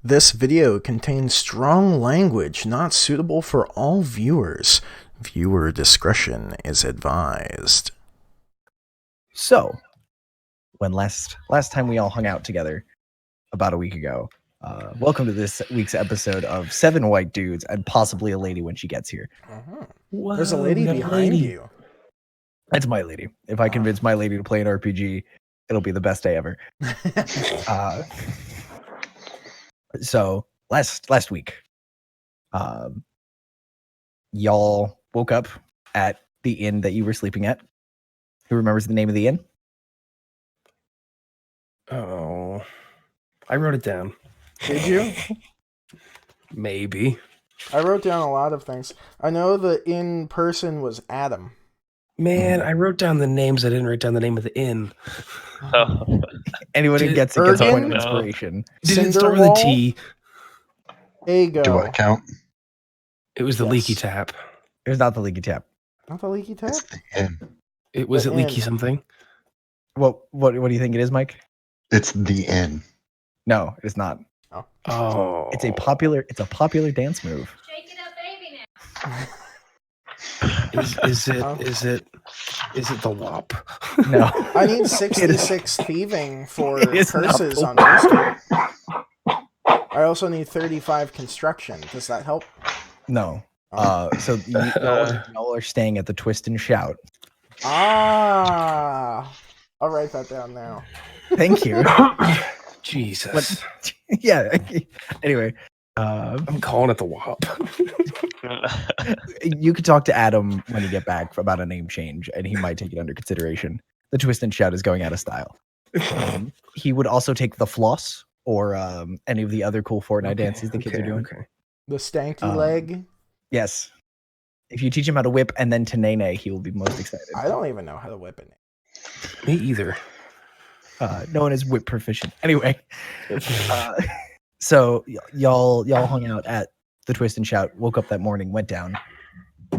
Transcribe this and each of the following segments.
This video contains strong language not suitable for all viewers. Viewer discretion is advised. So, when last time we all hung out together, about a week ago, welcome to this week's episode of 7 White Dudes and possibly a lady when she gets here. Whoa, there's a lady behind you. That's my lady. If I convince my lady to play an RPG, it'll be the best day ever. So last week, y'all woke up at the inn that you were sleeping at. Who remembers the name of the inn? Oh, I wrote it down. Did you? Maybe. I wrote down a lot of things. I know the in person was Adam. Man, I wrote down the names. I didn't write down the name of the inn. Anyone who gets it gets a point of inspiration. Did it start with a T? Ego. Do I count? It was the Leaky Tap. It was not the Leaky Tap. Not the Leaky Tap? It's the inn. It was it Leaky something? What do you think it is, Mike? It's the inn. No, it's not. Oh. It's a popular dance move. Shake it up, baby, now. Is it the WAP? No. I need 66 thieving for It is not curses the on Rooster. I also need 35 construction. Does that help? No. So y'all are staying at the Twist and Shout. I'll write that down now. Thank you. Jesus. Yeah. Anyway, I'm calling it the WAP. you could talk to Adam when you get back about a name change, and he might take it under consideration. The Twist and Shout is going out of style. He would also take the floss or any of the other cool Fortnite dances the kids are doing. Okay. The stanky leg? Yes. If you teach him how to whip and then to nay, he will be most excited. I don't even know how to whip it. Me either. No one is whip proficient. Anyway, so y'all hung out at the Twist and Shout, woke up that morning, went down,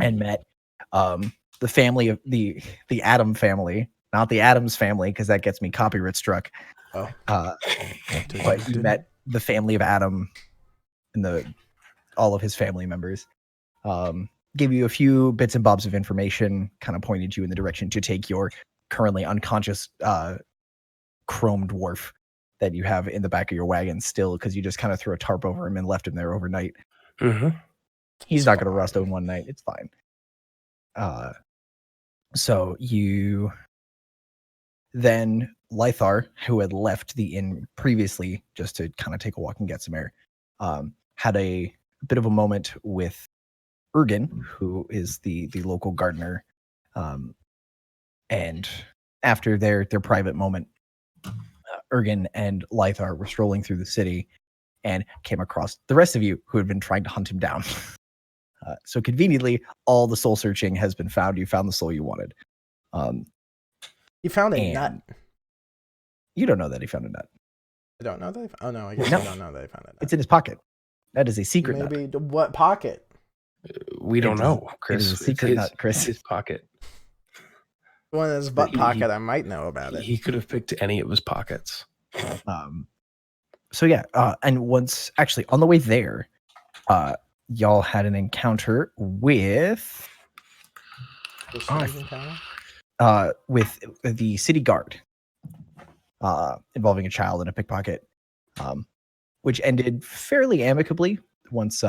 and met the family of the Adam family, not the Adams family, because that gets me copyright struck. But you met the family of Adam and all of his family members. Gave you a few bits and bobs of information, kind of pointed you in the direction to take your currently unconscious chrome dwarf that you have in the back of your wagon still, because you just kind of threw a tarp over him and left him there overnight. Mm-hmm. He's not going to rust in one night. It's fine. So you then Lythar, who had left the inn previously just to kind of take a walk and get some air, had a bit of a moment with Ergen, who is the local gardener. And after their private moment, Ergen and Lythar were strolling through the city and came across the rest of you who had been trying to hunt him down. So conveniently, all the soul searching has been found. You found the soul you wanted. You found a nut. You don't know that he found a nut. I don't know that. Oh no, I guess No. I don't know that he found a nut. It's in his pocket. That is a secret nut. Maybe what pocket? We don't know, Chris. It is a secret nut, Chris. His pocket. One in his butt He- pocket. I might know about it. He could have picked any of his pockets. So yeah, and once actually on the way there, y'all had an encounter with with the city guard, involving a child and a pickpocket, which ended fairly amicably once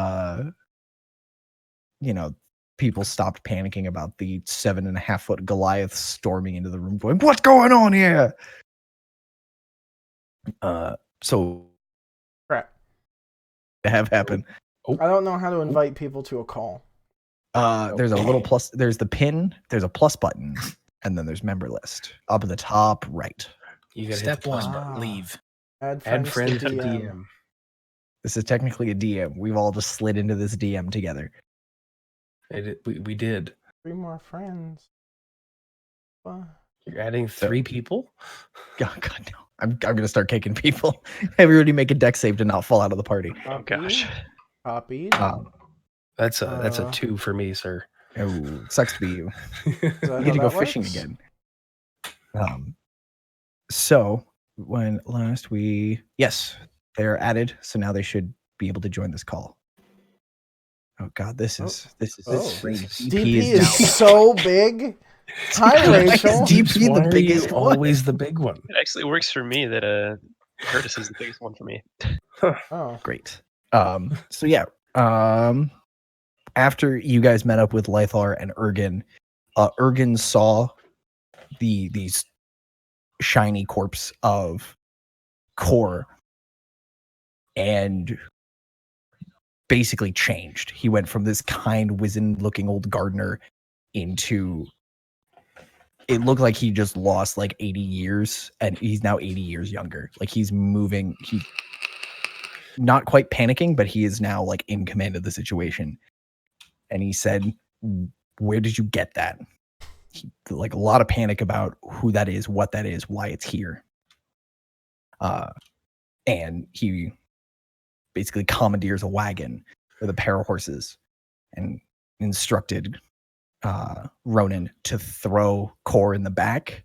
people stopped panicking about the 7.5-foot Goliath storming into the room going, "What's going on here?" So Crap. to have happen. I don't know how to invite people to a call. There's a little plus. There's the pin. There's a plus button, and then there's member list up at the top right. You gotta Step hit the plus one, button. leave. Add Add friends friends to to DM. DM. This is technically a DM. We've all just slid into this DM together. We did. 3 more friends. You're adding 3 people? Oh, God, no. I'm gonna start kicking people. Everybody make a deck save to not fall out of the party. Oh gosh. Copied. That's a 2 for me, sir. Oh, sucks to be you. Is that You how get to go that fishing works? again. So when last yes, they're added, so now they should be able to join this call. Oh God, this is strange. DP is now so big. Hi, Why is Rachel. DP Why the are biggest you one? always the big one? It actually works for me that Curtis is the biggest one for me. Oh, Great. So yeah. After you guys met up with Lythar and Ergen, Ergen saw these shiny corpse of Kor and basically changed. He went from this kind, wizened-looking old gardener into it looked like he just lost like 80 years, and he's now 80 years younger. Like he's moving. He not quite panicking, but he is now like in command of the situation. And he said, "Where did you get that?" Like a lot of panic about who that is, what that is, why it's here. And he basically commandeers a wagon with a pair of horses and instructed Ronan to throw Kor in the back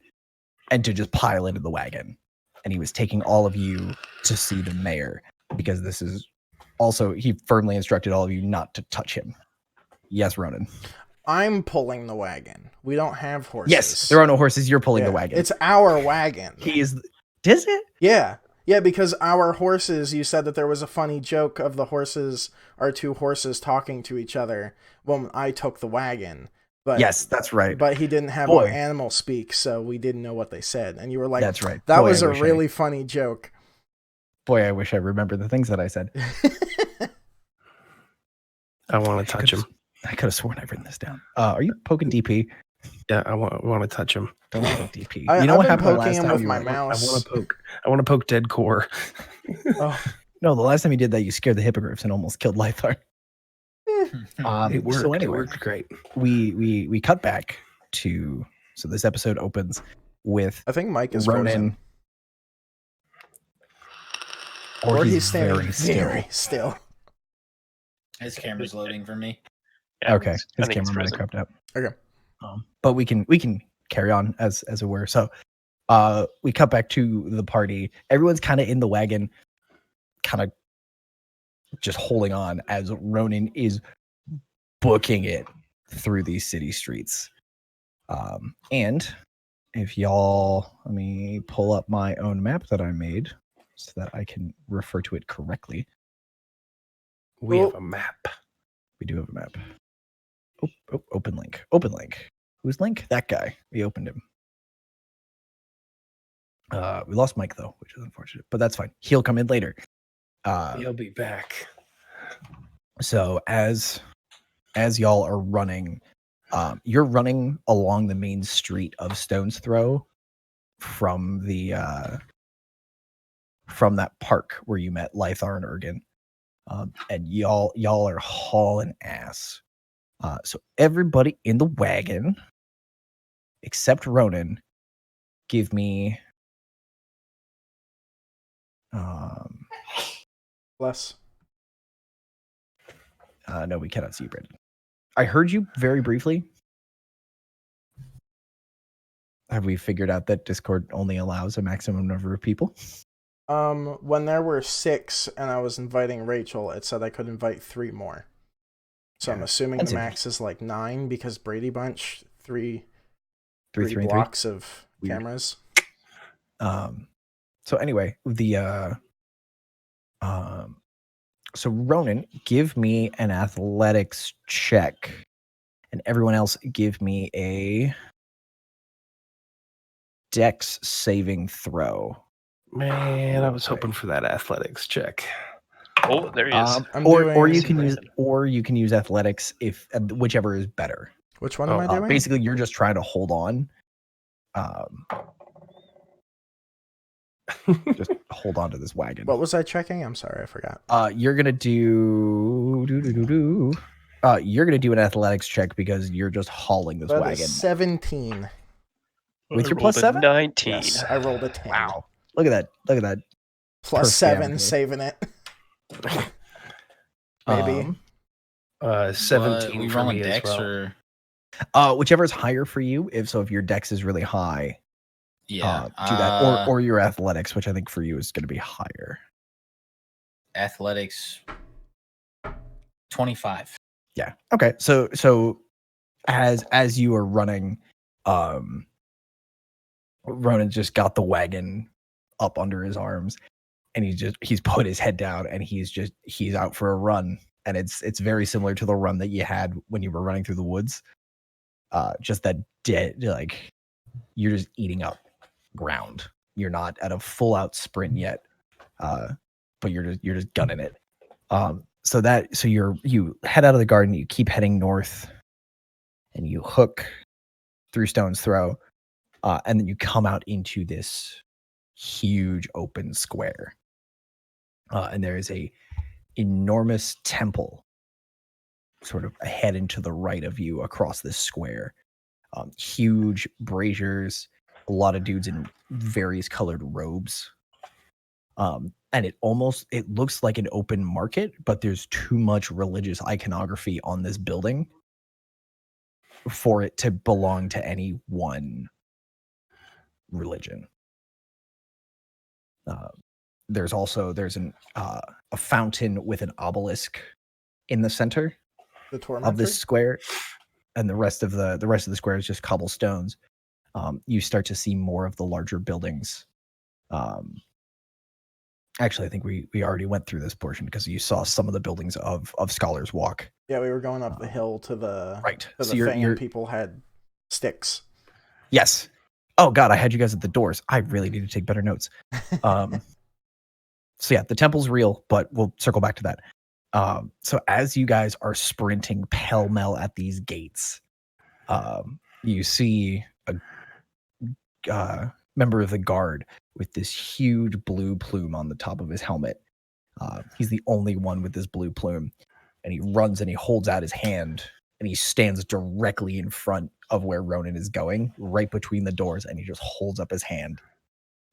and to just pile into the wagon. And he was taking all of you to see the mayor because this is also, he firmly instructed all of you not to touch him. Yes, Ronan. I'm pulling the wagon. We don't have horses. Yes, there are no horses. You're pulling Yeah, the wagon. It's our wagon. He is. Does it? Yeah. Yeah, because our horses, you said that there was a funny joke of the horses, our two horses talking to each other when I took the wagon. But, yes, that's right. But he didn't have Boy. our animal speak, so we didn't know what they said. And you were like, That's right. That Boy, was I a wish really funny joke. Boy, I wish I remembered the things that I said. I want to touch him. I could have sworn I've written this down. Are you poking DP? Yeah, I want to touch him. Don't poke DP. You know I've what been happened the poking last him time with you my were- mouse. I want to poke dead Core. Oh, No, the last time you did that, you scared the hippogriffs and almost killed Lythar. It worked. So It anyway, worked great. we cut back to, so this episode opens with I think Mike is Ronan. frozen. Or Or he's he's standing very still. very still. His camera's loading for me. Yeah, Okay, I his think it's camera might have frozen. crept up. Okay. But we can carry on as it were. So we cut back to the party. Everyone's kind of in the wagon, kind of just holding on as Ronan is booking it through these city streets. And if y'all, let me pull up my own map that I made so that I can refer to it correctly. We Well- have a map. We do have a map. Oh, open link. Open link. Who's link? That guy. We opened him. We lost Mike though, which is unfortunate, but that's fine. He'll come in later. He'll be back. So as y'all are running, you're running along the main street of Stone's Throw from the from that park where you met Lythar and Ergen. And y'all are hauling ass. So everybody in the wagon, except Ronan, give me Bless. no, we cannot see you, Brandon. I heard you very briefly. Have we figured out that Discord only allows a maximum number of people? When there were 6 and I was inviting Rachel, it said I could invite 3 more. So I'm Yeah, assuming that's the it. max is like 9 because Brady Bunch, three Three, and blocks of Weird. cameras. So anyway, the so Ronan, give me an athletics check, and everyone else give me a dex saving throw. Man, I was hoping for that athletics check. Oh, there he is. I'm Or doing- you can use athletics if whichever is better. Which one am I doing? Basically, you're just trying to hold on. Just hold on to this wagon. What was I checking? I'm sorry, I forgot. You're gonna do you're gonna do an athletics check because you're just hauling this That wagon. is 17. with I your plus rolled a 7? 19. Yes, I rolled a 10. Wow! Look at that! Look at that! Plus Perfect 7, average. saving it. Maybe. 17 we for rolling me as dex well. or Whichever is higher for you. If your dex is really high, yeah, do that, or your athletics, which I think for you is going to be higher. athletics 25. Yeah. Okay. So as you are running, Ronan just got the wagon up under his arms, and he's put his head down, and he's out for a run, and it's very similar to the run that you had when you were running through the woods. Just that dead, like you're just eating up ground. You're not at a full out sprint yet, but you're just gunning it. So you head out of the garden, you keep heading north, and you hook through Stone's Throw, and then you come out into this huge open square, and there is a enormous temple sort of ahead and to the right of you across this square. Huge braziers, a lot of dudes in various colored robes. And it looks like an open market, but there's too much religious iconography on this building for it to belong to any one religion. There's a fountain with an obelisk in the center The tormentor? of this square, and the rest of the square is just cobblestones. You start to see more of the larger buildings. Actually, I think we already went through this portion because you saw some of the buildings of Scholars Walk. Yeah, we were going up the hill to the Right. to So the you're- thing, you're- and people had sticks. Yes. Oh God, I had you guys at the doors. I really need to take better notes. So yeah, the temple's real, but we'll circle back to that. So as you guys are sprinting pell-mell at these gates, you see a member of the guard with this huge blue plume on the top of his helmet. He's the only one with this blue plume, and he runs and he holds out his hand, and he stands directly in front of where Ronan is going, right between the doors, and he just holds up his hand,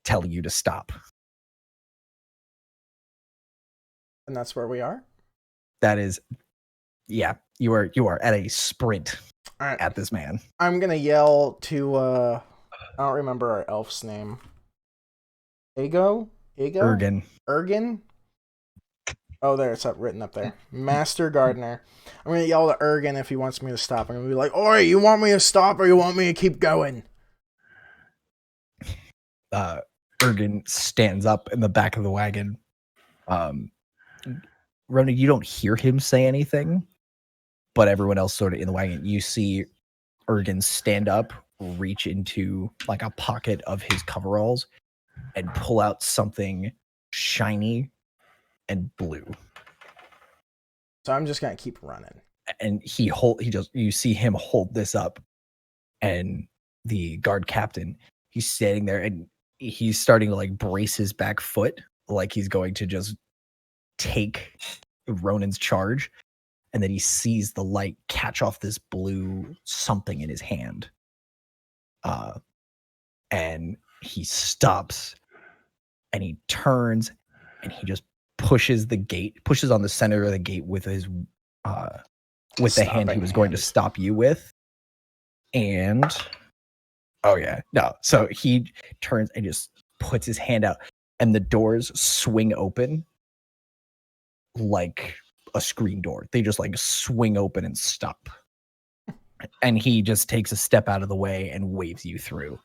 telling you to stop. And that's where we are? That is, yeah, you are at a sprint All right. at this man. I'm going to yell to, I don't remember our elf's name. Ego? Ergen? Oh, there, it's written up there. Master Gardener. I'm going to yell to Ergen if he wants me to stop. I'm going to be like, oi, you want me to stop or you want me to keep going? Ergen stands up in the back of the wagon. Ronan, you don't hear him say anything, but everyone else sort of in the wagon, you see Ergen stand up, reach into like a pocket of his coveralls, and pull out something shiny and blue. So I'm just going to keep running. And you see him hold this up, and the guard captain, he's standing there and he's starting to like brace his back foot, like he's going to just take Ronan's charge, and then he sees the light catch off this blue something in his hand. And he stops, and he turns, and he just pushes on the center of the gate with his with the hand he was going to stop you with. And oh yeah, no. So he turns and just puts his hand out, and the doors swing open like a screen door. They just like swing open and stop. And he just takes a step out of the way and waves you through.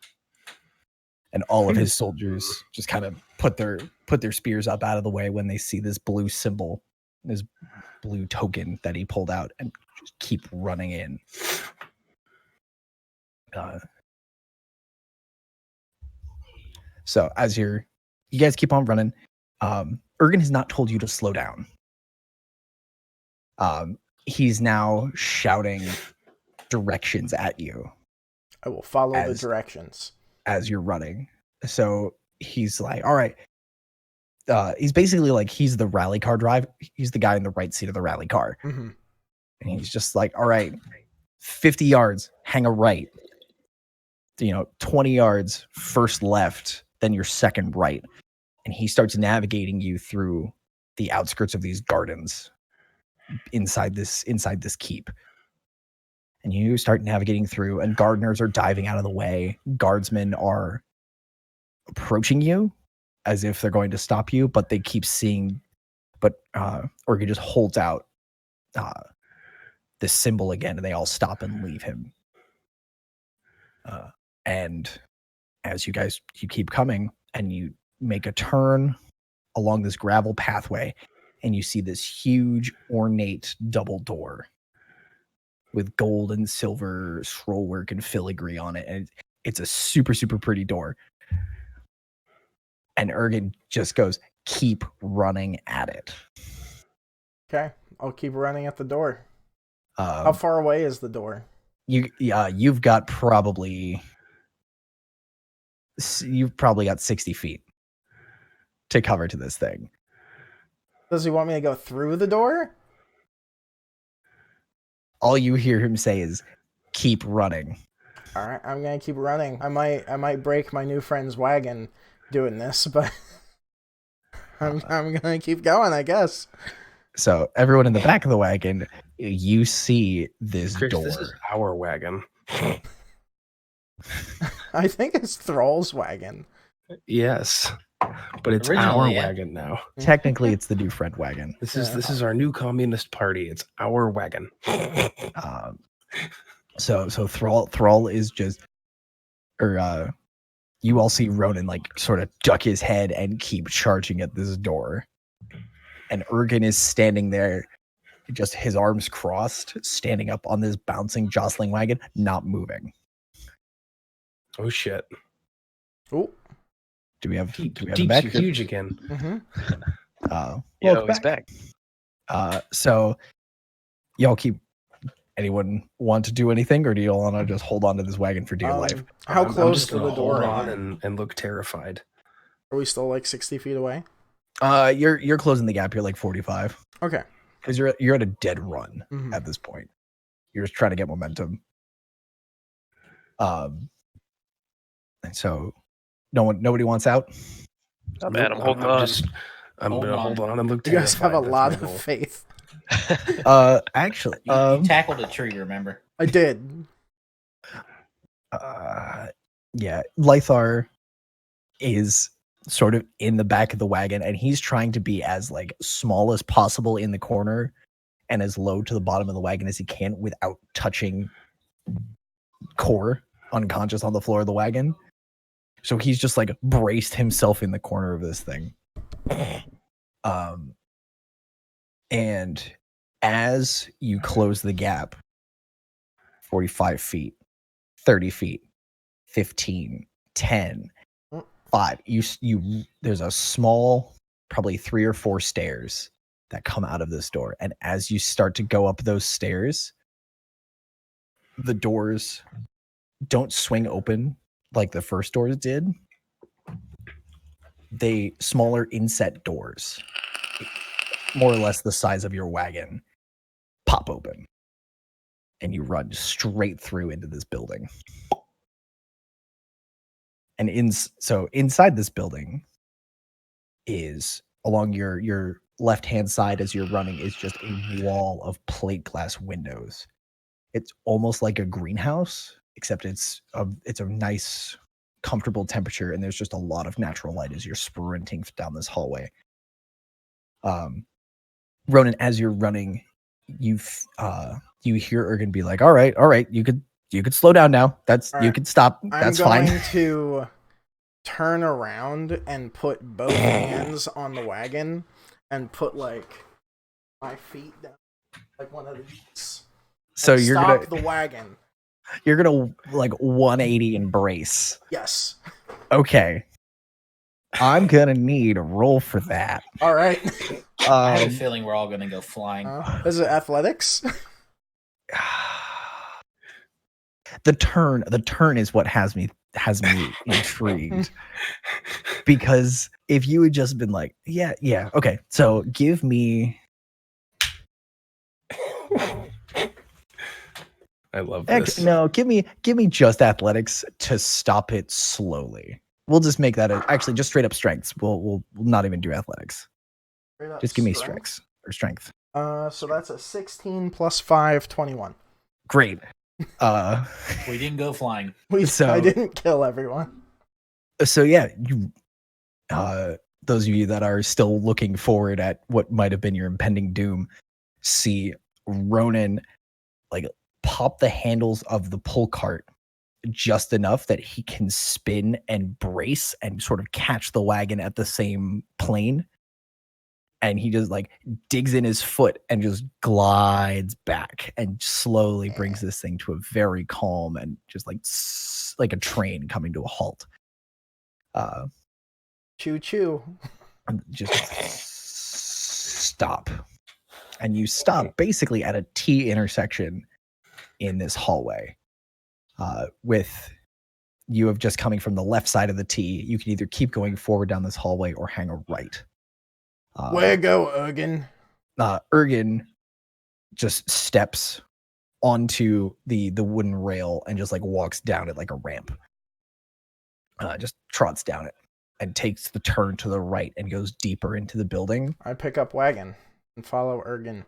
And all of his soldiers just kind of put their spears up out of the way when they see this blue symbol, this blue token that he pulled out, and just keep running in. So as you guys keep on running, Ergen has not told you to slow down. He's now shouting directions at you. I will follow the directions as you're running. So he's like, all right. He's basically like, he's the rally car driver. He's the guy in the right seat of the rally car. Mm-hmm. And he's just like, all right, 50 yards, hang a right. 20 yards, first left, then your second right. And he starts navigating you through the outskirts of these gardens inside this keep. And you start navigating through, and gardeners are diving out of the way. Guardsmen are approaching you as if they're going to stop you, but they keep seeing But Orgy just holds out this symbol again, and they all stop and leave him. And as you keep coming, and you make a turn along this gravel pathway, and you see this huge ornate double door with gold and silver scrollwork and filigree on it, and it's a super, super pretty door. And Ergen just goes, keep running at it. Okay, I'll keep running at the door. How far away is the door? You've got probably 60 feet to cover to this thing. Does he want me to go through the door? All you hear him say is, keep running. All right, I'm gonna keep running. I might break my new friend's wagon doing this, but I'm gonna keep going, I guess. So everyone in the back of the wagon, you see this Chris, door. this is our wagon. I think it's Thrall's wagon. Yes, but it's Originally, our yeah. wagon now. Technically, it's the new friend wagon. This is our new communist party. It's our wagon. So Thrall is just, you all see Ronan like sort of duck his head and keep charging at this door, and Ergen is standing there, just his arms crossed, standing up on this bouncing, jostling wagon, not moving. Oh shit! Oh, Do we have him Deep's back? huge again. mm-hmm. Welcome he's back. So y'all keep. Anyone want to do anything, or do you all want to just hold on to this wagon for dear life? How I'm close just to gonna the door hold are on we? and look terrified. Are we still like 60 feet away? You're closing the gap. You're like 45 Okay. because you're at a dead run Mhm. at this point. You're just trying to get momentum. And so nobody wants out. Oh, man, I'm holding I'm on. I'm Hold gonna on. hold on and look You terrified. guys have a That's lot my of goal. faith. Actually, You tackled a tree, remember? I did. yeah, Lythar is sort of in the back of the wagon, and he's trying to be as like small as possible in the corner and as low to the bottom of the wagon as he can without touching Core unconscious on the floor of the wagon. So he's just like braced himself in the corner of this thing. And as you close the gap, 45 feet, 30 feet, 15, 10, 5, there's a small, probably 3 or 4 stairs that come out of this door. And as you start to go up those stairs, the doors don't swing open like the first doors did. They smaller inset doors, more or less the size of your wagon, pop open, and you run straight through into this building. And inside this building is, along your left hand side as you're running, is just a wall of plate glass windows. It's almost like a greenhouse, except it's a nice, comfortable temperature, and there's just a lot of natural light as you're sprinting down this hallway. Ronan, as you're running, you hear Ergen be like, all right, you could slow down now. That's All you right. could stop. That's I'm going fine. to turn around and put both hands on the wagon and put like my feet down, like one of these. So and you're stop gonna the wagon. you're gonna like 180 embrace. Yes. Okay. I'm gonna need a roll for that. All right. I have a feeling we're all gonna go flying. Is it athletics? The turn is what has me intrigued. Because if you had just been like, yeah, okay, so give me I love this. no, give me just athletics to stop it slowly. We'll just make that actually just straight up strengths. We'll not even do athletics. Just give me strengths or strength. So that's a 16 plus 5, 21. Great. We didn't go flying. I didn't kill everyone. So yeah, those of you that are still looking forward at what might have been your impending doom see Ronan like pop the handles of the pull cart just enough that he can spin and brace and sort of catch the wagon at the same plane. And he just like digs in his foot and just glides back and slowly brings this thing to a very calm and just like a train coming to a halt. Choo choo. Just stop. And you stop basically at a T intersection in this hallway. With you have just coming from the left side of the T, you can either keep going forward down this hallway or hang a right. Where go, Ergen? Ergen just steps onto the wooden rail and just like walks down it like a ramp. Just trots down it and takes the turn to the right and goes deeper into the building. I pick up wagon and follow Ergen.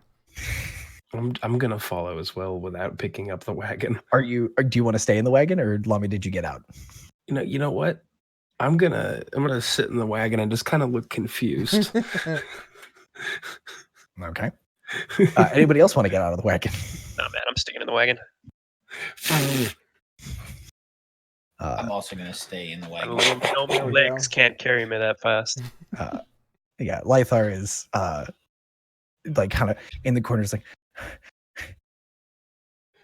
I'm gonna follow as well without picking up the wagon. Do you want to stay in the wagon, or Lami, did you get out? You know what? I'm gonna sit in the wagon and just kind of look confused. Okay. Anybody else want to get out of the wagon? No, man, I'm sticking in the wagon. I'm also gonna stay in the wagon. My legs can't carry me that fast. Yeah, Lythar is like kind of in the corners, like,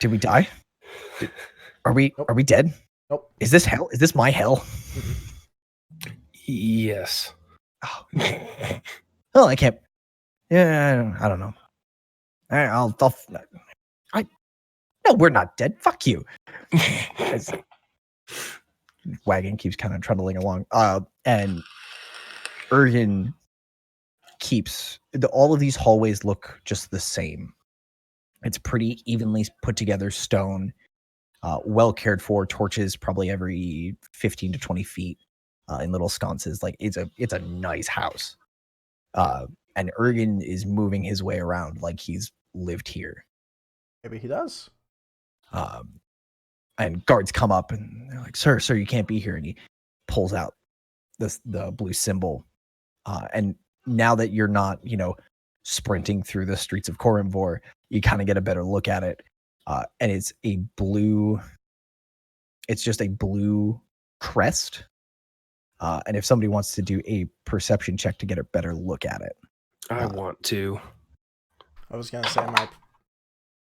did we die? Are we dead? Nope. Is this hell? Is this my hell? Yes. Oh, well, I can't. Yeah, I don't know. No, we're not dead. Fuck you. Wagon keeps kind of trundling along. And Ergen keeps all of these hallways look just the same. It's pretty evenly put together stone, well cared for, torches probably every 15 to 20 feet in little sconces. Like it's a nice house. And Ergen is moving his way around like he's lived here. Maybe he does. And guards come up and they're like, sir, you can't be here. And he pulls out the blue symbol. And now that you're not, sprinting through the streets of Korimvor, you kind of get a better look at it. And it's just a blue crest. And if somebody wants to do a perception check to get a better look at it. I want to. I was gonna say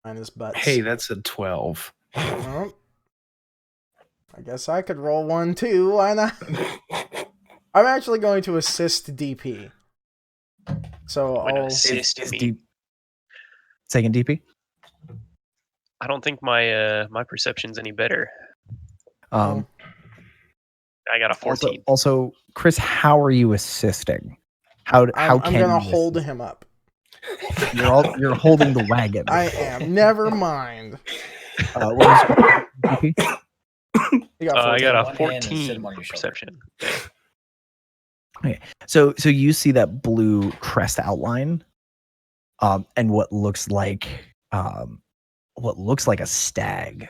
mine is butts. Hey, that's a 12. I guess I could roll one too. Why not? I'm actually going to assist DP. So I'll assist me. Second DP. I don't think my my perception's any better. I got a 14. Also, Chris, how are you assisting? How I'm can gonna you hold assist? him up. You're holding the wagon. I am. Never mind. What is DP? I got a One hand and sit 14 him on your shoulder. perception. Okay. So you see that blue crest outline, and what looks like a stag.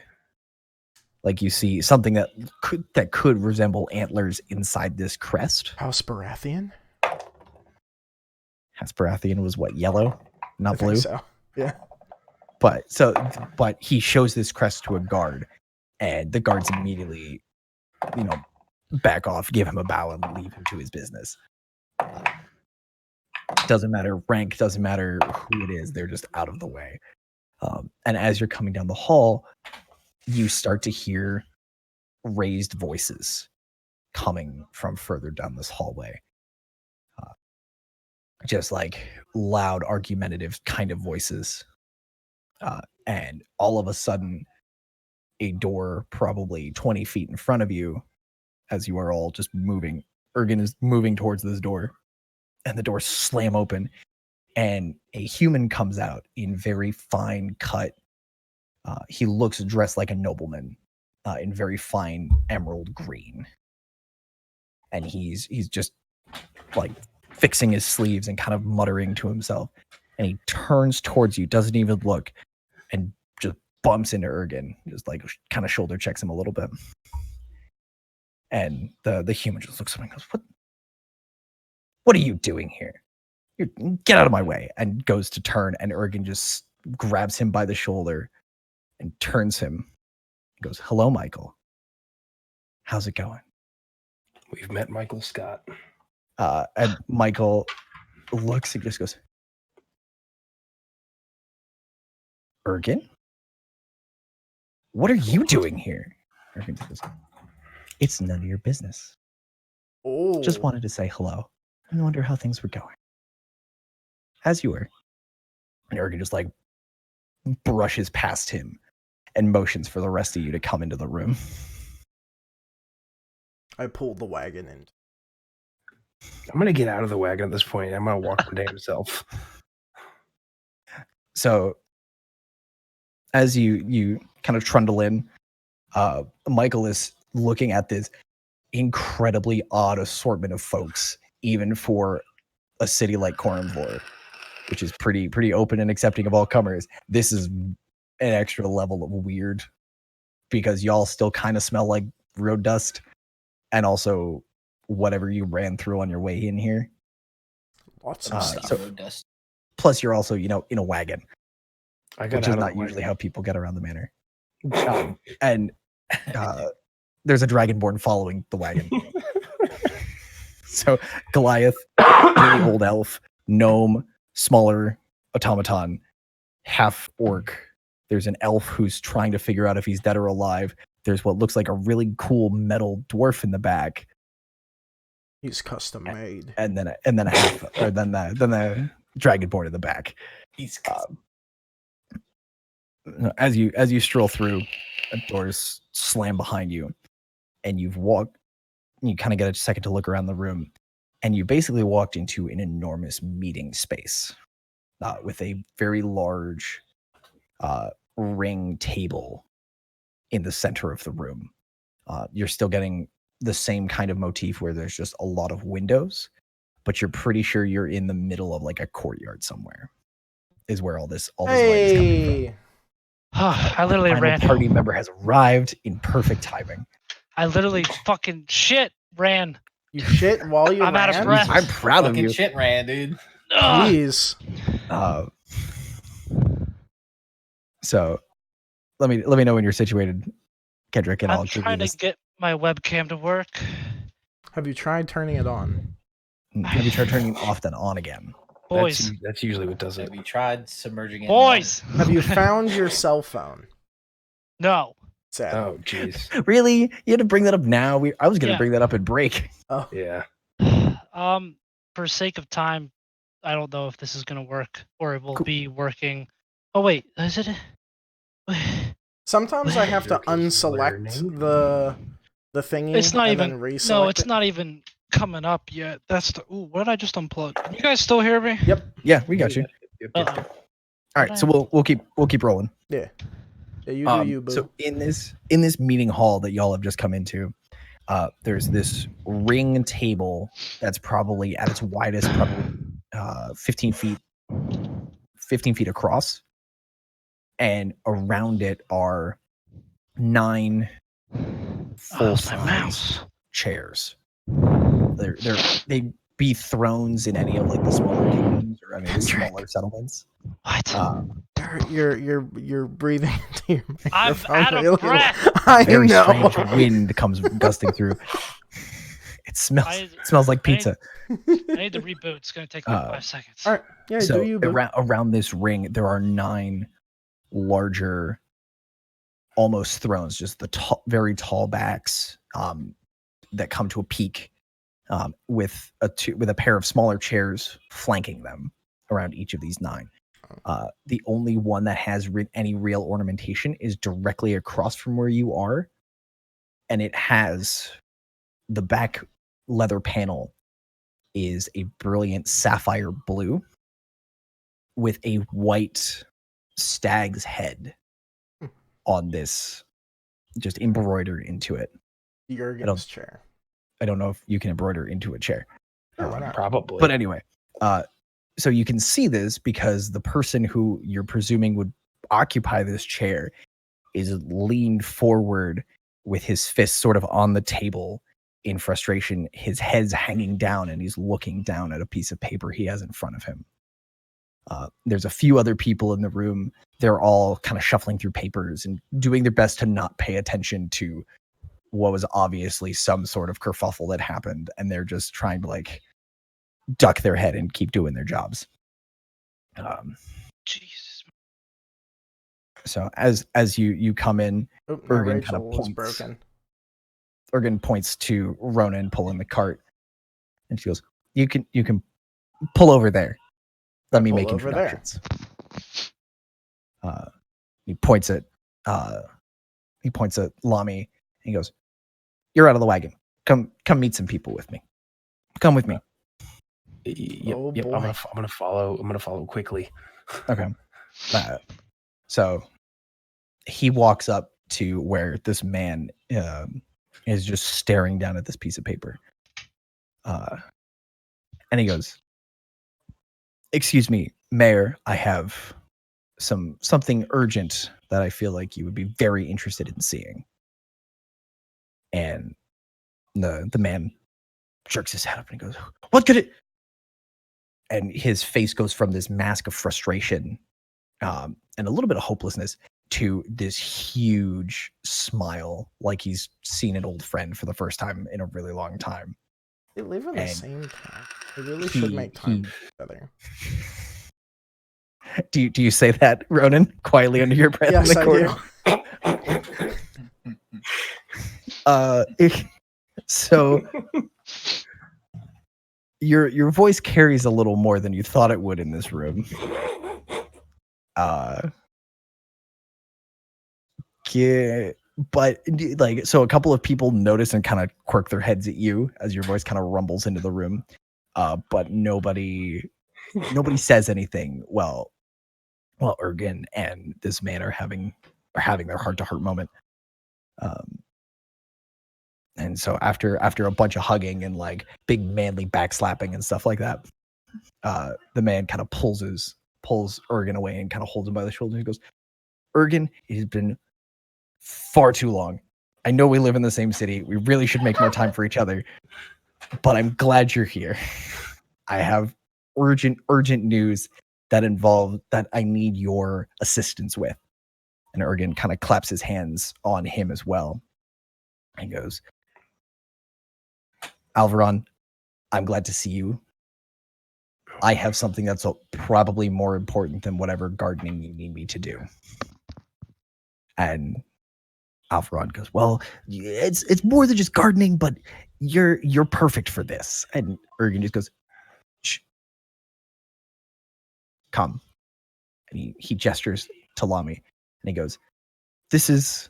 Like you see something that could resemble antlers inside this crest. House Baratheon? Hasperathian was what, yellow, not I think blue? so. Yeah. But he shows this crest to a guard, and the guards immediately, back off, give him a bow, and leave him to his business. Doesn't matter rank, doesn't matter who it is, they're just out of the way. And as you're coming down the hall, you start to hear raised voices coming from further down this hallway. Just like loud, argumentative kind of voices. And all of a sudden, a door probably 20 feet in front of you, as you are all just moving. Ergen is moving towards this door, and the doors slam open, and a human comes out in very fine cut. He looks dressed like a nobleman in very fine emerald green. And he's just like fixing his sleeves and kind of muttering to himself. And he turns towards you, doesn't even look, and just bumps into Ergen, just like kind of shoulder checks him a little bit. And the human just looks at him and goes, What are you doing here? Get out of my way. And goes to turn, and Ergen just grabs him by the shoulder and turns him. He goes, hello, Michael. How's it going? We've met Michael Scott. And Michael looks and just goes, Ergen? What are you doing here? Ergen goes, it's none of your business. Oh. Just wanted to say hello and wonder how things were going. As you were. And Ergen just like brushes past him and motions for the rest of you to come into the room. I pulled the wagon in. I'm gonna get out of the wagon at this point. I'm gonna walk my damn self. So as you kind of trundle in, Michael is looking at this incredibly odd assortment of folks, even for a city like Korumvor, which is pretty open and accepting of all comers. This is an extra level of weird because y'all still kind of smell like road dust and also whatever you ran through on your way in here. Lots of stuff. Road dust. Plus, you're also, in a wagon, I got which out is of not the usually wagon. how people get around the manor. And there's a dragonborn following the wagon. So Goliath, really old elf, gnome, smaller automaton, half orc. There's an elf who's trying to figure out if he's dead or alive. There's what looks like a really cool metal dwarf in the back, He's custom made. and then a half, or then the dragonborn in the back. He's As you stroll through, doors slam behind you, and you kind of get a second to look around the room, and you basically walked into an enormous meeting space with a very large ring table in the center of the room. You're still getting the same kind of motif where there's just a lot of windows, but you're pretty sure you're in the middle of like a courtyard somewhere is where all this light is coming from. I literally Final ran. party member has arrived in perfect timing. I literally fucking ran. You shit while you I'm out of ran? breath. I'm proud of fucking you. shit ran, dude. Ugh. Jeez. So let me know when you're situated, Kendrick, and I'll I'm give you trying this. to get my webcam to work. Have you tried turning it on? Have you tried turning it off then on again? Boys, That's usually what does it. Have you tried submerging it? boys. Have you found your cell phone? No. Sad. Oh, jeez. Really? You had to bring that up now? I was going to Yeah. bring that up at break. Oh. Yeah. For sake of time, I don't know if this is gonna work or it will Cool. be working. Oh wait, is it? Sometimes I have to Kendrick is unselect learning. the thingy It's not and even. then reselect No, it's it. not even coming up yet. That's the. Ooh, what did I just unplug? Can you guys still hear me? Yep. Yeah, we got you. Yep. Uh-oh. All right, so we'll keep rolling. Yeah, you do you, boo. So in this meeting hall that y'all have just come into, there's this ring table that's probably at its widest, 15 feet across, and around it are 9 My full-size mouse. chairs. They'd be thrones in any of like the smaller kingdoms or any of the smaller settlements. What? You're breathing into your I'm microphone. out of really breath. low. I Very know. strange wind comes gusting through. It smells like pizza. I need to reboot. It's gonna take me 5 seconds. All right. Yeah, So do you, boo. around this ring, there are 9 larger, almost thrones, just the very tall backs that come to a peak, with a pair of smaller chairs flanking them around each of these 9. The only one that has any real ornamentation is directly across from where you are, and it has the back leather panel is a brilliant sapphire blue with a white stag's head on this, just embroidered into it. Jurgen's chair. I don't know if you can embroider into a chair. Why not? Probably. But anyway, so you can see this because the person who you're presuming would occupy this chair is leaned forward with his fist sort of on the table in frustration, his head's hanging down and he's looking down at a piece of paper he has in front of him. There's a few other people in the room. They're all kind of shuffling through papers and doing their best to not pay attention to what was obviously some sort of kerfuffle that happened. And they're just trying to like duck their head and keep doing their jobs. Jesus. So as you come in, Oop, no, Ergen Rachel kind of was points. broken. Ergen points to Ronan pulling the cart, and she goes, "You can pull over there. Let me Pull make over there." introductions." He points at Lami, and he goes, "You're out of the wagon. Come meet some people with me. Come with me." Yep, Oh, yep. boy. I'm gonna follow quickly. Okay. So he walks up to where this man is just staring down at this piece of paper. And he goes, "Excuse me, Mayor, I have something urgent that I feel like you would be very interested in seeing." And the man jerks his head up and he goes, "What could it?" And his face goes from this mask of frustration and a little bit of hopelessness to this huge smile, like he's seen an old friend for the first time in a really long time. They live in the And same town. They really should make time for each other. Do you say that, Ronan, quietly under your breath Yes, in the I corner? do. So your voice carries a little more than you thought it would in this room. But like, so a couple of people notice and kind of quirk their heads at you as your voice kind of rumbles into the room. But nobody says anything. Well, Ergen and this man are having their heart-to-heart moment. And so after a bunch of hugging and like big manly backslapping and stuff like that, the man kind of pulls Ergen away and kind of holds him by the shoulder. He goes, "Ergen, it has been far too long. I know we live in the same city. We really should make more time for each other. But I'm glad you're here. I have urgent news that I need your assistance with." And Ergen kind of claps his hands on him as well and goes, "Alvaron, I'm glad to see you. I have something that's probably more important than whatever gardening you need me to do." And Alvaron goes, "Well, it's more than just gardening, but you're perfect for this." And Ergen just goes, "Shh, come." And he gestures to Lami, and he goes, This is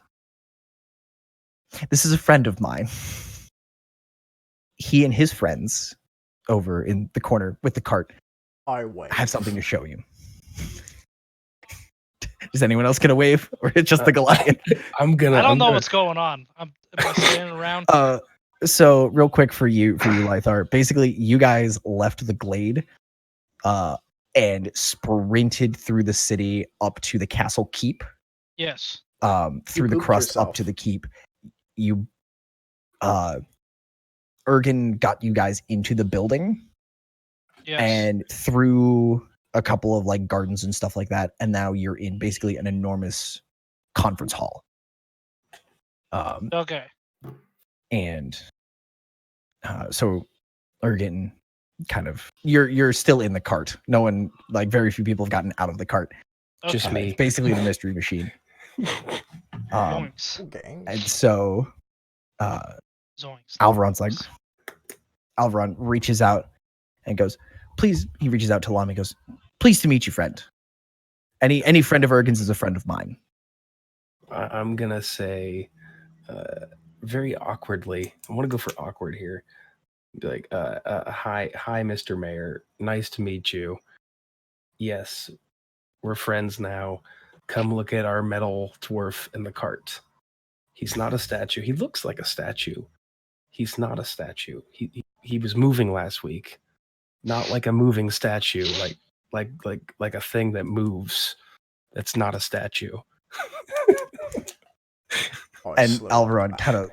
a friend of mine. He and his friends over in the corner with the cart have something to show you." Is anyone else gonna wave, or it's just the Goliath? I don't know what's going on. Am I standing around? So real quick for you, Lythar. Basically, you guys left the glade, and sprinted through the city up to the castle keep. Yes. Through the crust up to the keep. You, Ergen got you guys into the building. Yes. And through a couple of like gardens and stuff like that, and now you're in basically an enormous conference hall. Okay. And so Ergen kind of you're still in the cart. No one, like very few people have gotten out of the cart. Okay. Just me. Basically the mystery machine. Zoinks. And so Zoinks. Alvaron reaches out and goes, "Please," he reaches out to Lami, goes, "Pleased to meet you, friend. Any friend of Ergen's is a friend of mine." I'm gonna say very awkwardly. I want to go for awkward here. Be like, hi, Mr. Mayor. Nice to meet you. Yes, we're friends now. Come look at our metal dwarf in the cart. He's not a statue. He looks like a statue. He's not a statue. He was moving last week. Not like a moving statue, like a thing that moves. That's not a statue." Oh, I And slurred. Alvaron kind of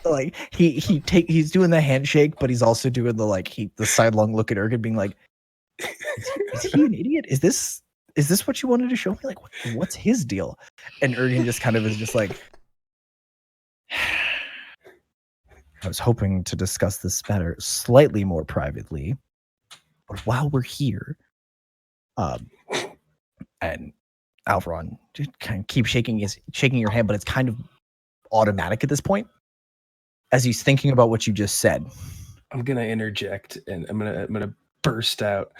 like he's doing the handshake, but he's also doing the sidelong look at Ergen, being like, is he an idiot? Is this what you wanted to show me? Like, what's his deal? And Ergen just kind of is just like, I was hoping to discuss this matter slightly more privately, but while we're here, and Alvaron just kind of keeps shaking your hand, but it's kind of automatic at this point as he's thinking about what you just said. I'm gonna interject and I'm gonna burst out.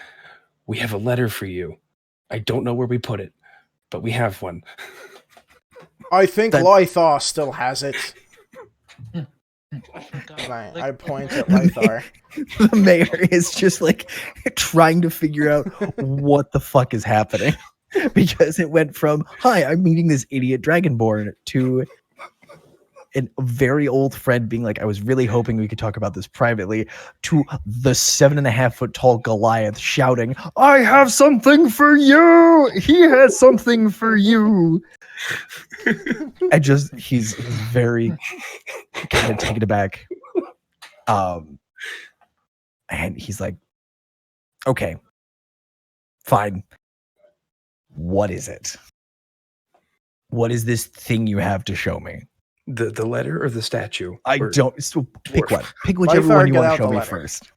We have a letter for you. I don't know where we put it, but we have one. I think Lythar still has it. God, I point at Lythar. The mayor is just like trying to figure out what the fuck is happening, because it went from, hi, I'm meeting this idiot dragonborn, to a very old friend being like, I was really hoping we could talk about this privately, to the 7.5-foot tall Goliath shouting, I have something for you. He has something for you. And just he's very kind of taken aback. And he's like, okay, fine. What is it? What is this thing you have to show me? The letter or the statue? I don't. Pick one. Pick Lythar, whichever one you get want to out show the me letter. first.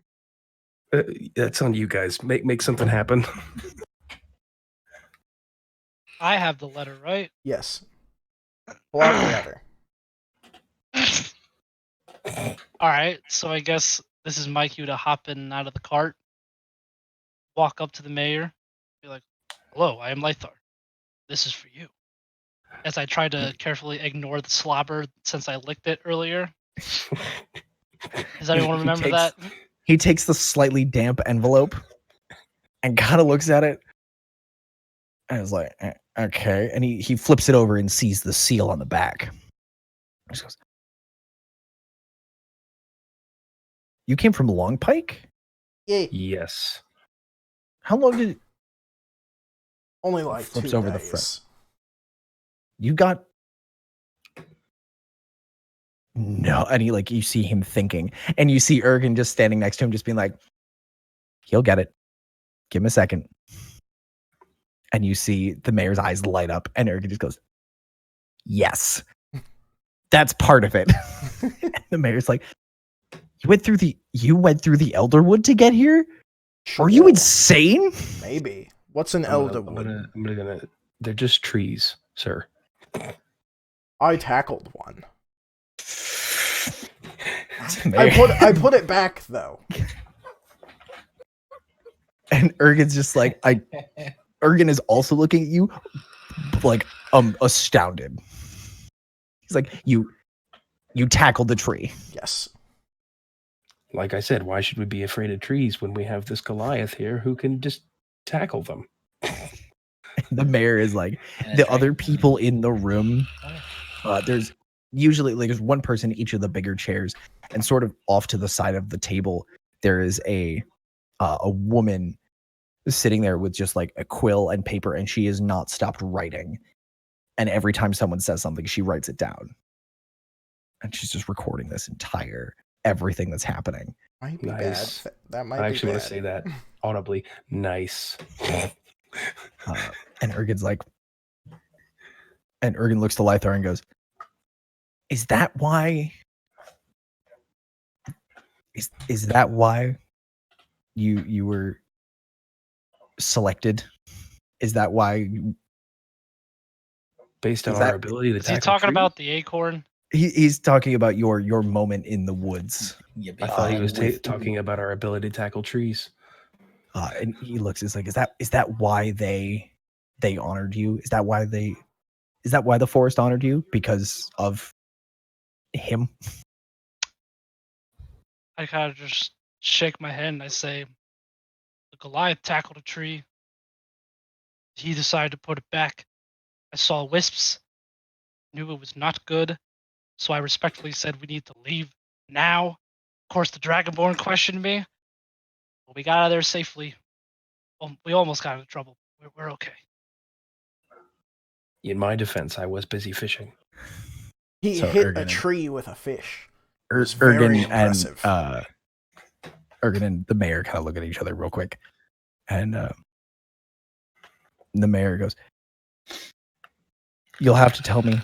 That's on you guys. Make something happen. I have the letter, right? Yes. Pull out the letter. All right, so I guess this is my cue to hop in and out of the cart, walk up to the mayor, be like, hello, I am Lythar. This is for you. As I try to carefully ignore the slobber since I licked it earlier. Does anyone remember that? He takes the slightly damp envelope and kind of looks at it and is like, okay. And he flips it over and sees the seal on the back. He just goes, you came from Long Pike? Yeah. Yes. How long did Only like flips 2 over the days. front? You got no, and you see him thinking, and you see Ergen just standing next to him, just being like, he'll get it. Give him a second. And you see the mayor's eyes light up, and Ergen just goes, yes, that's part of it. The mayor's like, you went through the Elderwood to get here? Sure. Are you insane? Maybe. What's an Elderwood? I'm gonna. They're just trees, sir. I tackled one. I put it back though. And Ergen's just like, Ergen is also looking at you like astounded. He's like, you tackled the tree. Yes. Like I said, why should we be afraid of trees when we have this Goliath here who can just tackle them? The mayor is like, the other people in the room, there's usually there's one person in each of the bigger chairs, and sort of off to the side of the table there is a woman sitting there with just like a quill and paper, and she has not stopped writing, and every time someone says something she writes it down, and she's just recording this entire everything that's happening. Might be Nice. bad. That might I be actually bad. want to say that audibly. Nice. And Ergen's like, and Ergen looks to Lythar and goes, is that why is that why you were selected? Is that why Based on our ability to Is he tackle talking trees? about the acorn? he's talking about your moment in the woods? I thought he was talking about our ability to tackle trees. And he looks, is like, is that why they honored you? Is that why the forest honored you? Because of him? I kind of just shake my head and I say, the Goliath tackled a tree. He decided to put it back. I saw wisps, knew it was not good, so I respectfully said we need to leave now. Of course, the Dragonborn questioned me, but we got out of there safely. We almost got into trouble. We're okay. In my defense, I was busy fishing. He So hit Ergen a tree with a fish. and very impressive. Ergen and the mayor kind of look at each other real quick, and the mayor goes, "You'll have to tell me.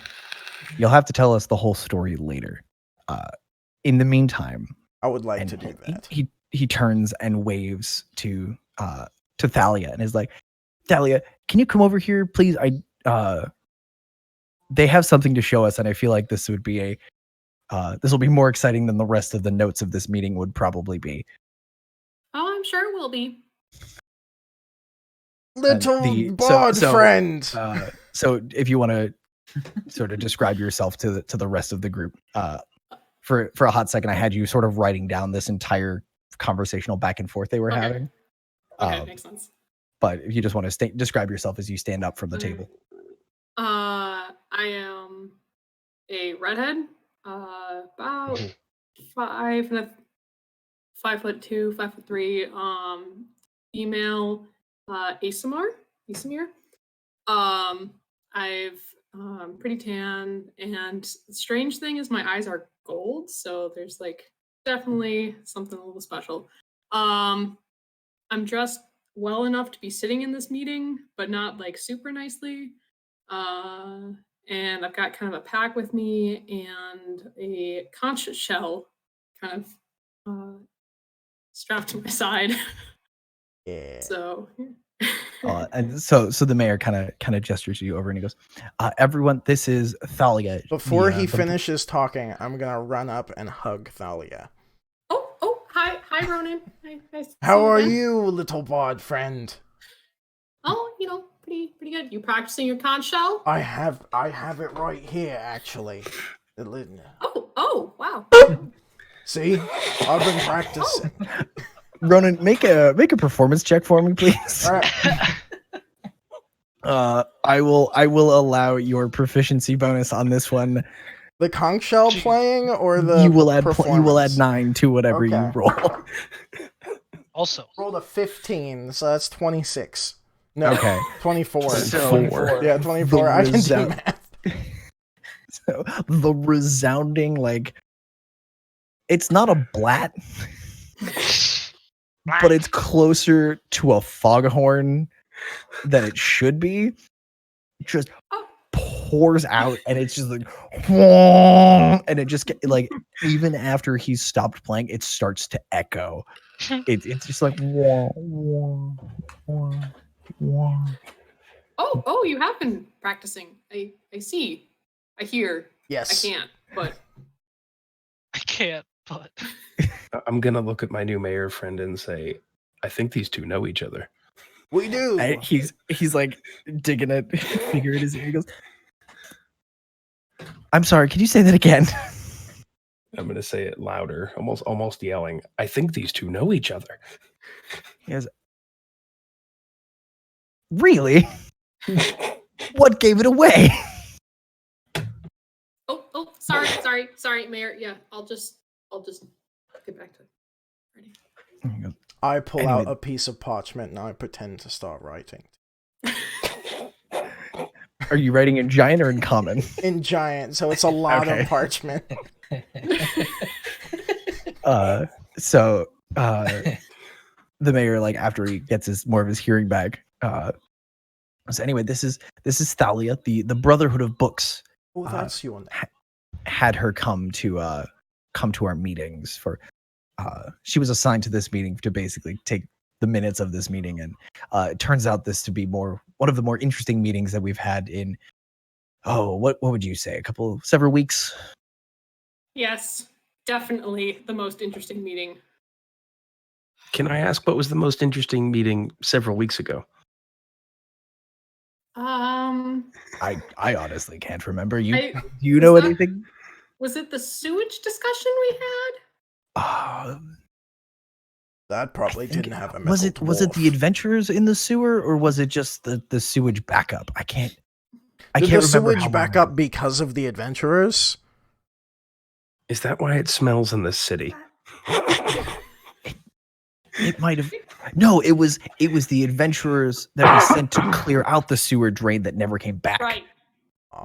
You'll have to tell us the whole story later. In the meantime, I would like to do that." He turns and waves to Thalia and is like, "Thalia, can you come over here, please? They have something to show us, and I feel like this would be this will be more exciting than the rest of the notes of this meeting would probably be." Oh, I'm sure it will be. Little bod friend. So if you want to sort of describe yourself to the rest of the group, for a hot second, I had you sort of writing down this entire conversational back and forth they were having. Okay, makes sense. But if you just want to describe yourself as you stand up from the table. I am a redhead, about 5'2", 5'3", female, Asimir. I've pretty tan, and the strange thing is my eyes are gold, so there's like definitely something a little special. I'm dressed well enough to be sitting in this meeting, but not like super nicely. And I've got kind of a pack with me and a conch shell kind of strapped to my side. Yeah. So And so the mayor kind of gestures you over and he goes, "Everyone, this is Thalia." Before he finishes talking, I'm gonna run up and hug Thalia. Oh, hi, Ronan. Nice How are you, little bod friend? Oh, pretty good. You practicing your conch shell? I have it right here, actually. Oh, wow. See, I've been practicing. Ronan, make a performance check for me, please. All right. I will allow your proficiency bonus on this one. The conch shell playing or the you will add 9 to whatever you roll. Also, rolled a 15, so that's 26. No, okay, 24. 24. Yeah, 24. I can do math. So the resounding, like, it's not a blat, but it's closer to a foghorn than it should be. Just pours out, and it's just like, and it just like, even after he's stopped playing, it starts to echo. It's just like, Oh, you have been practicing. I see. I hear. Yes. I can't, but I'm gonna look at my new mayor friend and say, I think these two know each other. We do. And he's like digging a finger in his ear. He goes, "I'm sorry, can you say that again?" I'm gonna say it louder, almost yelling. I think these two know each other. He goes, "Really? What gave it away?" Oh, sorry, Mayor. Yeah, I'll just get back to writing. I pull out a piece of parchment and I pretend to start writing. Are you writing in giant or in common? In giant, so it's a lot of parchment. So the mayor, like, after he gets more of his hearing back, so anyway, this is Thalia, the Brotherhood of Books. Oh, that's your name. Had her come to our meetings for. She was assigned to this meeting to basically take the minutes of this meeting, and it turns out this to be one of the more interesting meetings that we've had in. Oh, what would you say? Several weeks? Yes, definitely the most interesting meeting. Can I ask what was the most interesting meeting several weeks ago? I honestly can't remember. Do you know anything? Was it the sewage discussion we had? That probably didn't have a was it the adventurers in the sewer, or was it just the sewage backup? I can't remember. The sewage backup because of the adventurers? Is that why it smells in this city? It might have. No, it was the adventurers that we sent to clear out the sewer drain that never came back. Right.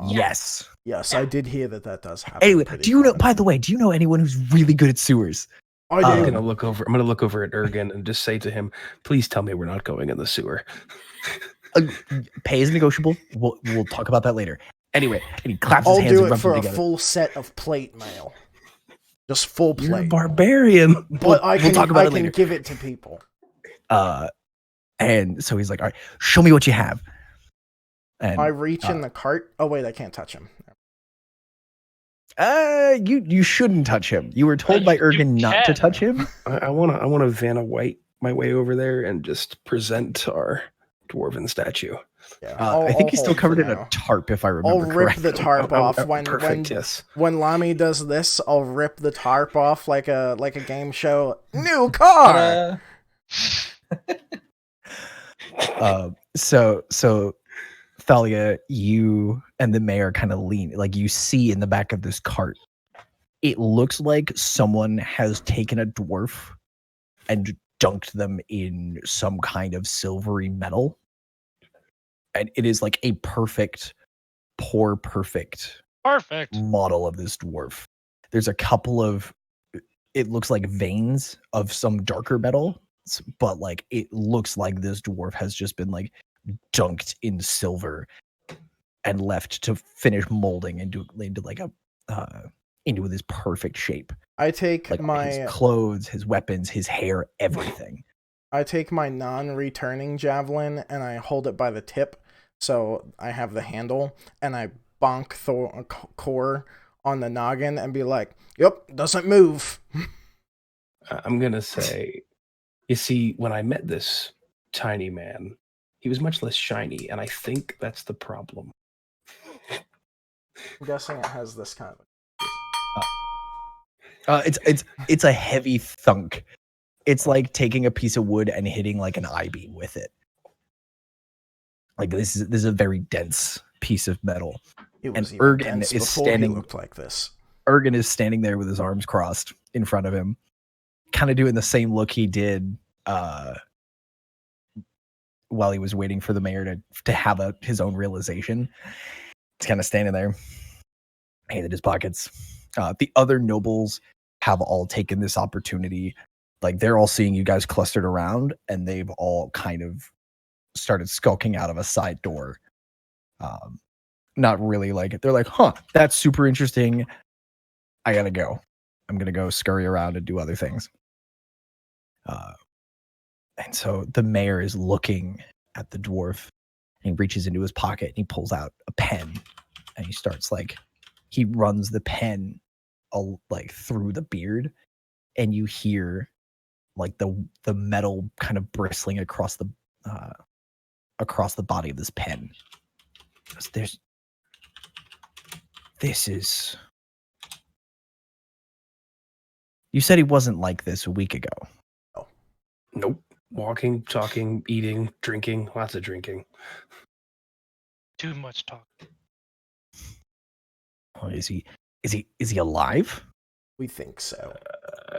Yes. Yes, I did hear that does happen. Anyway, do you know? By the way, do you know anyone who's really good at sewers? I I'm do. gonna look over at Ergen and just say to him, "Please tell me we're not going in the sewer." Pay is negotiable. We'll talk about that later. Anyway, and he claps I'll his hands do and it rubs them for a together. full set of plate mail. Just full plate. You're a barbarian. But we'll talk about it later. I can give it to people. And so he's like, all right, show me what you have. And I reach in the cart. Oh wait, I can't touch him. You shouldn't touch him. You were told by Ergen not to touch him. I wanna Vanna White my way over there and just present our dwarven statue. Yeah, I think he's still hold covered for in a now. tarp, if I remember I'll rip correctly. the tarp off Perfect, yes. when Lamy does this. I'll rip the tarp off like a game show. New car. So Thalia, you and the mayor kind of lean, like you see in the back of this cart. It looks like someone has taken a dwarf and dunked them in some kind of silvery metal. And it is like a perfect model of this dwarf. There's a couple of, it looks like veins of some darker metal, but like it looks like this dwarf has just been like dunked in silver and left to finish molding into like a into this perfect shape. I take like my his clothes, his weapons, his hair, everything. I take my non-returning javelin and I hold it by the tip, so I have the handle, and I bonk Core on the noggin and be like, "Yep, doesn't move." I'm gonna say, you see, when I met this tiny man, he was much less shiny, and I think that's the problem. I'm guessing it has this kind of. It's a heavy thunk. It's like taking a piece of wood and hitting like an I-beam with it. Like this is a very dense piece of metal. It was and Ergen is standing. He looked like this. Ergen is standing there with his arms crossed in front of him, kind of doing the same look he did while he was waiting for the mayor to have his own realization. He's kind of standing there, handed his pockets. The other nobles have all taken this opportunity. Like they're all seeing you guys clustered around, and they've all kind of started skulking out of a side door. Not really like, they're like, huh, that's super interesting. I gotta go. I'm gonna go scurry around and do other things. And so the mayor is looking at the dwarf, and he reaches into his pocket and he pulls out a pen, and he starts like, he runs the pen like through the beard, and you hear like the metal kind of bristling across the body of this pen. This is. You said he wasn't like this a week ago. Oh. Nope. Walking, talking, eating, drinking, lots of drinking. Too much talk. Oh, is he alive? We think so.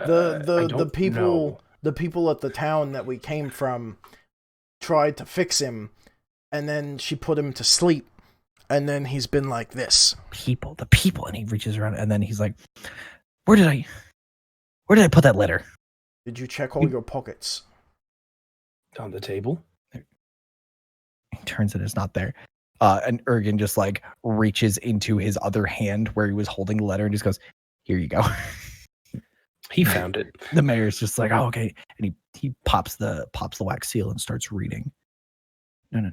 The people at the town that we came from tried to fix him, and then she put him to sleep, and then he's been like this. The people, and he reaches around, and then he's like, Where did I put that letter? Did you check all your pockets? On the table. He turns and it's not there. And Ergen just like reaches into his other hand where he was holding the letter and just goes, "Here you go." He found it. The mayor's just like, "Oh, okay," and he pops the wax seal and starts reading. No.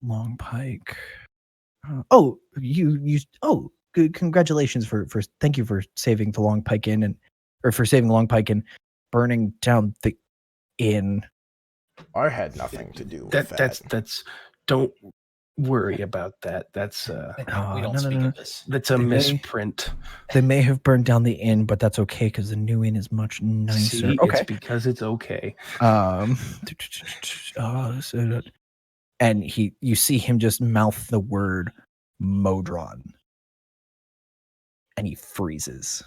Long Pike. Good. Congratulations for thank you for saving the Long Pike Inn for saving Long Pike and burning down the inn. I had nothing to do with that. That's don't worry about that. That's we don't speak of this. That's a misprint. They may have burned down the inn, but that's okay because the new inn is much nicer. See, okay. It's because it's okay. And you see him just mouth the word Modron. And he freezes.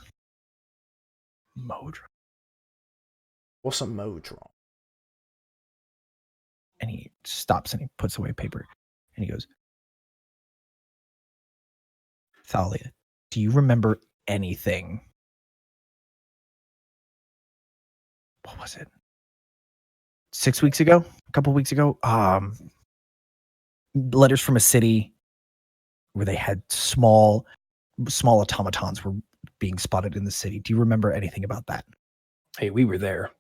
Modron. What's a Modron? And he stops and he puts away paper. And he goes, Thalia, do you remember anything? What was it? 6 weeks ago? A couple weeks ago? Letters from a city where they had small automatons were being spotted in the city. Do you remember anything about that? Hey, we were there.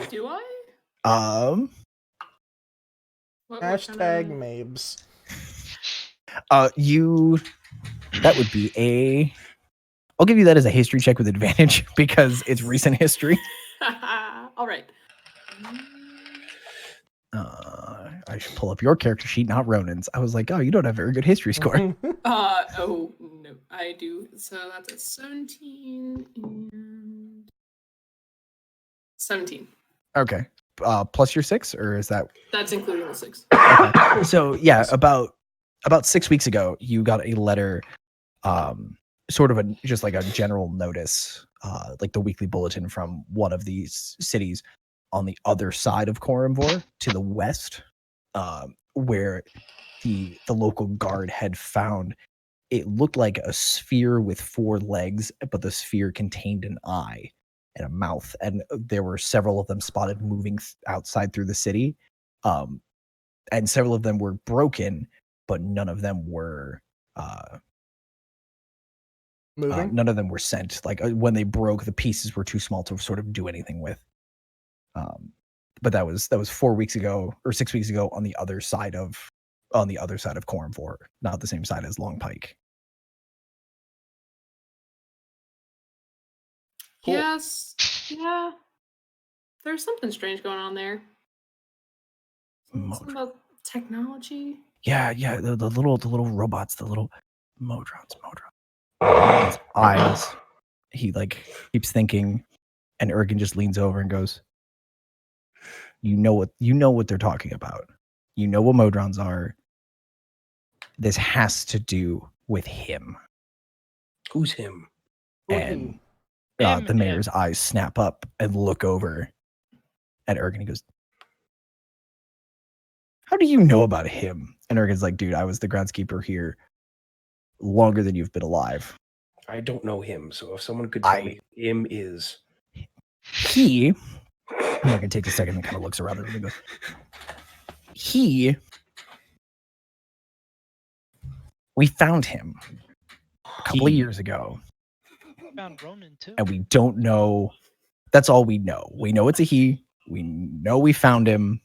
Do I? Hashtag Mabes. That would be I'll give you that as a history check with advantage because it's recent history. All right. I should pull up your character sheet, not Ronan's. I was like, oh, you don't have a very good history score. Oh no, I do. So that's a 17 and 17. Okay. Plus your 6, or is that? That's including the 6. Okay. So yeah, about 6 weeks ago, you got a letter, sort of just like a general notice, like the weekly bulletin from one of these cities on the other side of Korumvor to the west, where the local guard had found. It looked like a sphere with 4 legs, but the sphere contained an eye and a mouth, and there were several of them spotted moving outside through the city, and several of them were broken, but none of them were moving. None of them were sent. Like when they broke, the pieces were too small to sort of do anything with. But that was 4 weeks ago or 6 weeks ago on the other side of Korumvor, not the same side as Long Pike. Cool. Yes. Yeah. There's something strange going on there. Something about technology. Yeah, the little robots, the little Modrons. His eyes. He like keeps thinking, and Ergen just leans over and goes, You know what they're talking about. You know what Modrons are. This has to do with him. Who's him? And the mayor's eyes snap up and look over at Ergen. He goes, How do you know about him? And Ergen's like, dude, I was the groundskeeper here longer than you've been alive. I don't know him, so if someone could tell me who him is. Ergen takes a second and kind of looks around and goes, we found him a couple of years ago. Found Ronan too. And we don't know. That's all we know. We know it's a he. We know we found him.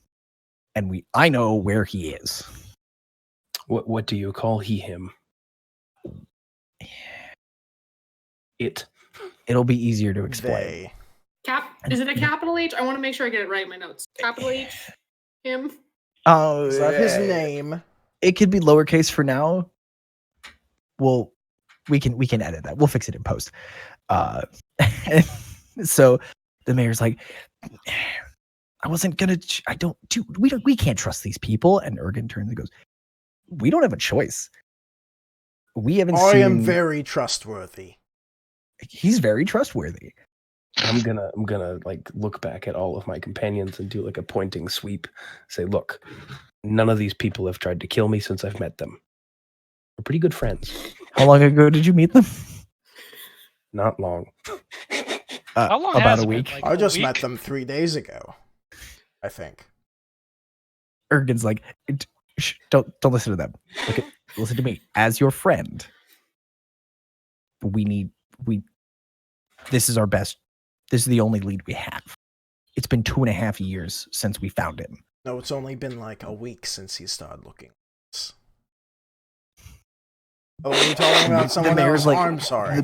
And I know where he is. What do you call him? It'll be easier to explain. Is it a capital H? I want to make sure I get it right in my notes. Capital H? Him? Oh, is that his name? It could be lowercase for now. Well, we can edit that. We'll fix it in post. So the mayor's like, we can't trust these people. And Ergen turns and goes, we don't have a choice. I am very trustworthy. He's very trustworthy. I'm gonna like look back at all of my companions and do like a pointing sweep. Say, look, none of these people have tried to kill me since I've met them. We're pretty good friends. How long ago did you meet them? Not long. How long? About a week. Like I just met them 3 days ago, I think. Ergen's like, don't listen to them. Listen to me. As your friend, this is our best. This is the only lead we have. It's been 2.5 years since we found him. No, it's only been like a week since he started looking. Oh, are you talking about someone else? Like, I'm sorry.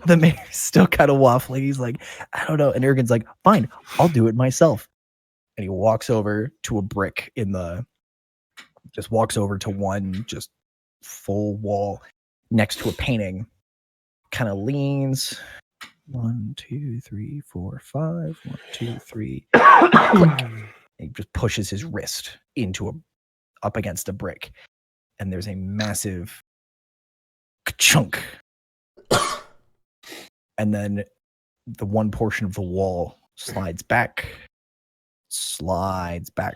The mayor's still kind of waffling. He's like, I don't know. And Ergen's like, fine, I'll do it myself. And he walks over to a brick walks over to one just full wall next to a painting, kind of leans. 1, 2, 3, 4, 5. 1, 2, 3. Click. He just pushes his wrist up against a brick, and there's a massive chunk. And then the one portion of the wall slides back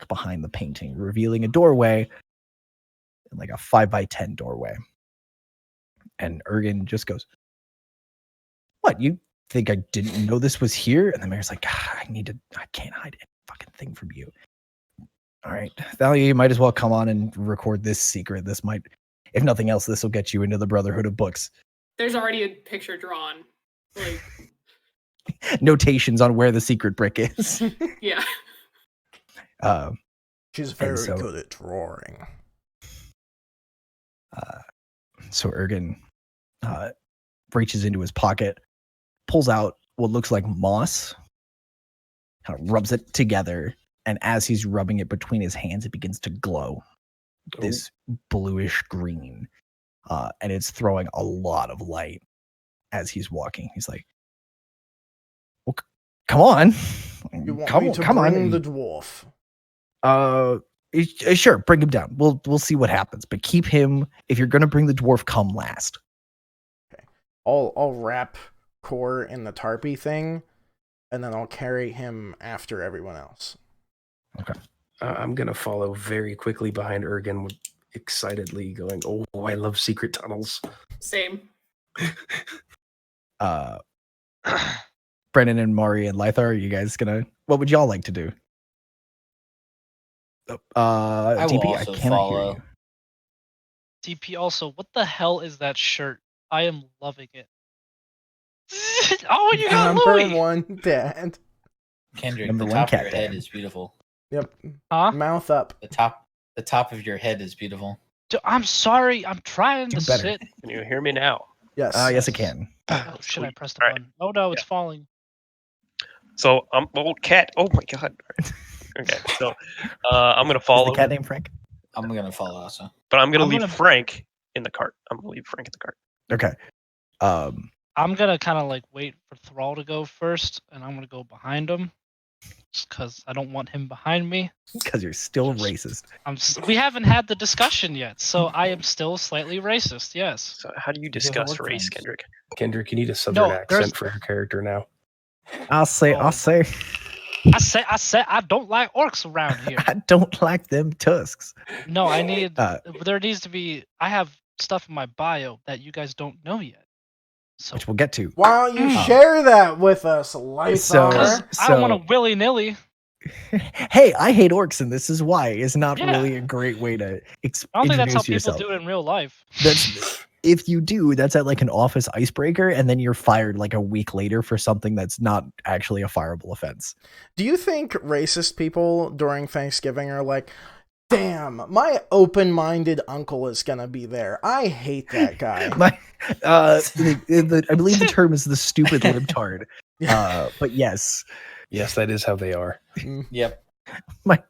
behind the painting, revealing a doorway, like a 5x10 doorway. And Ergen just goes, "What, you think I didn't know this was here?" And the mayor's like, I can't hide any fucking thing from you. All right, Thalia, you might as well come on and record this secret. This might, if nothing else, this will get you into the Brotherhood of Books. There's already a picture drawn. Like notations on where the secret brick is. Yeah. She's very good at drawing. So Ergen reaches into his pocket, pulls out what looks like moss, kind of rubs it together, and as he's rubbing it between his hands, it begins to glow this bluish green, and it's throwing a lot of light as he's walking. He's like, "Well, come on, You want me to bring the dwarf? Sure, bring him down. We'll see what happens, but keep him. If you're gonna bring the dwarf, come last." Okay, I'll wrap Core in the tarpy thing, and then I'll carry him after everyone else. Okay. I'm gonna follow very quickly behind Ergen, excitedly going, "Oh, I love secret tunnels." Same. Brennan and Mari and Lythar, are you guys gonna? What would y'all like to do? I will DP, also I cannot follow. hear you. DP also, what the hell is that shirt? I am loving it. Oh, you got Number Louis. one, Dad. Kendrick, Number the one top of cat your head dad. is beautiful. Yep. Huh? Mouth up. The top of your head is beautiful. I'm sorry. I'm trying to better. sit. Can you hear me now? Yes. Yes, I can. Oh, should I press the All right. button? Oh no, it's falling. So cat. Oh my god. Okay, so I'm gonna follow. Is the cat named Frank? I'm gonna follow also. But I'm gonna leave Frank in the cart. I'm gonna leave Frank in the cart. Okay. I'm gonna kind of like wait for Thrall to go first, and I'm gonna go behind him, just because I don't want him behind me. Because you're still racist. We haven't had the discussion yet, so I am still slightly racist. Yes. So how do you discuss race, Kendrick? Kendrick, you need a southern accent for your character now. I'll say. I don't like orcs around here. I don't like them tusks. No, I need. There needs to be. I have stuff in my bio that you guys don't know yet. So, which we'll get to. Why don't you share that with us, Lythar? I don't want to willy-nilly. Hey, I hate orcs, and this is why. It's not really a great way to I don't think that's how yourself. people do it in real life. If you do, that's at like an office icebreaker, and then you're fired like a week later for something that's not actually a fireable offense. Do you think racist people during Thanksgiving are like, damn, my open-minded uncle is gonna be there. I hate that guy. I believe the term is the stupid libtard. But yes. Yes, that is how they are. Yep. My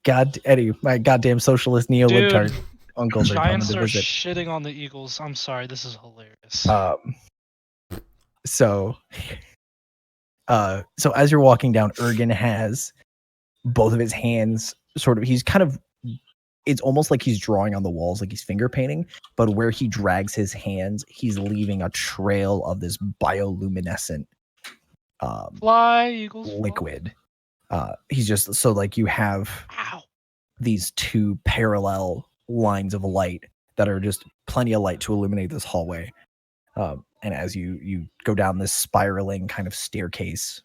goddamn socialist neo-libtard uncles are coming to visit. Shitting on the Eagles. I'm sorry, this is hilarious. So as you're walking down, Ergen has both of his hands it's almost like he's drawing on the walls, like he's finger painting, but where he drags his hands, he's leaving a trail of this bioluminescent fly, Eagles, liquid. He's just, so like you have these two parallel lines of light that are just plenty of light to illuminate this hallway. And as you go down this spiraling kind of staircase,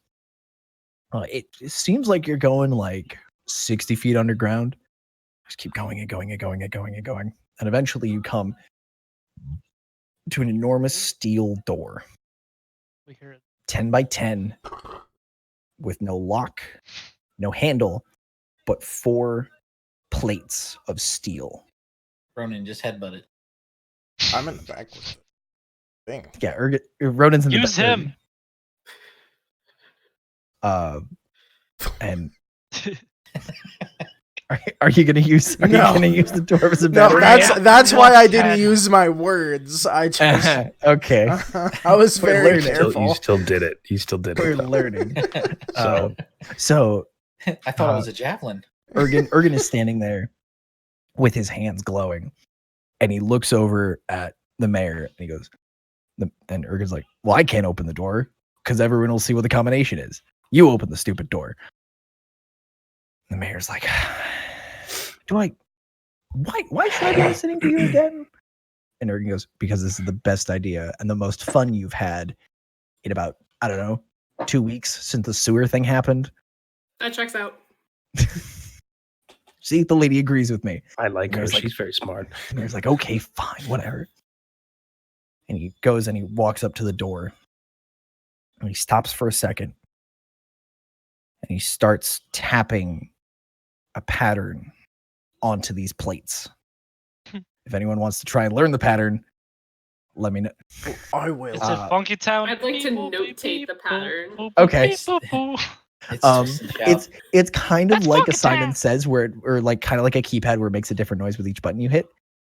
it seems like you're going like 60 feet underground. Just keep going and going and going and going and going. And eventually you come to an enormous steel door. We hear it. 10 by 10 with no lock, no handle, but 4 plates of steel. Ronan, just headbutt it. I'm in the back with the thing. Yeah, Ronan's in the back. Use him. And are you gonna use the door as a No, battery? that's why I didn't use my words. I just okay. I was very careful. You still did it. We're learning. So I thought it was a javelin. Ergen is standing there with his hands glowing, and he looks over at the mayor and he goes, and Ergen's like, well, I can't open the door because everyone will see what the combination is. You open the stupid door. The mayor's like, why should I be listening to you again? And Ergen goes, because this is the best idea and the most fun you've had in about, I don't know, 2 weeks since the sewer thing happened. That checks out. See, the lady agrees with me. I like her. Like, she's very smart. And he's like, okay, fine, whatever. And he goes and he walks up to the door. And he stops for a second. And he starts tapping a pattern onto these plates. If anyone wants to try and learn the pattern, let me know. I will. It's a Funky Town. I'd like to notate the pattern. Okay. It's It's kind of That's like Funky a Simon Town. Says, where or like kind of like a keypad where it makes a different noise with each button you hit.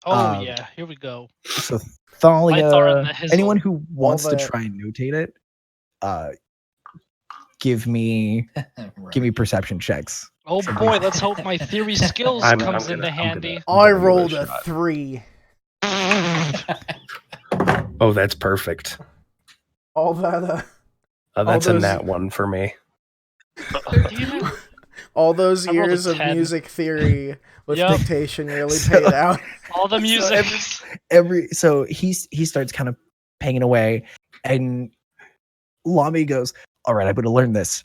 Oh yeah, here we go. So Lights are in Thalia, the hizzle. anyone who wants to that- try and notate it, give me perception checks. Oh boy, let's hope my theory skills I'm comes gonna- into I'm handy. gonna- I give it a rolled a shot. 3. Oh, that's perfect. All that. That's All a those- nat one for me. 13? All those I rolled a years of 10. music theory with Yup. dictation really So- paid out. All the music. So he starts kind of panging away, and Lami goes, "All right, I'm going to learn this.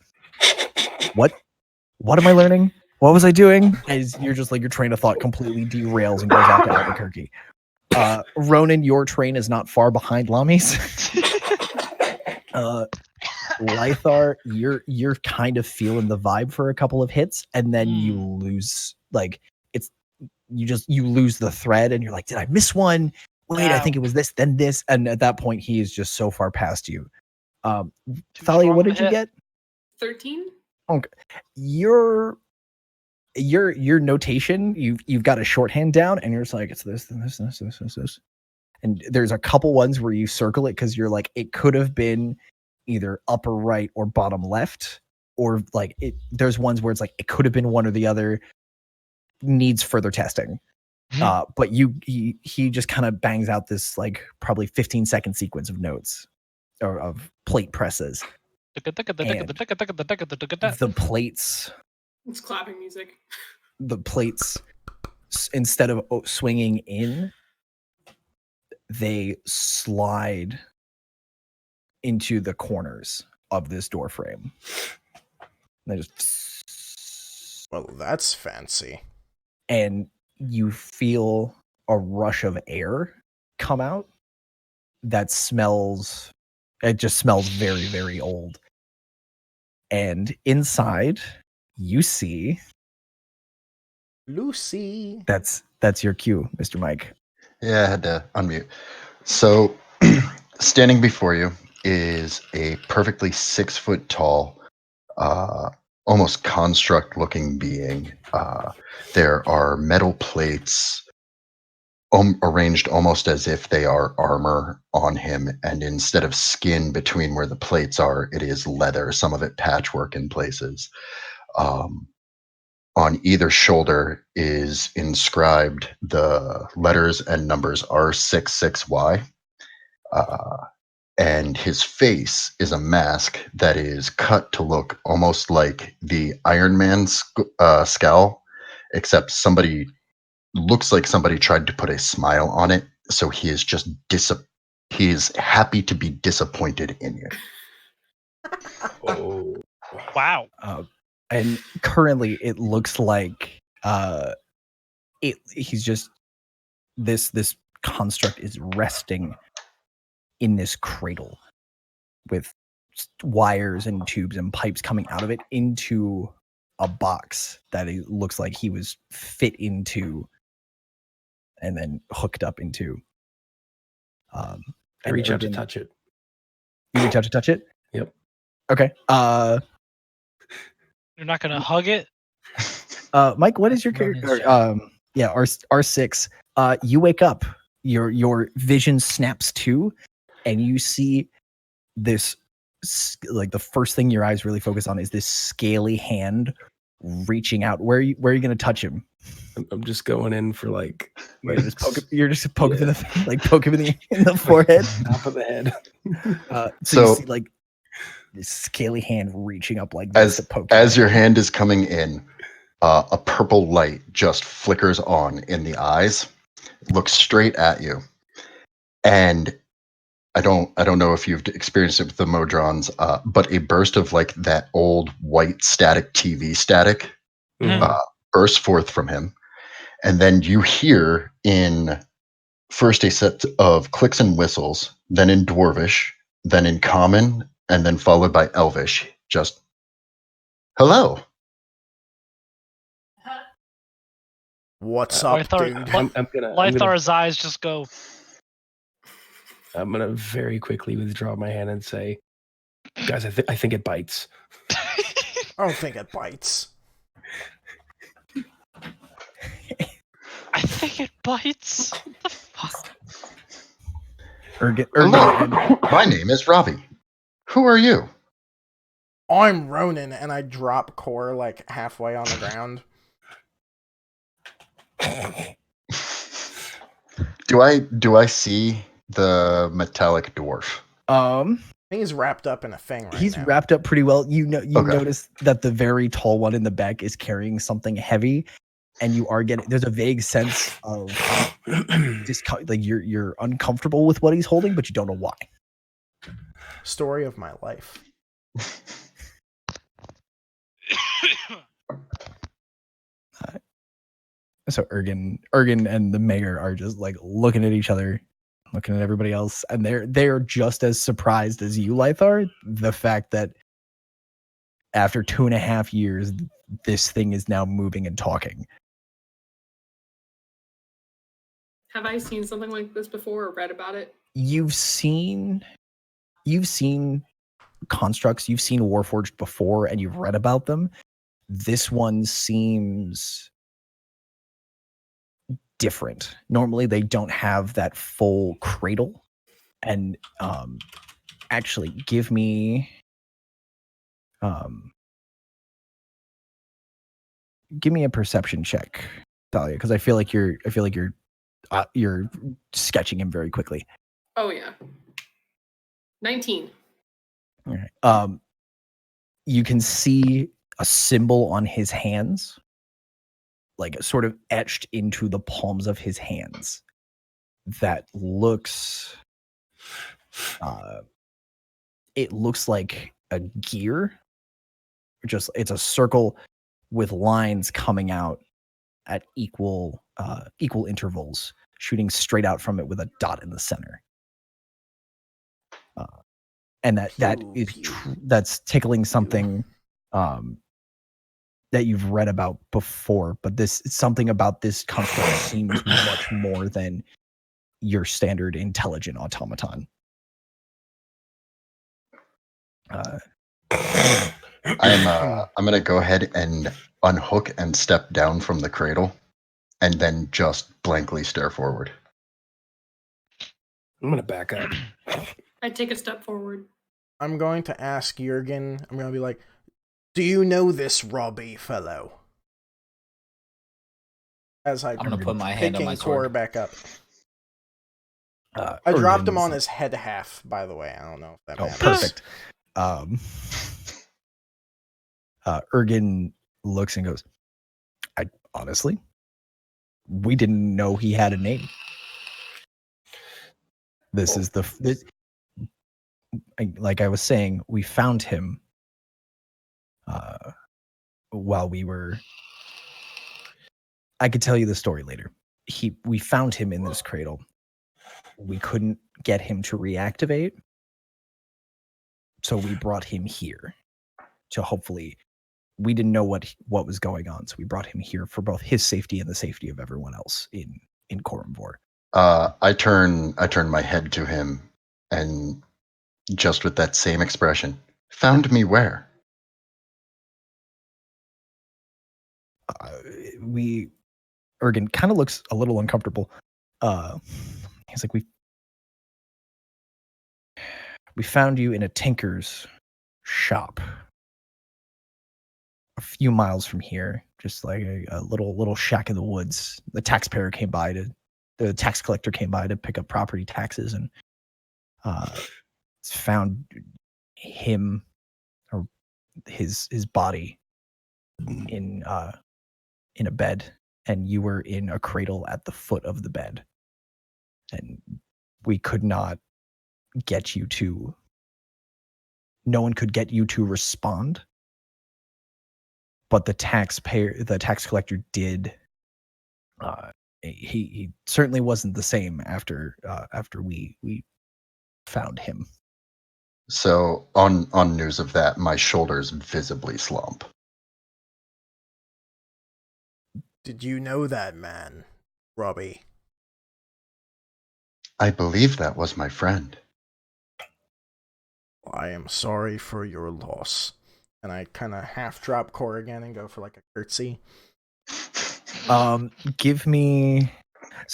What am I learning? What was I doing?" As you're just like your train of thought completely derails and goes off to Albuquerque. Ronan, your train is not far behind Lami's. Lythar, you're kind of feeling the vibe for a couple of hits, and then you lose. Like you lose the thread, and you're like, "Did I miss one? Wait, I think it was this, then this." And at that point, he is just so far past you. Thalia, what did you get? 13? Your notation, you've got a shorthand down, and you're just like, it's this, and this. And there's a couple ones where you circle it because you're like, it could have been either upper right or bottom left, or like there's ones where it's like it could have been one or the other, needs further testing. But he just kind of bangs out this like probably 15-second sequence of notes or of plate presses. The plates, It's clapping music. instead of swinging in, they slide into the corners of this door frame. They just, Well, that's fancy. and you feel a rush of air come out that smells. It just smells very, very old. And inside, you see Lucy. that's your cue, Mr. Mike. Yeah, I had to unmute. So, standing before you is a perfectly 6 foot tall, almost construct looking being. There are metal plates arranged almost as if they are armor on him, and instead of skin between where the plates are, it is leather, some of it patchwork in places. On either shoulder is inscribed the letters and numbers R66Y. And his face is a mask that is cut to look almost like the Iron Man scowl, except looks like somebody tried to put a smile on it. So he is just he is happy to be disappointed in you. Oh, Wow. And currently, it looks like he's just this construct is resting in this cradle with wires and tubes and pipes coming out of it into a box that it looks like he was fit into and then hooked up into. I reach out to touch it. You reach out to touch it? Yep. Okay. You're not gonna hug it? Mike, what is your character? R6. You wake up. Your vision snaps to, and you see this. Like the first thing your eyes really focus on is this scaly hand reaching out. Where are you going to touch him? I'm just going in for You're just poke him in the poke him in the forehead, top of the head. so you see like this scaly hand reaching up like this to poke as your hand is coming in, a purple light just flickers on in the eyes, looks straight at you, and I don't know if you've experienced it with the Modrons, but a burst of like that old white static TV static bursts forth from him, and then you hear in first a set of clicks and whistles, then in Dwarvish, then in Common, and then followed by Elvish. Just hello. What's up, dude? Lythar's eyes just go. I'm gonna very quickly withdraw my hand and say, guys, I think it bites. I don't think it bites. I think it bites. What the fuck? Hello, my name is Robbie. Who are you? I'm Ronan, and I drop Core like halfway on the ground. Do I see the metallic dwarf? I think he's wrapped up in a thing right he's now. wrapped up pretty well. You notice that the very tall one in the back is carrying something heavy, and you are getting there's a vague sense of like you're uncomfortable with what he's holding, but you don't know why. Story of my life. So Ergen and the mayor are just like looking at each other, looking at everybody else, and they're just as surprised as you, Lythar, the fact that after 2.5 years, this thing is now moving and talking. Have I seen something like this before or read about it? You've seen constructs, you've seen Warforged before, and you've read about them. This one seems different. Normally they don't have that full cradle. And actually give me a perception check, Thalia, because I feel like you're sketching him very quickly. Oh yeah. 19. All right. You can see a symbol on his hands, like sort of etched into the palms of his hands, that looks it looks like a gear. It's a circle with lines coming out at equal intervals, shooting straight out from it with a dot in the center. And that's tickling something that you've read about before, but something about this construct seems much more than your standard intelligent automaton. I'm gonna go ahead and unhook and step down from the cradle, and then just blankly stare forward. I'm gonna back up. I take a step forward. I'm going to ask Jurgen. I'm going to be like, "Do you know this Robbie fellow?" As I'm going to put my hand on my Core sword. back up. I dropped him on his head half, by the way. I don't know if that matters. Perfect. Ergen looks and goes, I honestly, we didn't know he had a name. This is like I was saying, we found him while we were, I could tell you the story later. We found him in this cradle. We couldn't get him to reactivate, so we brought him here to hopefully. We didn't know what was going on, so we brought him here for both his safety and the safety of everyone else in Korumvor. I turn my head to him, and just with that same expression, found me where? Ergen kind of looks a little uncomfortable. He's like, we found you in a tinker's shop a few miles from here, just like a little shack in the woods. The tax collector came by to pick up property taxes, and found him or his body in a bed, and you were in a cradle at the foot of the bed. And we could not get you to. No one could get you to respond, but the tax collector did. He certainly wasn't the same after we found him. So on news of that, my shoulders visibly slump. Did you know that man, Robbie? I believe that was my friend. I am sorry for your loss. And I kind of half drop Corrigan and go for like a curtsy. Give me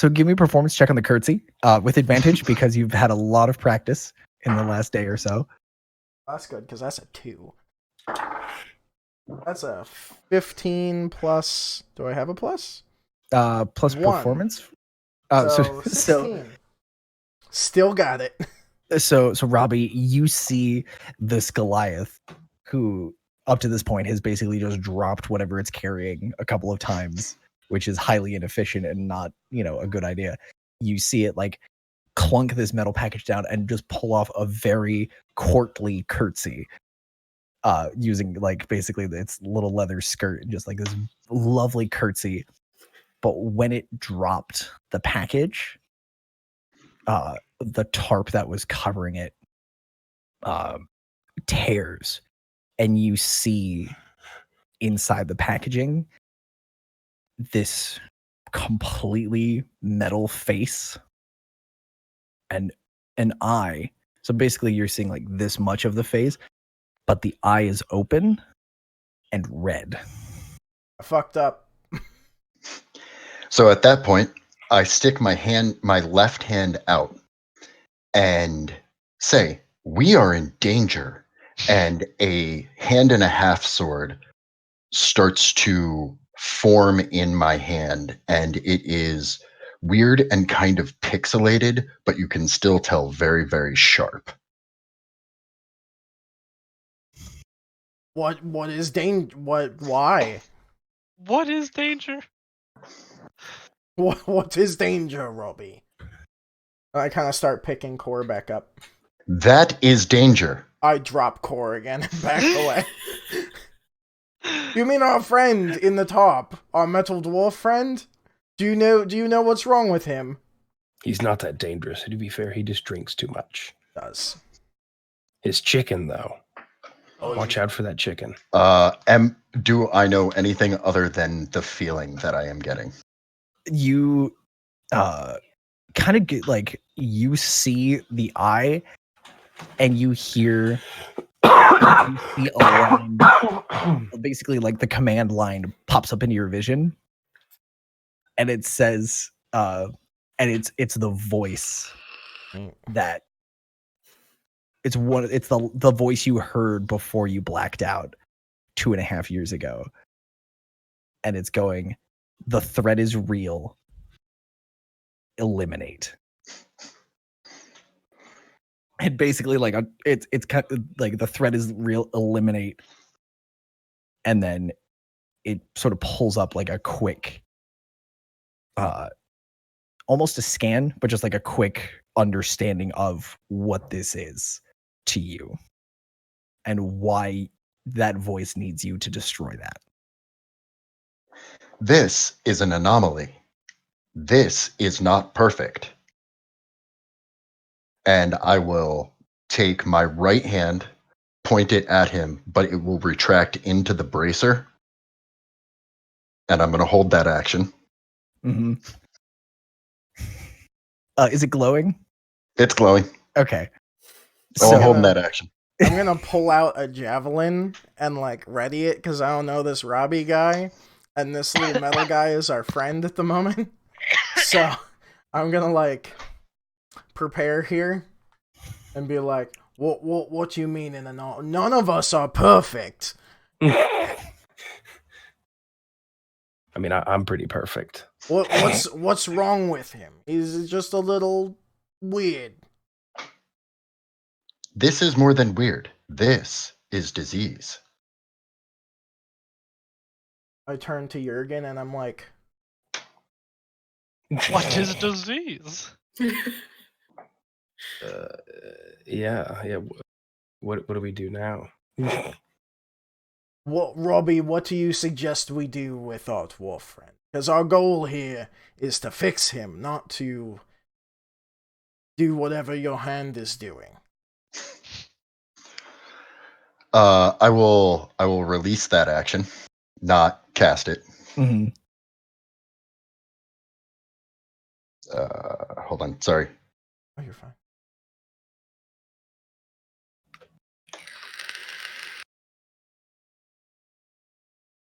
a performance check on the curtsy with advantage because you've had a lot of practice in the last day or so. That's good because that's a 2. That's a 15 plus. Do I have a plus? Plus 1. performance. So 16. Still got it. So Robbie, you see this Goliath who up to this point has basically just dropped whatever it's carrying a couple of times, which is highly inefficient and not, a good idea. You see it like clunk this metal package down and just pull off a very courtly curtsy, using like basically its little leather skirt, just like this lovely curtsy. But when it dropped the package, the tarp that was covering it tears, and you see inside the packaging this completely metal face and an eye. So basically you're seeing like this much of the face, but the eye is open and red. I fucked up. So at that point, I stick my left hand out and say, "We are in danger." And a hand and a half sword starts to form in my hand, and it is weird and kind of pixelated, but you can still tell very, very sharp. What is danger? Why? What is danger? What is danger, Robbie? I kind of start picking Core back up. That is danger. I drop Core again and back away. You mean our friend in the top, our metal dwarf friend? Do you know what's wrong with him? He's not that dangerous. To be fair, he just drinks too much. Does. His chicken, though. Watch out for that chicken. Do I know anything other than the feeling that I am getting? You kind of get like, you see the eye and you hear you see a line, basically like the command line pops up into your vision, and it says and it's the voice that it's the voice you heard before you blacked out 2.5 years ago, and it's going, "The threat is real. Eliminate." And basically like it's kind of like, the threat is real, eliminate. And then it sort of pulls up like a quick almost a scan, but just like a quick understanding of what this is to you and why that voice needs you to destroy that. This is an anomaly. This is not perfect. And I will take my right hand, point it at him, but it will retract into the bracer. And I'm going to hold that action. Mm-hmm. Is it glowing? It's glowing. Okay. So I'm holding that action. I'm gonna pull out a javelin and like ready it because I don't know this Robbie guy, and this little metal guy is our friend at the moment. So I'm gonna like prepare here and be like, "What you mean in a none of us are perfect." I mean, I'm pretty perfect. What's wrong with him? He's just a little weird. This is more than weird. This is disease. I turn to Jurgen and I'm like, What is disease? Yeah. What do we do now? Well, Robbie, what do you suggest we do with our dwarf friend? Because our goal here is to fix him, not to do whatever your hand is doing. I will release that action, not cast it. Mm-hmm. Hold on, sorry. Oh, you're fine.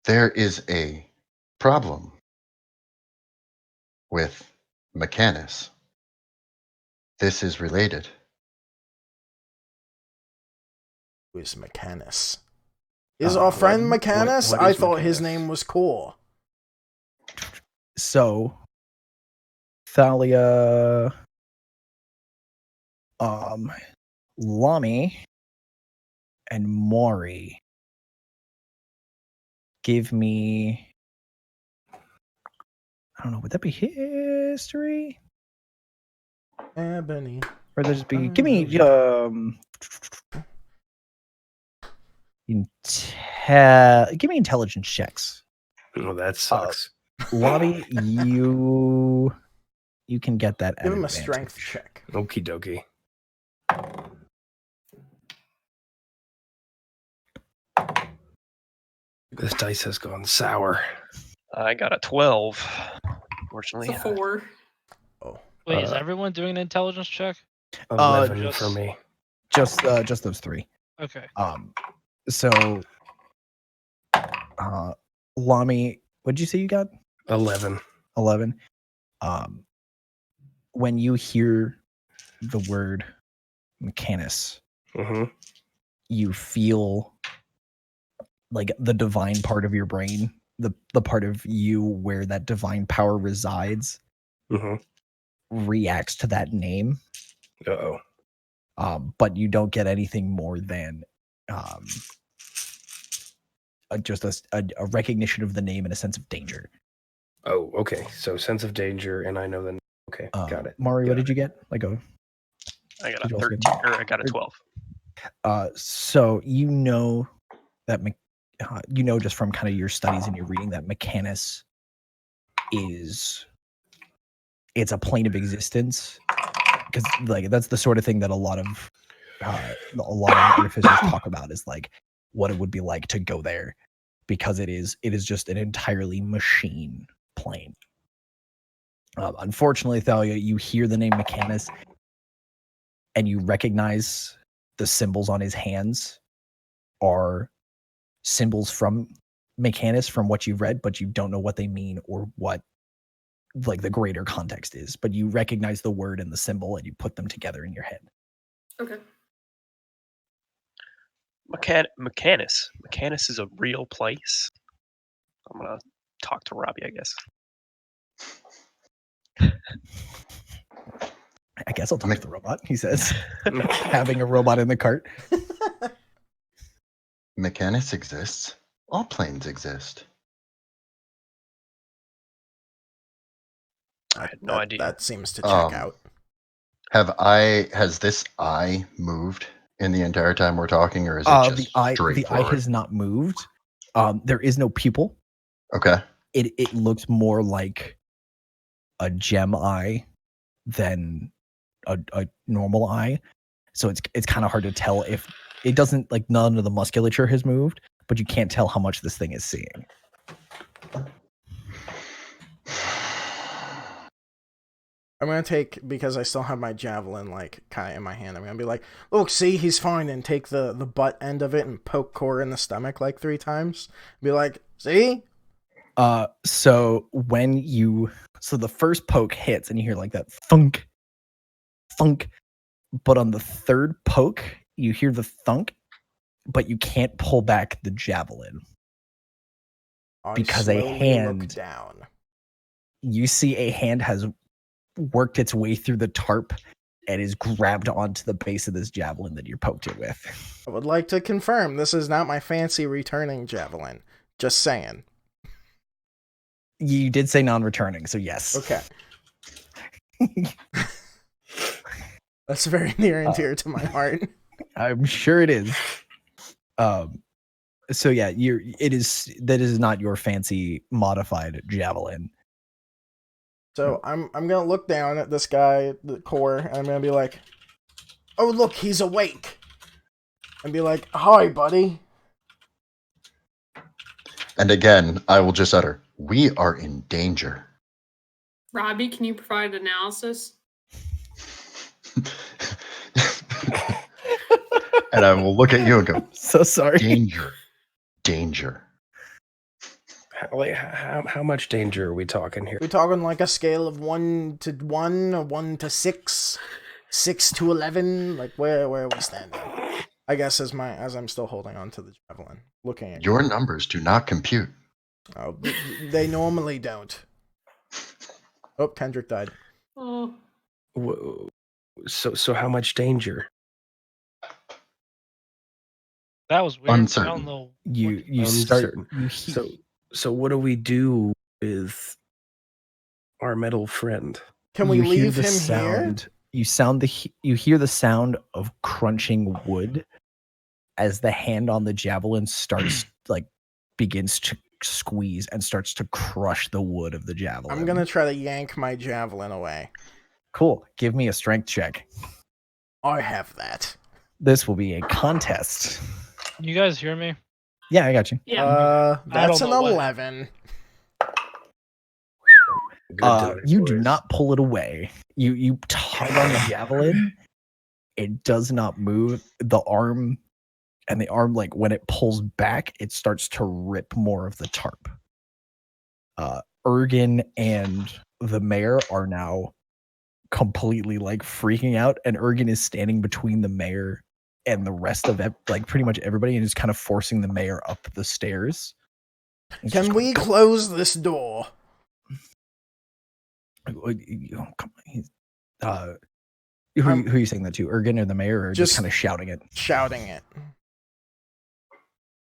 There is a problem with Mechanus. This is related. Who is Mechanus? Is our friend Mechanus? what I is thought his Mechanus? name was cool. So, Thalia, Lami, and Maury, give me. I don't know. Would that be history? Ebony. Or there just be. Give me give me intelligence checks. Oh, that sucks. Lami, you can get that. Give at him a advantage. strength check. Okie dokie. This dice has gone sour. I got a 12. Unfortunately, It's a 4. Oh, Wait, is everyone doing an intelligence check? 11 for me. Just those three. Okay. So, Lami, what did you say you got? 11. 11. When you hear the word Mechanus, Mm-hmm. you feel like the divine part of your brain, the part of you where that divine power resides, reacts to that name. Uh-oh. But you don't get anything more than just a recognition of the name and a sense of danger. Oh, okay. So sense of danger, and I know then. Okay, got it. Mari, what did you get? I got a 13, or I got a 12. So you know that you know just from kind of your studies and your reading that Mechanus it's a plane of existence, because like that's the sort of thing that a lot of artificers talk about, is like what it would be like to go there, because it is just an entirely machine plane. Unfortunately, Thalia, you hear the name Mechanus and you recognize the symbols on his hands are symbols from Mechanus, from what you've read, but you don't know what they mean or what like the greater context is. But you recognize the word and the symbol and you put them together in your head. Okay. Mechanus. Mechanus is a real place. I'm gonna talk to Robbie, I guess. I guess I'll talk to the robot, he says, having a robot in the cart. Mechanus exists. All planes exist. I had no idea. That seems to check out. Has this eye moved in the entire time we're talking, or is it just straightforward? The eye has not moved. There is no pupil. Okay. It looks more like a gem eye than a normal eye. So it's kind of hard to tell if it doesn't, like, none of the musculature has moved, but you can't tell how much this thing is seeing. I'm gonna take, because I still have my javelin like kind of in my hand, I'm gonna be like, look, see, he's fine, and take the butt end of it and poke Core in the stomach like 3 times. Be like, see? So the first poke hits and you hear like that thunk, thunk, but on the third poke you hear the thunk, but you can't pull back the javelin because a hand look down. You see a hand has worked its way through the tarp and is grabbed onto the base of this javelin that you poked it with. I would like to confirm this is not my fancy returning javelin. Just saying. You did say non-returning, so yes. Okay. That's very near and dear to my heart. I'm sure it is. So yeah, that is not your fancy modified javelin. So I'm gonna look down at this guy, the core, and I'm gonna be like, "Oh look, he's awake," and be like, "Hi, buddy." And again, I will just utter, "We are in danger." Robbie, can you provide analysis? And I will look at you and go, So sorry. danger, danger. How much danger are we talking here? We talking like a scale of 1 to 1, or 1 to 6, 6 to 11. Like where are we standing? I guess as I'm still holding on to the javelin, looking at Your numbers do not compute. Oh, they normally don't. Oh, Kendrick died. Oh, Whoa. So how much danger? That was weird. Uncertain. I don't know. You start. Uncertain. So what do we do with our metal friend? Can we you hear leave the him sound, here? You hear the sound of crunching wood as the hand on the javelin starts begins to squeeze and starts to crush the wood of the javelin. I'm gonna try to yank my javelin away. Cool. Give me a strength check. I have that. This will be a contest. Can you guys hear me? Yeah, I got you. yeah. That's an know what 11. You do not pull it away. You tug on the javelin. It does not move. The arm, like when it pulls back, it starts to rip more of the tarp. Ergen and the mayor are now completely like freaking out, and Ergen is standing between the mayor and the rest of like pretty much everybody, and is kind of forcing the mayor up the stairs. Can we close this door? Oh, come on. Who are you saying that to? Ergen or the mayor, or just kind of shouting it? Shouting it.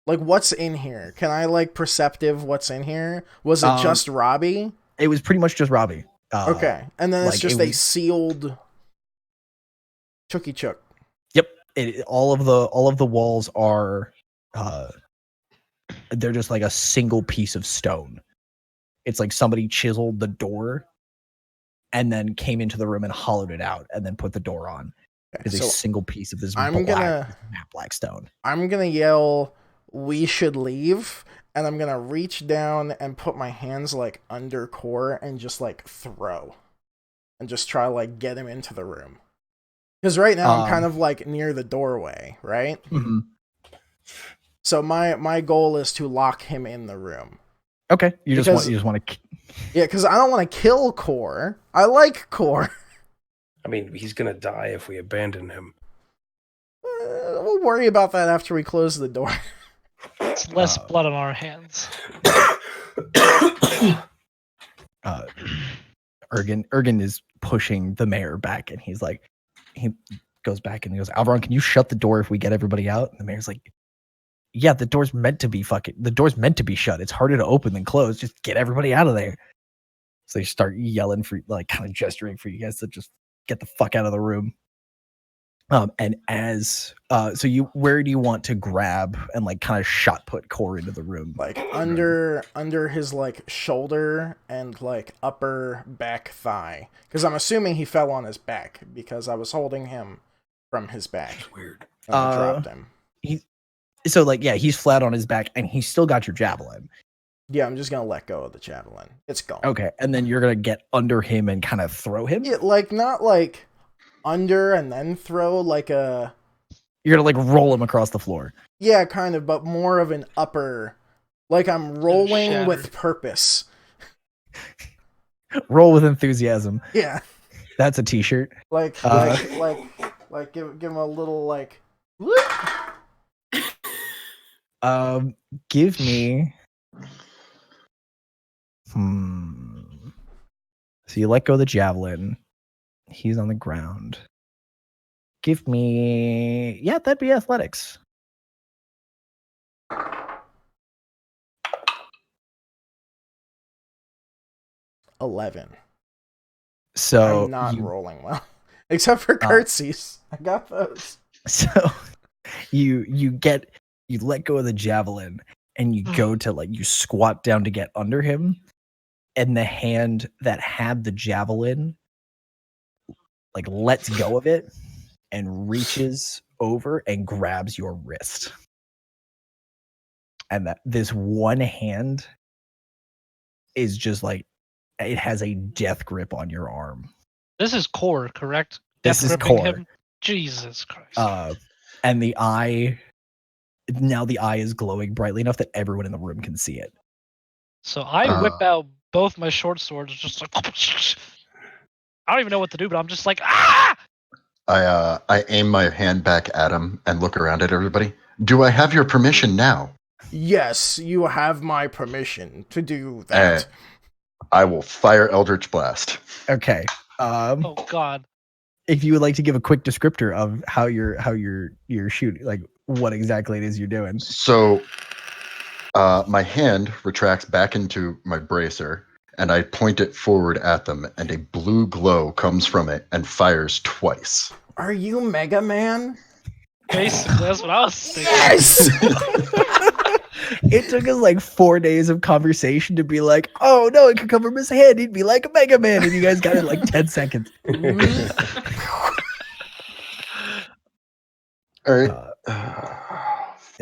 Like, what's in here? Can I, like, perceptive what's in here? Was it just Robbie? It was pretty much just Robbie. Okay. And then it's like, just a sealed Chooky Chook. Yep. All of the walls are they're just like a single piece of stone. It's like somebody chiseled the door and then came into the room and hollowed it out and then put the door on. It's a single piece of this black stone. I'm gonna yell, "We should leave," and I'm gonna reach down and put my hands like under core and just like throw. And just try like get him into the room. Because right now I'm kind of like near the doorway, right? Mm-hmm. So my goal is to lock him in the room. Okay, you just want to. Yeah, because I don't want to kill Core. I like Core. I mean, he's gonna die if we abandon him. We'll worry about that after we close the door. It's less blood on our hands. Ergen is pushing the mayor back, and he goes back and he goes, "Alvaron, can you shut the door if we get everybody out?" And the mayor's like, "Yeah, the door's meant to be shut. It's harder to open than close. Just get everybody out of there." So they start yelling for, like, kind of gesturing for you guys to just get the fuck out of the room. And as where do you want to grab and like kind of shot put Core into the room? Like under his like shoulder and like upper back thigh, because I'm assuming he fell on his back because I was holding him from his back. That's weird. And I dropped him. He's flat on his back and he's still got your javelin. Yeah, I'm just gonna let go of the javelin. It's gone. Okay, and then you're gonna get under him and kind of throw him. Yeah, like not like under and then throw, like a... You're gonna like roll him across the floor. Yeah, kind of, but more of an upper... Like I'm rolling with purpose. Roll with enthusiasm. Yeah. That's a t-shirt. Like give him a little like... Give me... So you let go of the javelin. He's on the ground. Give me... Yeah, that'd be athletics. $11. So I'm not rolling well. Except for curtsies. I got those. So you let go of the javelin and you go to like you squat down to get under him, and the hand that had the javelin like lets go of it and reaches over and grabs your wrist. And that this one hand is just like it has a death grip on your arm. This is core, correct? This Death is gripping core. him? Jesus Christ. And the eye is glowing brightly enough that everyone in the room can see it. So I whip out both my short swords, just like I don't even know what to do, but I'm just like ah. I aim my hand back at him and look around at everybody. Do I have your permission now? Yes, you have my permission to do that. I will fire Eldritch Blast. Okay. Oh God. If you would like to give a quick descriptor of how you're shooting, like what exactly it is you're doing. So, my hand retracts back into my bracer, and I point it forward at them, and a blue glow comes from it and fires twice. Are you Mega Man? Basically, that's what I was thinking. Yes! It took us like 4 days of conversation to be like, oh no, it could come from his hand. He'd be like a Mega Man, and you guys got it in like 10 seconds. All right.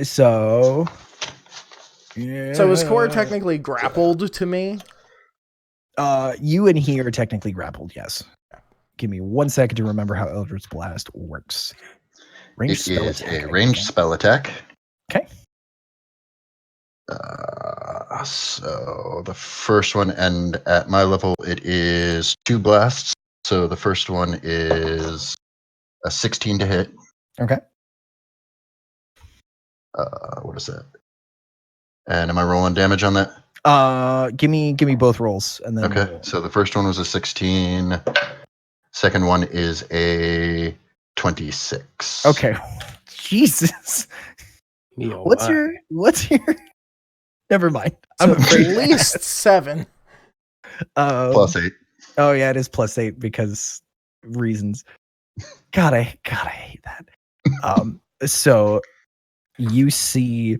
So, yeah. So is Core technically grappled to me? You and he are technically grappled, yes. Give me 1 second to remember how Eldritch Blast works. It is a ranged spell attack. Okay. So the first one, and at my level, it is 2 blasts. So the first one is a 16 to hit. Okay. What is that? And am I rolling damage on that? Give me both rolls, and then Okay. So the first one was a 16. Second one is a 26. Okay. Jesus. What's your? Never mind. So at least 7. +8. Oh yeah, it is +8 because reasons. God, I hate that. So you see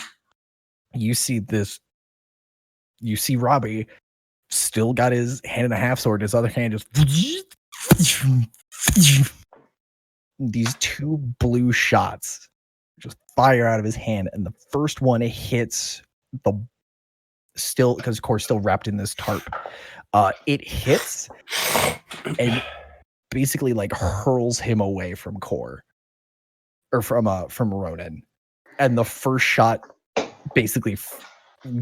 Robbie still got his hand and a half sword. His other hand just these 2 blue shots just fire out of his hand, and the first one hits the because Core's still wrapped in this tarp. It hits and basically like hurls him away from Core or from Ronan, and the first shot basically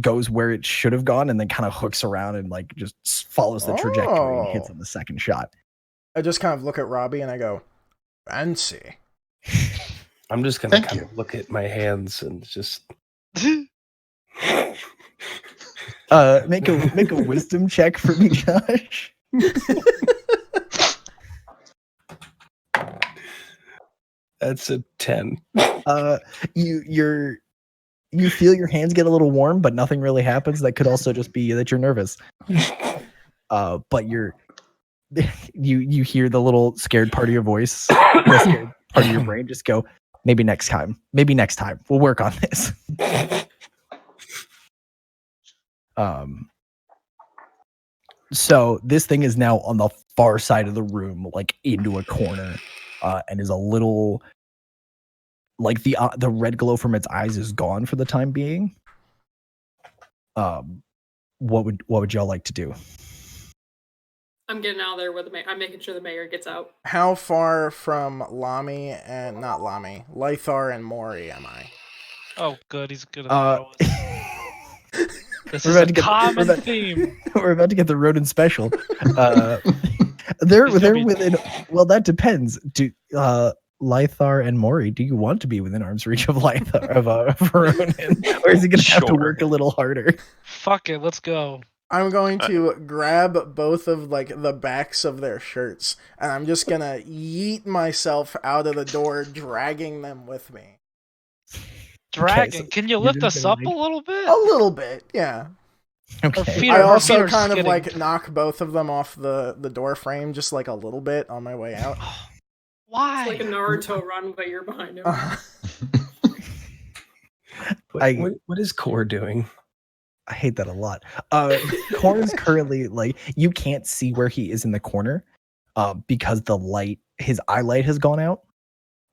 goes where it should have gone, and then kind of hooks around and like just follows the trajectory and hits on the second shot. I just kind of look at Robbie and I go, fancy. I'm just gonna kind of look at my hands and just make a wisdom check for me, Josh. That's a 10. You feel your hands get a little warm, but nothing really happens. That could also just be that you're nervous. But you hear the little scared part of your voice, the scared part of your brain just go, maybe next time. We'll work on this. So this thing is now on the far side of the room, like into a corner, and is a little like the red glow from its eyes is gone for the time being. What would y'all like to do? I'm getting out of there with I'm making sure the mayor gets out. How far from Lithar and Mori am I? Oh, good. He's good at This We're is about a to get common theme. We're about to get the Ronin special. They're within. Well, that depends. Do Lithar and Mori? Do you want to be within arm's reach of Lithar of Ronin, or is he going to have to work a little harder? Fuck it, let's go. I'm going to grab both of like the backs of their shirts, and I'm just gonna yeet myself out of the door, dragging them with me. Dragon, so can you lift us up a little bit? A little bit, yeah. Okay. I also kind of like knock both of them off the door frame just like a little bit on my way out. Why? It's like a Naruto run, but you're behind him. What is Core doing? I hate that a lot. Corn is currently like you can't see where he is in the corner, because his eye light has gone out.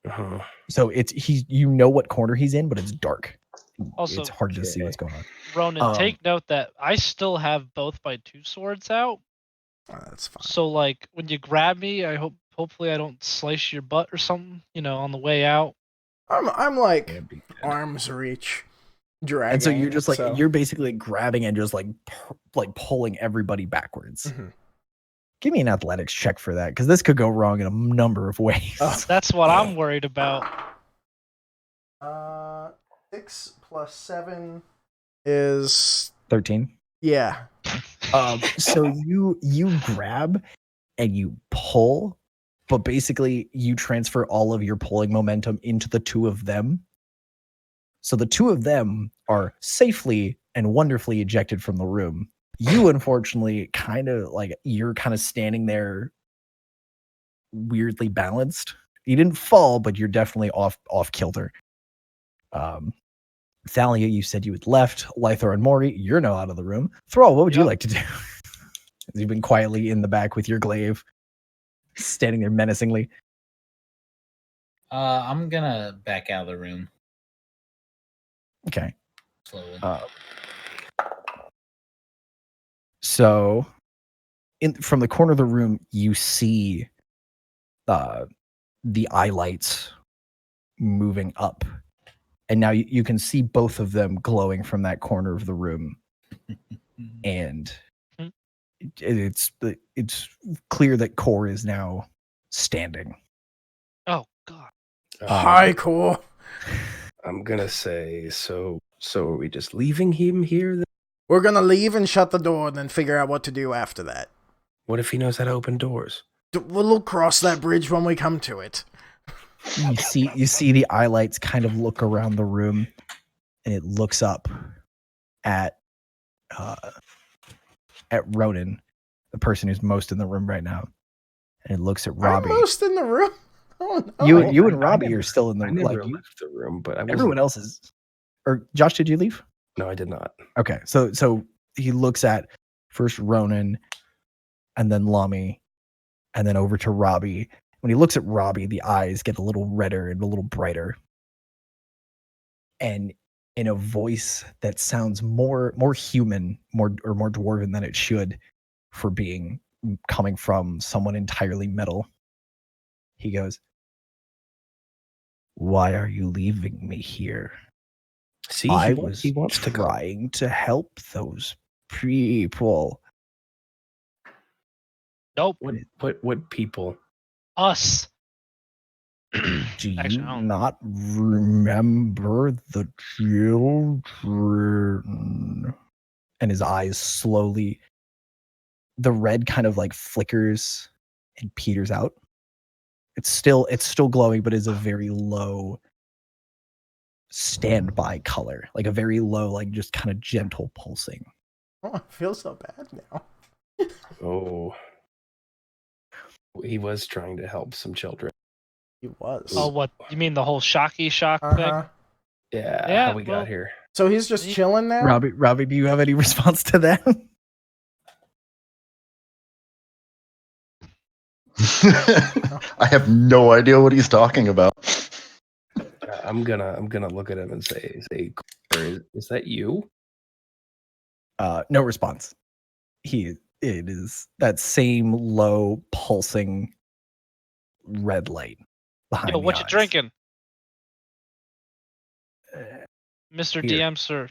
Uh-huh. So you know what corner he's in, but it's dark. Also, it's hard to see what's going on. Ronan, take note that I still have both my 2 swords out. Oh, that's fine. So like when you grab me, hopefully I don't slice your butt or something, on the way out. I'm like arm's reach, dragging. And so you're just like you're basically grabbing and just like pulling everybody backwards. Mm-hmm. Give me an athletics check for that, because this could go wrong in a number of ways. That's what I'm worried about. 6 + 7 is 13. Yeah. So you grab and you pull, but basically you transfer all of your pulling momentum into the 2 of them. So the 2 of them are safely and wonderfully ejected from the room. You, unfortunately, you're kind of standing there weirdly balanced. You didn't fall, but you're definitely off kilter. Thalia, you said you had left. Lythor and Maury, you're now out of the room. Thrall, what would you like to do? You've been quietly in the back with your glaive, standing there menacingly. I'm gonna back out of the room. Okay. Slowly. So, from the corner of the room, you see the eye lights moving up. And now you can see both of them glowing from that corner of the room. And it's clear that Core is now standing. Oh, God. Hi, Core. I'm going to say, so are we just leaving him here? Then? We're going to leave and shut the door and then figure out what to do after that. What if he knows how to open doors? We'll cross that bridge when we come to it. You see the eye lights kind of look around the room, and it looks up at Ronan, the person who's most in the room right now, and it looks at Robbie. I'm most in the room. Oh no! You and Robbie are still in the room. I never left the room, but everyone else is. Or Josh, did you leave? No, I did not. Okay, so he looks at first Ronan, and then Lami, and then over to Robbie. When he looks at Robbie, the eyes get a little redder and a little brighter. And in a voice that sounds more human, more dwarven than it should for coming from someone entirely metal, he goes, "Why are you leaving me here? See, he wants to go. Trying to help those people." Nope. What people? Us. Do you not remember the children? And his eyes slowly, the red kind of like flickers and peters out. It's still glowing, but is a very low standby color, like a very low, like just kind of gentle pulsing. Oh, I feel so bad now. Oh. He was trying to help some children. He was. Oh, what? You mean the whole shocky shock thing? Yeah, how we got here. So he's just chilling now? Robbie, do you have any response to that? I have no idea what he's talking about. I'm gonna look at him and say, is that you? No response. It is that same low pulsing red light behind. Yo, what you eyes. drinking, Mr. Here. DM, sir?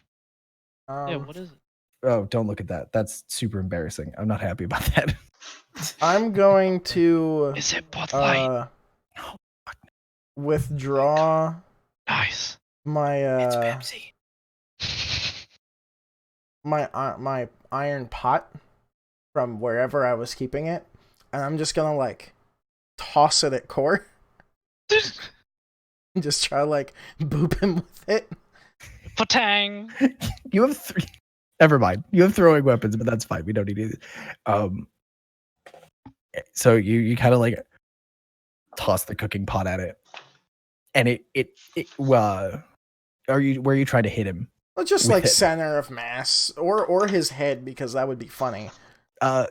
Yeah, what is it? Oh, don't look at that. That's super embarrassing. I'm not happy about that. I'm going to. Is it Bud Light? Withdraw. Nice. My It's Pepsi. my iron pot from wherever I was keeping it, and I'm just gonna like toss it at Core. Just try to like boop him with it. Patang. You have 3. Never mind. You have throwing weapons, but that's fine. We don't need it. So you kind of like toss the cooking pot at it, and where are you trying to hit him? Well, just like center of mass, or his head, because that would be funny.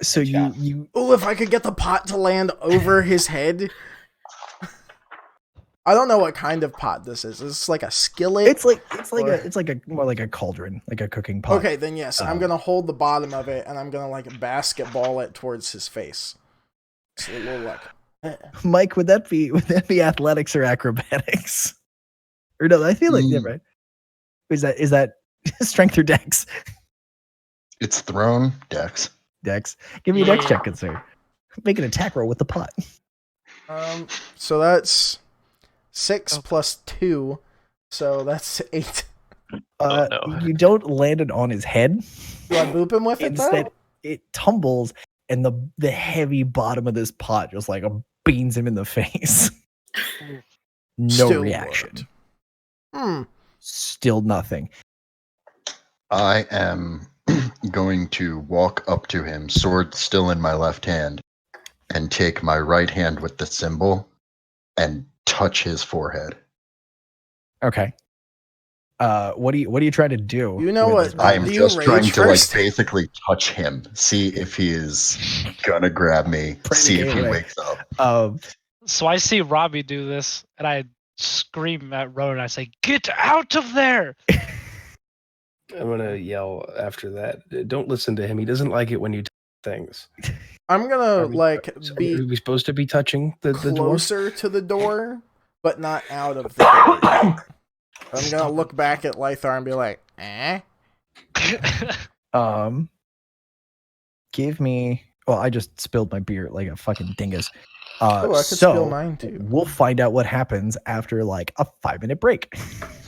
So you oh, if I could get the pot to land over his head. I don't know what kind of pot this is. It's like a skillet. It's like a more like a cauldron, like a cooking pot. Okay, then yes, I'm gonna hold the bottom of it and I'm gonna like basketball it towards his face. So a little like. Mike, would that be athletics or acrobatics? Or no, I feel like right. Is that strength or dex? It's thrown dex. Dex. Give me a dex check, good sir. Make an attack roll with the pot. So that's 6 plus 2, so that's 8. No. You don't land it on his head. Do I boop him with it? Instead, though? it tumbles, and the heavy bottom of this pot just like beans him in the face. No Still reaction. Still nothing. I am going to walk up to him, sword still in my left hand, and take my right hand with the symbol and touch his forehead. Okay. What do you try to do? You know what? I'm just trying to like basically touch him, see if he is gonna grab me, see if he wakes up. So I see Robbie do this, and I scream at Ronan. I say, "Get out of there!" I'm gonna yell after that. Don't listen to him. He doesn't like it when you touch things. I'm gonna be. Are we supposed to be touching the closer to the door, but not out of the door. I'm gonna look back at Lythar and be like, eh? Give me. Well, I just spilled my beer like a fucking dingus. I could spill mine too. We'll find out what happens after like a 5-minute break.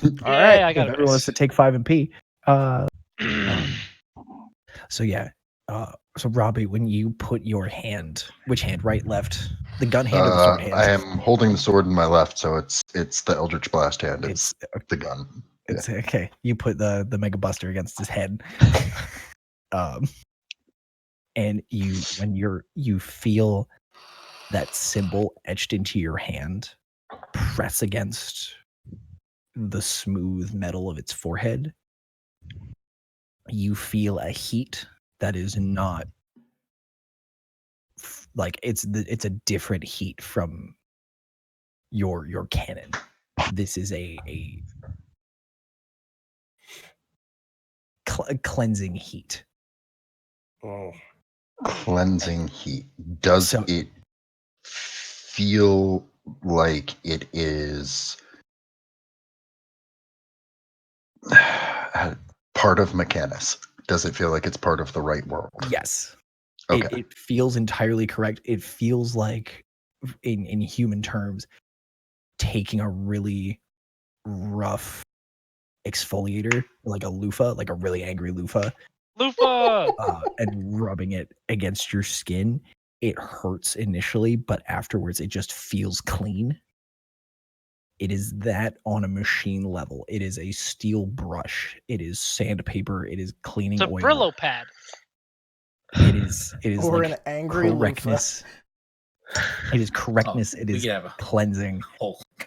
All right. I got it. Everyone wants to take 5 and pee. So yeah. So Robbie, when you put your hand, which hand, right, left, the gun hand or the sword hand? I am holding the sword in my left, so it's the Eldritch Blast hand. It's the gun. It's okay. You put the Mega Buster against his head, and you feel that symbol etched into your hand, press against the smooth metal of its forehead. You feel a heat that is not like it's a different heat from your cannon. This is a cleansing heat. Oh, cleansing heat. Does it feel like it is part of Mechanus? Does it feel like it's part of the right world? Yes. Okay. It feels entirely correct. It feels like, in human terms, taking a really rough exfoliator, like a loofah, like a really angry loofah, and rubbing it against your skin. It hurts initially, but afterwards it just feels clean. It is that on a machine level. It is a steel brush. It is sandpaper. It is cleaning oil. It's a Brillo pad. It is or like an angry correctness. It is correctness. It is cleansing,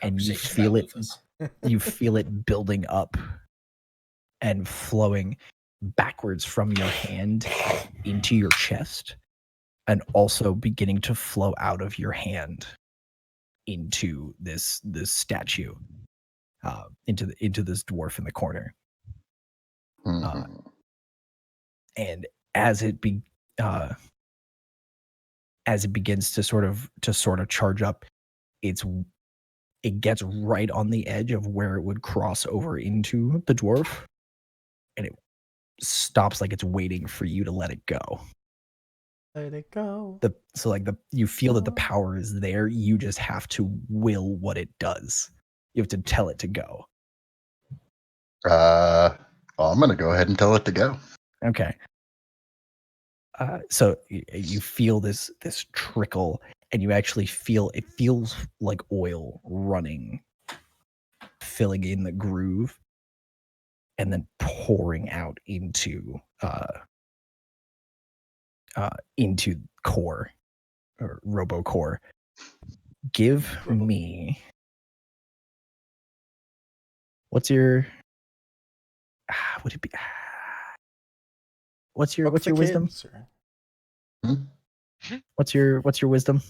and you feel it. You feel it building up and flowing backwards from your hand into your chest, and also beginning to flow out of your hand into this statue, into this dwarf in the corner. And as it begins to sort of charge up, it gets right on the edge of where it would cross over into the dwarf, and it stops like it's waiting for you to let it go. Let it go. You feel that the power is there. You just have to will what it does. You have to tell it to go. I'm gonna go ahead and tell it to go. Okay. So you feel this trickle, and you actually feel it feels like oil running, filling in the groove, and then pouring out into core or robo core. Give me. What's your? Would it be? What's your wisdom? Kids, What's your wisdom?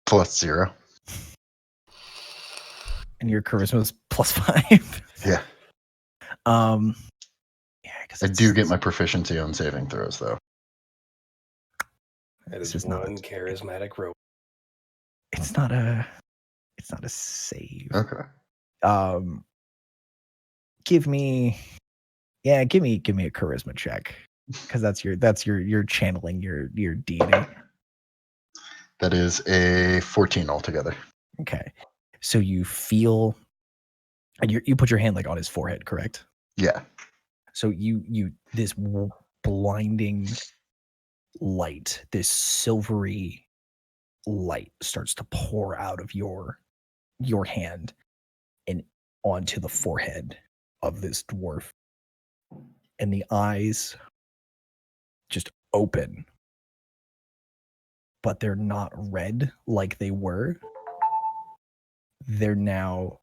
+0. And your charisma is +5. Yeah. Yeah, I do get my proficiency on saving throws though. That This is is not one charismatic rope. It's not a save. Okay. Give me a charisma check, because that's your channeling your deity. That is a 14 altogether. Okay, so you feel, and you put your hand like on his forehead, correct? Yeah. So you this blinding light, this silvery light starts to pour out of your hand and onto the forehead of this dwarf, and the eyes just open, but they're not red like they were. They're now,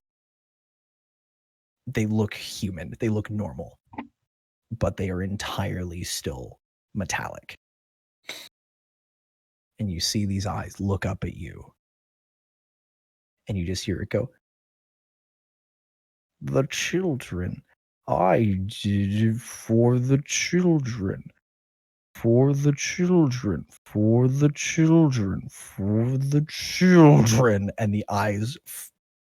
they look human, they look normal, but they are entirely still metallic. And you see these eyes look up at you, and you just hear it go, "The children. I did it for the children. For the children. For the children. For the children." And the eyes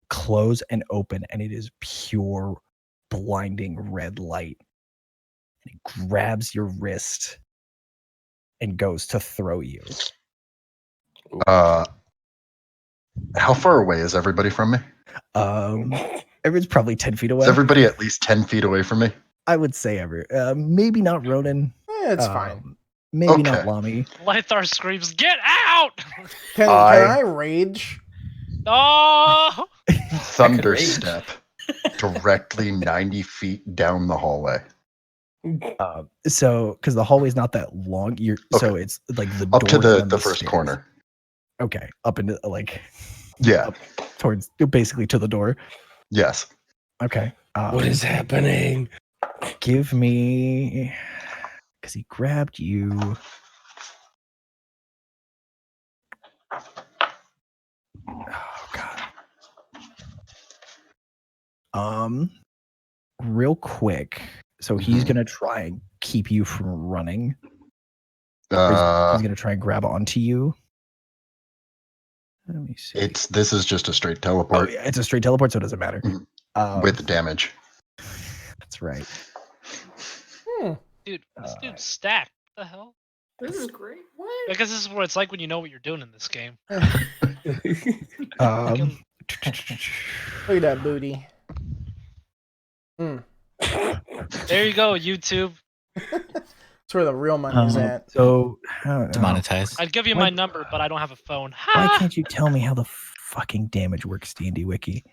close and open, and it is pure, blinding red light. And it grabs your wrist and goes to throw you. How far away is everybody from me? Everyone's probably 10 feet away. Is everybody at least 10 feet away from me? I would say maybe not Ronan. It's fine. Maybe not Lamy. Lythar screams, "Get out!" Can I rage? Oh! Thunder step directly 90 feet down the hallway. So, because the hallway's not that long, so it's like the up to door and the then first stairs. corner. Okay, up into up towards basically to the door. Yes. Okay. What is happening? Give me, because he grabbed you. Oh God. Real quick. So he's gonna try and keep you from running. He's gonna try and grab onto you. Let me see. This is just a straight teleport. Oh yeah, it's a straight teleport, so it doesn't matter. With damage. That's right. Dude, this dude's stacked. What the hell? This is great. What? Because this is what it's like when you know what you're doing in this game. Look at that booty. There you go, YouTube. That's where the real money's at. So demonetized. I'd give you my number, but I don't have a phone. Why can't you tell me how the fucking damage works, D&D Wiki?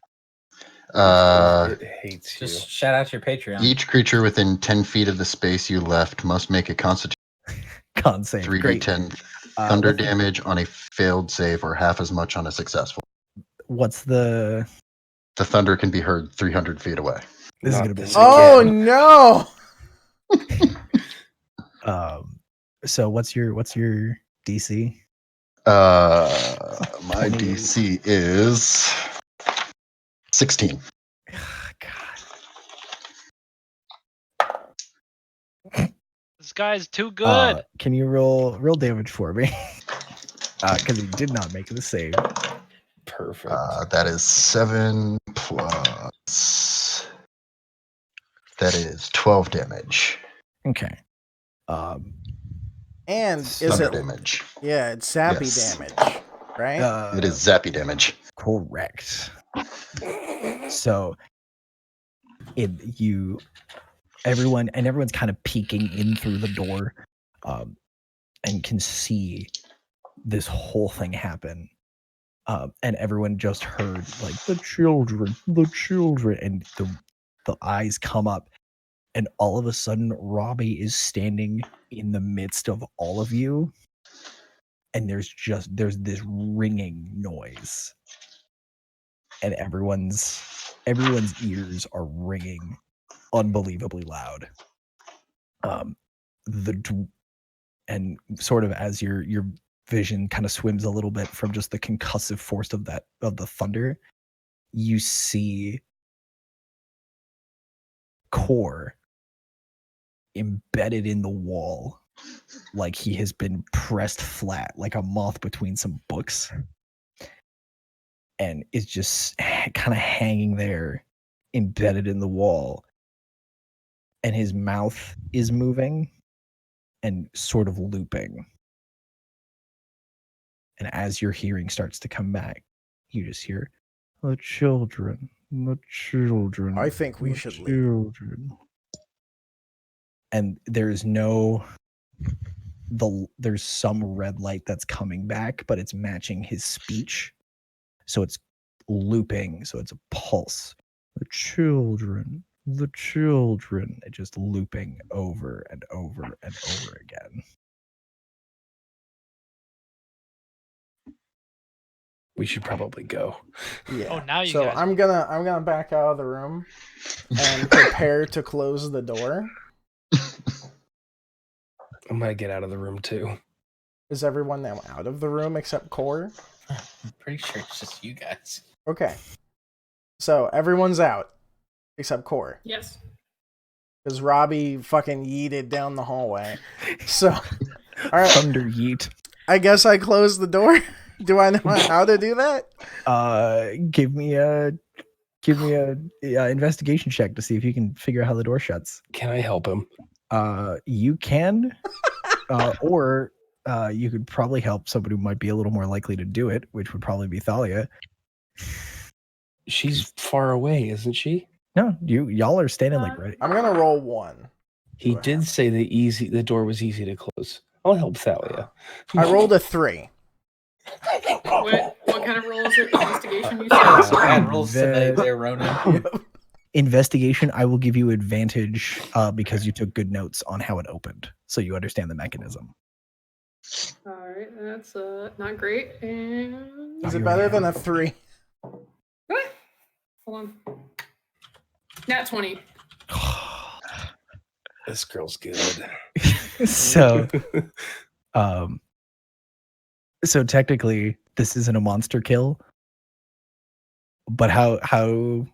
It hates you. Just shout out your Patreon. Each creature within 10 feet of the space you left must make a constitution con save. 3d10 thunder damage on a failed save, or half as much on a successful. What's the thunder can be heard 300 feet away. This is gonna be. Oh no! So what's your DC? My DC is 16. This guy's too good. Can you roll damage for me? Because he did not make the save. Perfect. That is 7 plus. That is 12 damage. Okay. And is it damage? Yeah, it's zappy damage, right? It is zappy damage. Correct. So, everyone's kind of peeking in through the door, and can see this whole thing happen. And everyone just heard like the children, and the eyes come up, and all of a sudden Robbie is standing in the midst of all of you, and there's this ringing noise, and everyone's ears are ringing unbelievably loud. And sort of as your vision kind of swims a little bit from just the concussive force of the thunder, you see Core embedded in the wall, like he has been pressed flat, like a moth between some books, and is just kind of hanging there, embedded in the wall. And his mouth is moving and sort of looping. And as your hearing starts to come back, you just hear, the children. I think we should leave. And there's some red light that's coming back, but it's matching his speech. So it's looping, so it's a pulse. The children. It just looping over and over and over again. We should probably go. Yeah. Oh, now you so guys. I'm gonna back out of the room and prepare to close the door. I'm gonna get out of the room too. Is everyone now out of the room except Core? I'm pretty sure it's just you guys. Okay. So everyone's out except Core. Yes. Because Robbie fucking yeeted down the hallway. So, all right. Thunder yeet. I guess I closed the door. Do I know how to do that? Give me a investigation check to see if you can figure out how the door shuts. Can I help him? You can, or you could probably help somebody who might be a little more likely to do it, which would probably be Thalia. She's far away, isn't she? No, y'all are standing like right. I'm gonna roll 1. He did say the door was easy to close. I'll help Thalia. I rolled a 3. What kind of roll is it? Investigation, you said? Bad rules today there, Ronan. Investigation, I will give you advantage because you took good notes on how it opened, so you understand the mechanism. All right, that's not great. And Is it better than a 3? what? Hold on. Nat 20. This girl's good. So technically this isn't a monster kill, but how do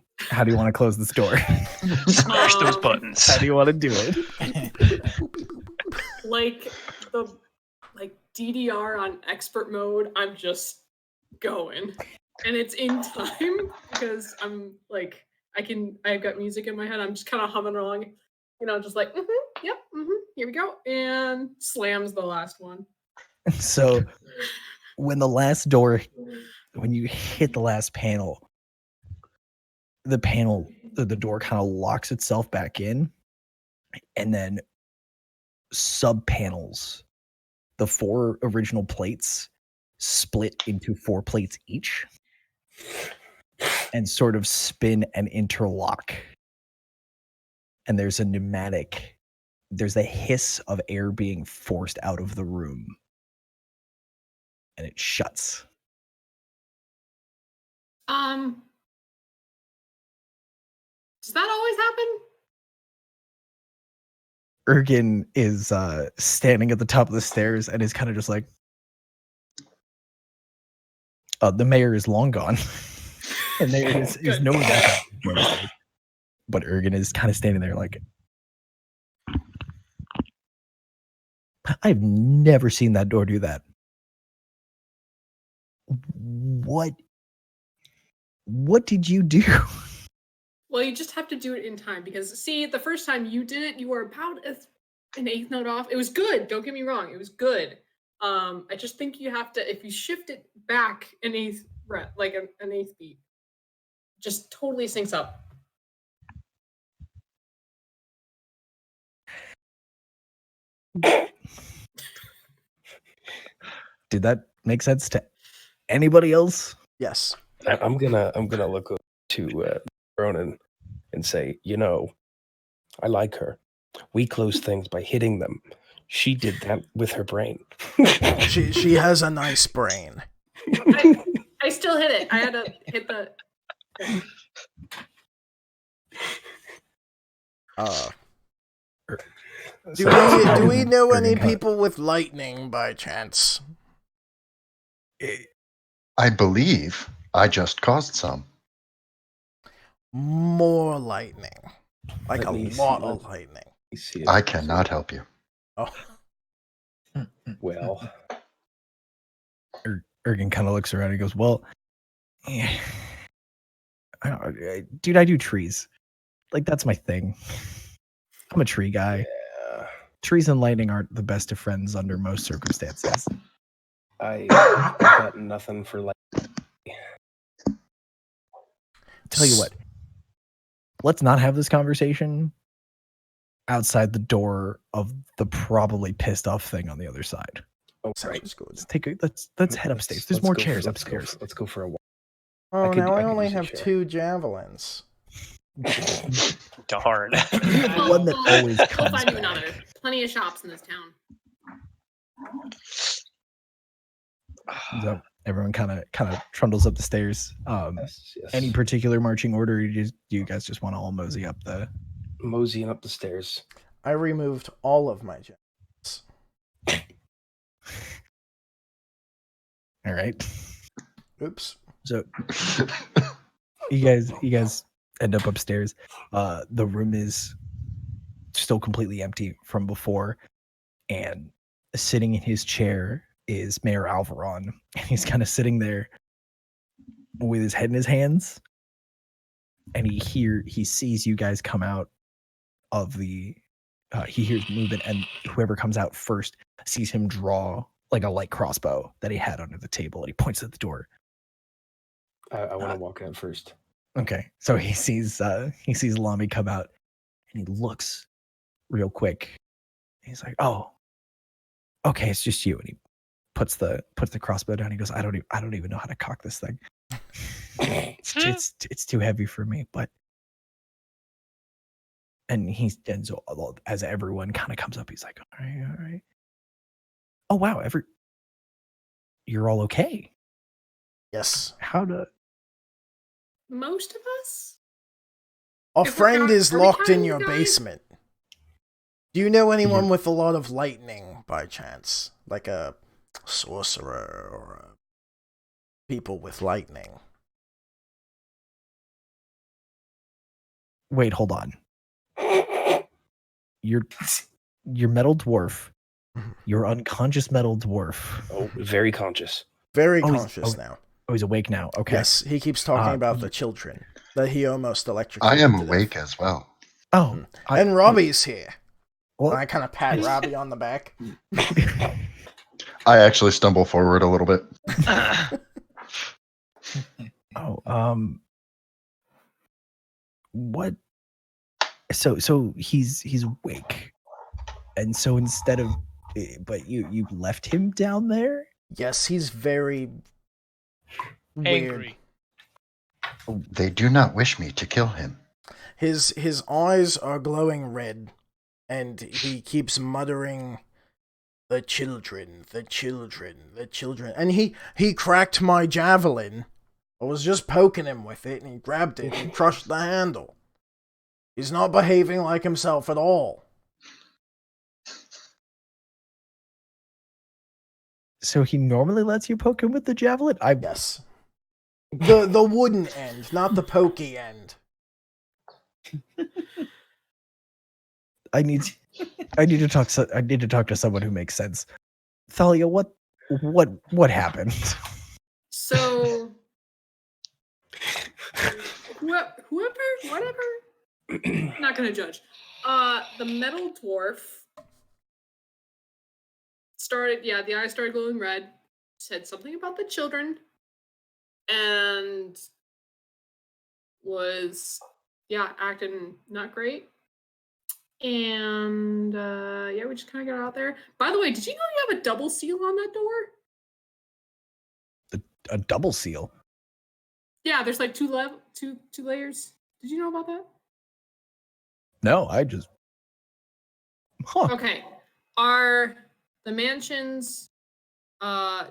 you want to close this door? Smash those buttons. How do you want to do it? Like DDR on expert mode, I'm just going. And it's in time because I'm like, I've got music in my head. I'm just kind of humming along, just like, yep, here we go. And slams the last one. So when you hit the last panel, the door kind of locks itself back in, and then sub panels, the 4 original plates split into 4 plates each and sort of spin and interlock. And there's a hiss of air being forced out of the room, and it shuts. Does that always happen? Ergen is standing at the top of the stairs and is kind of just like, the mayor is long gone. And there is no one back up. But Ergen is kind of standing there like, I've never seen that door do that. What did you do? Well, you just have to do it in time because, see, the first time you did it, you were about an eighth note off. It was good. Don't get me wrong. It was good. I just think you have to, if you shift it back an eighth, like an eighth beat, just totally syncs up. Did that make sense to anybody else? Yes. I'm gonna look to Ronan and say, I like her. We close things by hitting them. She did that with her brain. She has a nice brain. I still hit it. I had to hit the. Do we know any people with lightning by chance? I believe I just caused some. More lightning. Like a lot of lightning. I cannot help you. Oh. Well. Ergen kind of looks around and goes, well, yeah. Dude, I do trees. Like, that's my thing. I'm a tree guy. Yeah. Trees and lightning aren't the best of friends under most circumstances. I got nothing for lightning. Tell you what, let's not have this conversation outside the door of the probably pissed off thing on the other side. Oh, right. Let's head upstairs. There's more chairs upstairs. Let's go for a walk. Oh, now I only have 2 javelins. Darn. One that always comes We'll find you back. another. Plenty of shops in this town. So everyone kind of trundles up the stairs. Yes. Any particular marching order? Or do you guys just want to all moseying up the stairs? I removed all of my javelins. All right. Oops. So you guys end up upstairs. The room is still completely empty from before, and sitting in his chair is Mayor Alvaron, and he's kind of sitting there with his head in his hands, and he sees you guys come out of the he hears movement, and whoever comes out first sees him draw like a light crossbow that he had under the table, and he points at the door. I want to walk out first. Okay, so he sees Lamy come out, and he looks real quick. He's like, "Oh, okay, it's just you." And he puts the crossbow down. He goes, "I don't even know how to cock this thing. it's too heavy for me." But and so as everyone kind of comes up, he's like, "All right. Oh wow, you're all okay." Yes. Most of us? Our friend is locked in your basement. Do you know anyone with a lot of lightning by chance? Like a sorcerer or people with lightning? Wait, hold on. You're metal dwarf. You're unconscious metal dwarf. Oh, very conscious. Very conscious now. Oh, he's awake now. Okay. Yes, he keeps talking about the children that he almost electrocuted. I am awake as well. Oh, and Robbie's here. Well, and I kind of pat Robbie on the back. I actually stumble forward a little bit. What? So he's awake, and so instead of, but you left him down there. Yes, he's very angry. Weird. They do not wish me to kill him. His eyes are glowing red, and he keeps muttering, the children, and he cracked my javelin. I was just poking him with it, and he grabbed it and crushed the handle. He's not behaving like himself at all. So he normally lets you poke him with the javelin? Yes. The wooden end, not the pokey end. I need to talk to someone who makes sense. Thalia, what happened? So whatever. Not gonna judge. The metal dwarf started. Yeah, the eyes started glowing red. Said something about the children, and was acting not great. And we just kind of got out there. By the way, did you know you have a double seal on that door? A double seal? Yeah, there's like two layers. Did you know about that? No, I just. Okay. Are the mansion's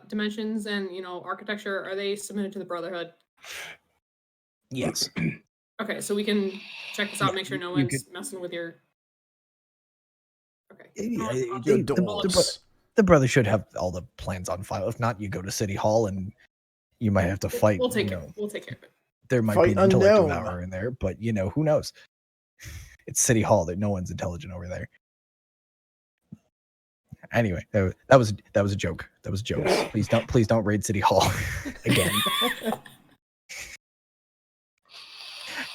dimensions and architecture, are they submitted to the Brotherhood? Yes. Okay, so we can check this out, Yeah, make sure no you one's messing with your. Okay. Your doors. The brother should have all the plans on file. If not, you go to City Hall and you might have to fight. We'll take it. We'll take care of it. There might Fight be an intellectual unknown. hour in there, but who knows? It's City Hall. That no one's intelligent over there. Anyway, that was a joke. That was a joke. Please don't raid City Hall again.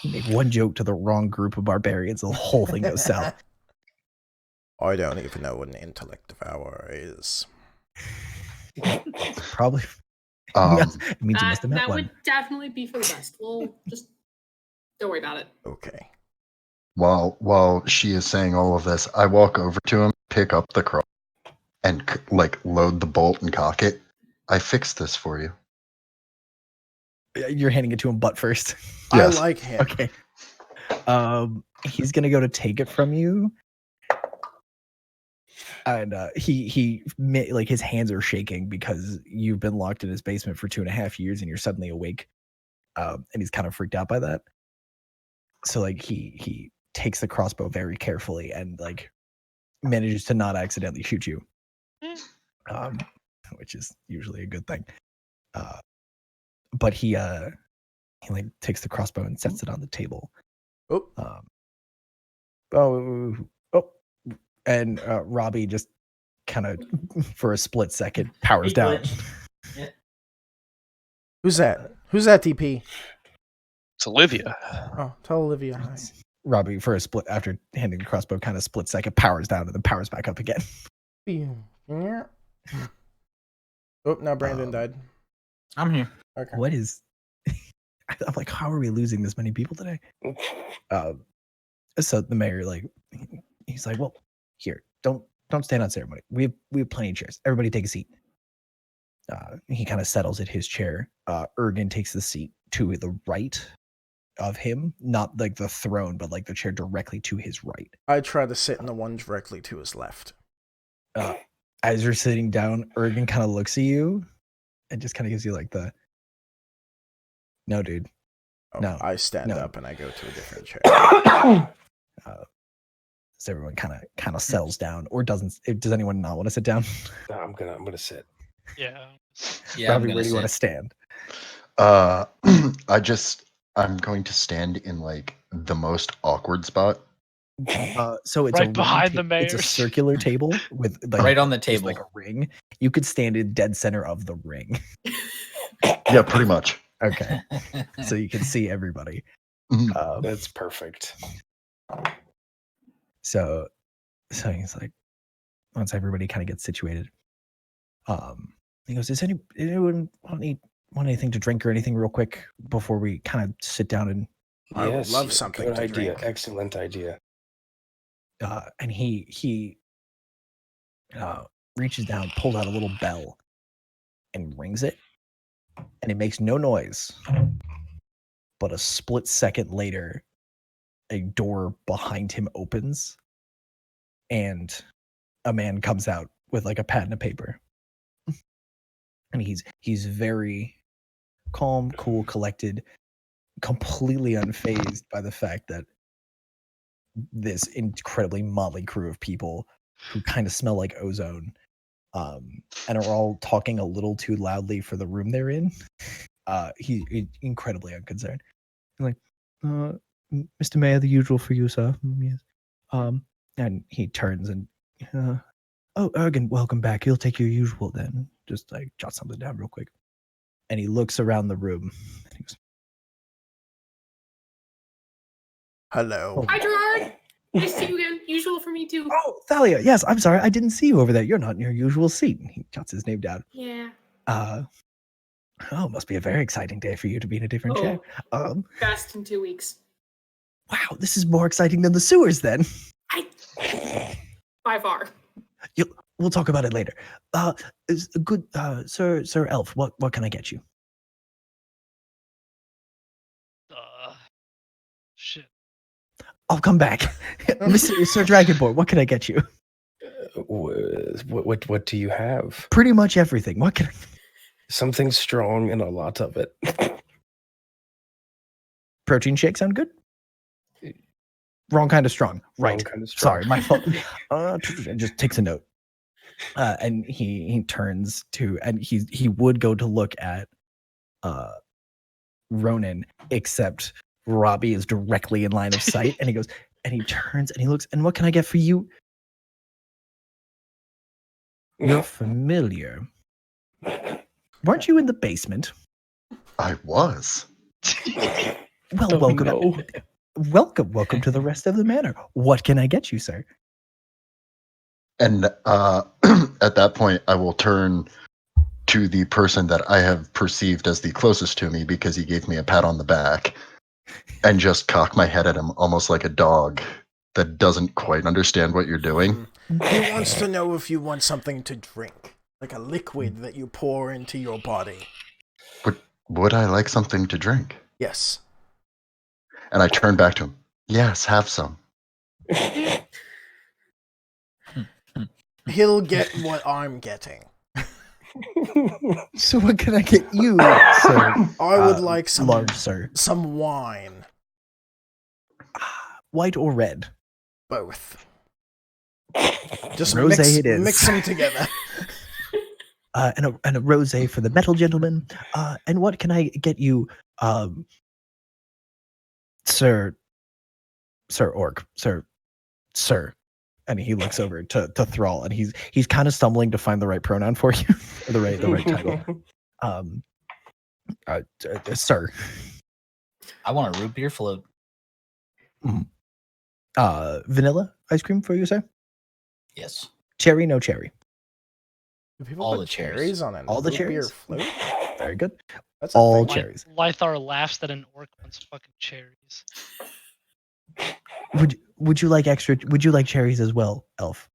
You make one joke to the wrong group of barbarians, the whole thing goes south. I don't even know what an intellect hour is. Probably. It means you must have met that one. would definitely be for the best. We'll just don't worry about it. Okay. While she is saying all of this, I walk over to him, pick up the cross, and load the bolt and cock it. I fixed this for you. You're handing it to him butt first. Yes. I like him. Okay. He's gonna go to take it from you, and he like his hands are shaking because you've been locked in his basement for 2.5 years and you're suddenly awake, and he's kind of freaked out by that. So like he takes the crossbow very carefully and like manages to not accidentally shoot you, which is usually a good thing. But he like takes the crossbow and sets it on the table. And Robbie just kind of for a split second powers down. Yeah. Who's that? Who's that, DP? It's Olivia. Oh, tell Olivia hi. Robbie, for a split, after handing the crossbow, kind of split second, powers down and then powers back up again. Oh, now Brandon died. I'm here. Okay. What is... I'm like, how are we losing this many people today? So the mayor, like, he's like, well, here, don't stand on ceremony. We have plenty of chairs. Everybody take a seat. He kind of settles at his chair. Ergen takes the seat to the right of him, not like the throne, but like the chair directly to his right. I try to sit in the one directly to his left. As you're sitting down, Ergen kind of looks at you and just kind of gives you like the, no, dude. Oh, No. I stand up and I go to a different chair. So everyone kind of settles down, or does anyone not want to sit down? No, I'm gonna sit. Yeah. Robbie, where do you want to stand? I'm going to stand in like the most awkward spot. So it's right behind the It's a mayor. circular table with like, Right on the just table. like a ring. You could stand in dead center of the ring. Yeah, pretty much. Okay, so you can see everybody. That's perfect. So he's like, once everybody kind of gets situated, he goes, "Does anyone want anything to drink or anything real quick before we kind of sit down and?" I would love something Good to idea. drink. Excellent idea. And he reaches down, pulls out a little bell, and rings it, and it makes no noise. But a split second later, a door behind him opens, and a man comes out with like a pad and a paper. And he's very calm, cool, collected, completely unfazed by the fact that this incredibly motley crew of people who kind of smell like ozone, and are all talking a little too loudly for the room they're in. He's incredibly unconcerned. I'm like, Mr. Mayor, the usual for you, sir. Yes. And he turns and, oh, Ergen, welcome back. He'll take your usual then. Just like jot something down real quick. And he looks around the room. And he goes, Hello. Hi, Gerard. Nice to see you again. Usual for me too. oh, Thalia. Yes, I'm sorry. I didn't see you over there. You're not in your usual seat. And he jots his name down. Yeah. Oh, must be a very exciting day for you to be in a different chair. Best in 2 weeks. Wow, this is more exciting than the sewers then. By far. We'll talk about it later. Is good, Sir Elf. What can I get you? Shit. I'll come back, Sir Dragonborn. What can I get you? What do you have? Pretty much everything. What can I... Something strong and a lot of it. Protein shake sound good? Wrong kind of strong. Right. Wrong kind of strong. Sorry, my fault. Just takes a note. And he turns to, and he would go to look at Ronan, except Robbie is directly in line of sight, and he goes, and he turns and he looks, and what can I get for you? You're familiar. Weren't you in the basement? I was. Well, Oh, welcome. no. Welcome to the rest of the manor. What can I get you, sir? And at that point, I will turn to the person that I have perceived as the closest to me because he gave me a pat on the back and just cock my head at him almost like a dog that doesn't quite understand what you're doing. He wants to know if you want something to drink, like a liquid that you pour into your body. Would I like something to drink? Yes. And I turn back to him. Yes, have some. He'll get what I'm getting. So what can I get you, sir? I would like some large, sir. Some wine. White or red? Both. Just Rosé it is. mix them together. And a rosé for the metal gentleman. And what can I get you, Sir Orc, sir. And he looks over to Thrall, and he's kind of stumbling to find the right pronoun for you, or the right title. Sir. I want a root beer float. Vanilla ice cream for you, sir? Yes. Cherry, no cherry. Do people All put the cherries on an All the root beer cherries? float? Very good. That's a All thing. cherries. Lythar laughs that an orc wants fucking cherries. Would you like extra? Would you like cherries as well, Elf?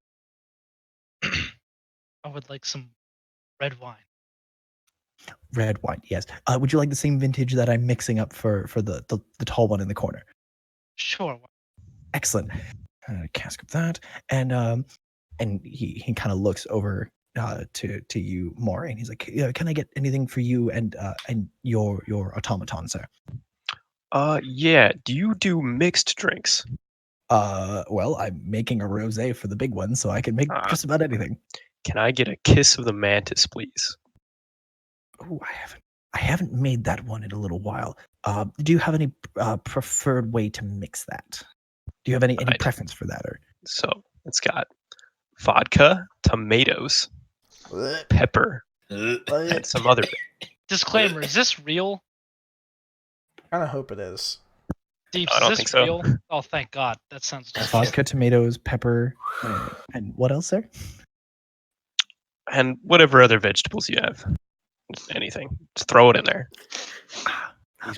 I would like some red wine. Red wine, yes. Would you like the same vintage that I'm mixing up for the tall one in the corner? Sure. Excellent. Cask of that, and he kind of looks over to you more, and he's like, "Can I get anything for you and your automaton, sir?" Yeah. Do you do mixed drinks? Well, I'm making a rosé for the big one, so I can make just about anything. Can I get a kiss of the mantis, please? Oh, I haven't made that one in a little while. Do you have any preferred way to mix that? Do you have any Right. preference for that, or? So it's got vodka, tomatoes, Blech. pepper, Blech. and some other. Disclaimer: is this real? I kind of hope it is. Deep, I is don't this think so. real? Oh, thank God. That sounds just Vodka, tomatoes, pepper, and what else, sir? And whatever other vegetables you have. Anything. Just throw it in there.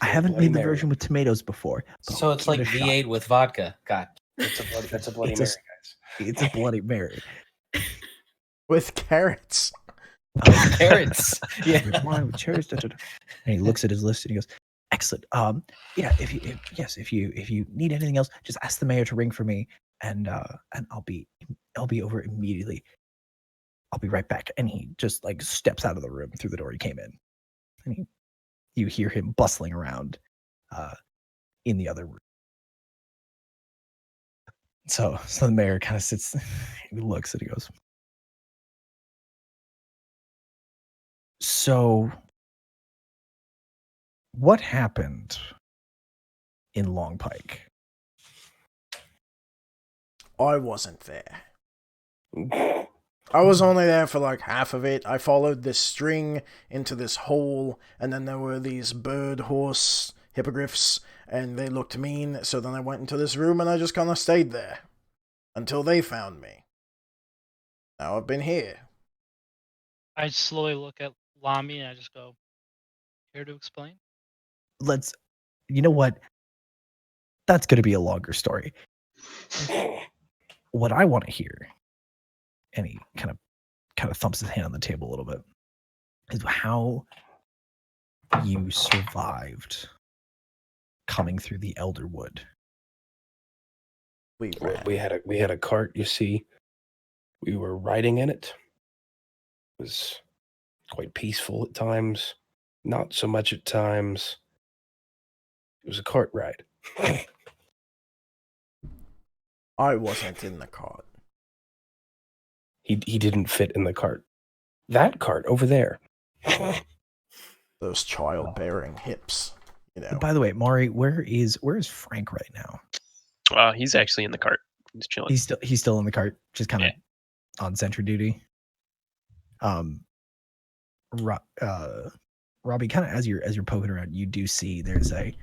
I haven't made the version with tomatoes before. So it's like V8 with vodka. God. That's a Bloody It's a- Mary, guys. It's a Bloody Mary. With carrots. Carrots. Yeah. Red wine with cherries. And he looks at his list and he goes, "Excellent. Yeah. If you need anything else, just ask the mayor to ring for me, and I'll be over immediately. I'll be right back." And he just like steps out of the room through the door he came in, and you hear him bustling around in the other room. So the mayor kind of sits, he looks, and he goes, "So what happened in Long Pike?" I wasn't there. I was only there for like half of it. I followed this string into this hole, and then there were these bird, horse, hippogriffs, and they looked mean, so then I went into this room and I just kind of stayed there. Until they found me. Now I've been here. I slowly look at Lamy and I just go, "Care to explain?" You know what? That's going to be a longer story. What I want to hear, and he kind of thumps his hand on the table a little bit, is how you survived coming through the Elderwood. We We had a cart, you see. We were riding in it. It was quite peaceful at times, not so much at times. It was a cart ride. I wasn't in the cart. He didn't fit in the cart. That cart over there. Those childbearing hips, you know. By the way, Mari, where is Frank right now? He's actually in the cart. He's chilling. He's still in the cart, just kind of on sentry duty. Robbie, kind of as you're poking around, you do see there's a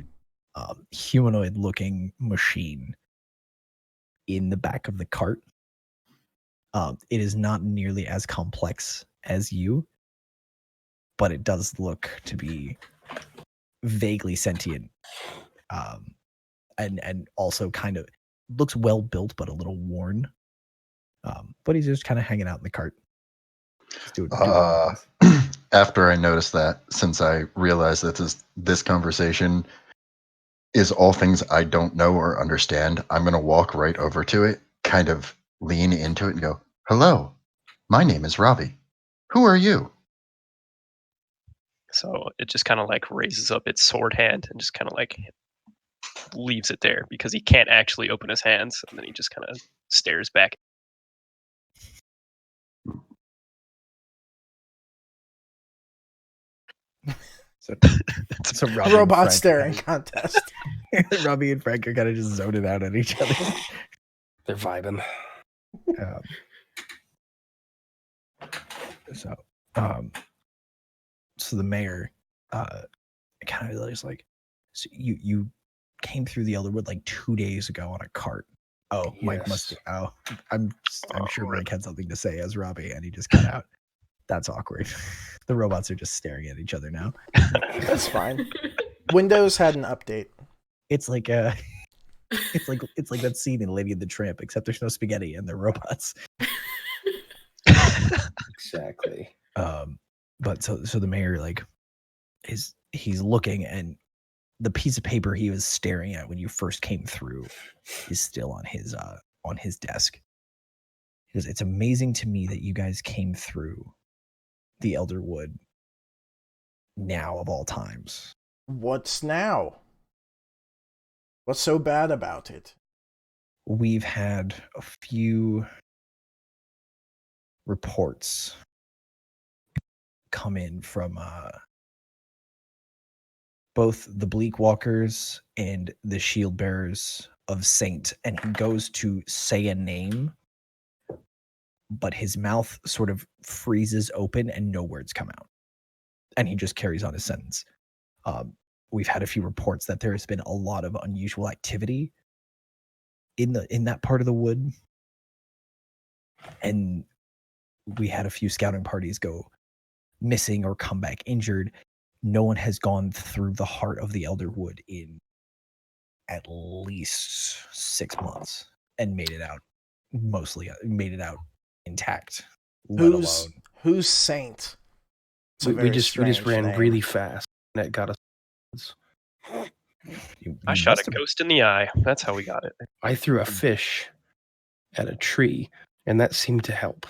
humanoid-looking machine in the back of the cart. It is not nearly as complex as you, but it does look to be vaguely sentient, and also kind of looks well built, but a little worn. But he's just kind of hanging out in the cart. Doing After I noticed that, since I realized that this conversation is all things I don't know or understand, I'm going to walk right over to it, kind of lean into it and go, "Hello, my name is Robbie. Who are you?" So it just kind of like raises up its sword hand and just kind of like leaves it there because he can't actually open his hands, and then he just kind of stares back. So Robbie robot staring contest. Robbie and Frank are kind of just zoning out at each other. They're vibing. So the mayor kind of is like, so you came through the Elderwood like 2 days ago on a cart. Oh, yes. Mike must. I'm sure Mike had something to say as Robbie, and he just cut out. That's awkward. The robots are just staring at each other now. That's fine. Windows had an update. It's like it's like that scene in Lady and the Tramp, except there's no spaghetti and they're robots. Exactly. But so the mayor he's looking, and the piece of paper he was staring at when you first came through is still on his desk. He goes, "It's amazing to me that you guys came through the Elderwood now of all times." What's now? What's so bad about it? We've had a few reports come in from both the Bleak Walkers and the Shield Bearers of Saint, and he goes to say a name, but his mouth sort of freezes open and no words come out, and he just carries on his sentence. We've had a few reports that there has been a lot of unusual activity in that part of the wood, and we had a few scouting parties go missing or come back injured. No one has gone through the heart of the Elderwood in at least 6 months and made it out intact. Who's Saint? We just ran name. really fast. That got us. I shot a ghost in the eye. That's how we got it. I threw a fish at a tree, and that seemed to help.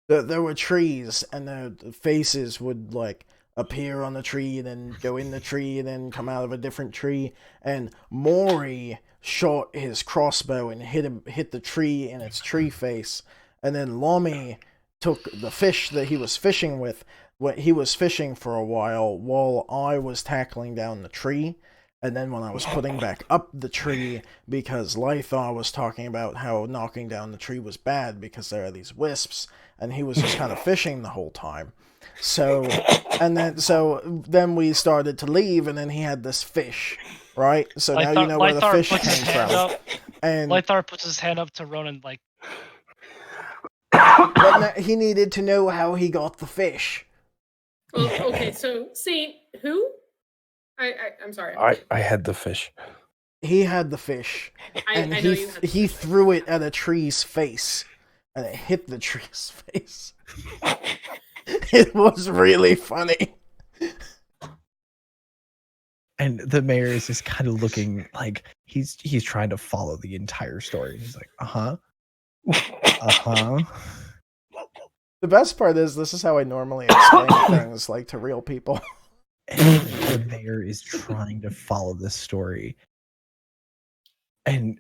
There were trees, and the faces would like appear on the tree, and then go in the tree, and then come out of a different tree. And Maury shot his crossbow and hit the tree in its tree face. And then Lomi took the fish that he was fishing with. He was fishing for a while I was tackling down the tree. And then when I was putting back up the tree, because Lythar was talking about how knocking down the tree was bad because there are these wisps, and he was just kind of fishing the whole time. So then we started to leave, and then he had this fish, right? So now you know where the fish came from. And Lythar puts his hand up to Ronan, like. But he needed to know how he got the fish. Well, okay, so Saint, who? I'm sorry. I had the fish. He had the fish, and he threw it at a tree's face, and it hit the tree's face. It was really funny. And the mayor is just kind of looking like he's trying to follow the entire story. He's like, uh-huh. The best part is this is how I normally explain things like to real people. And the mayor is trying to follow this story. And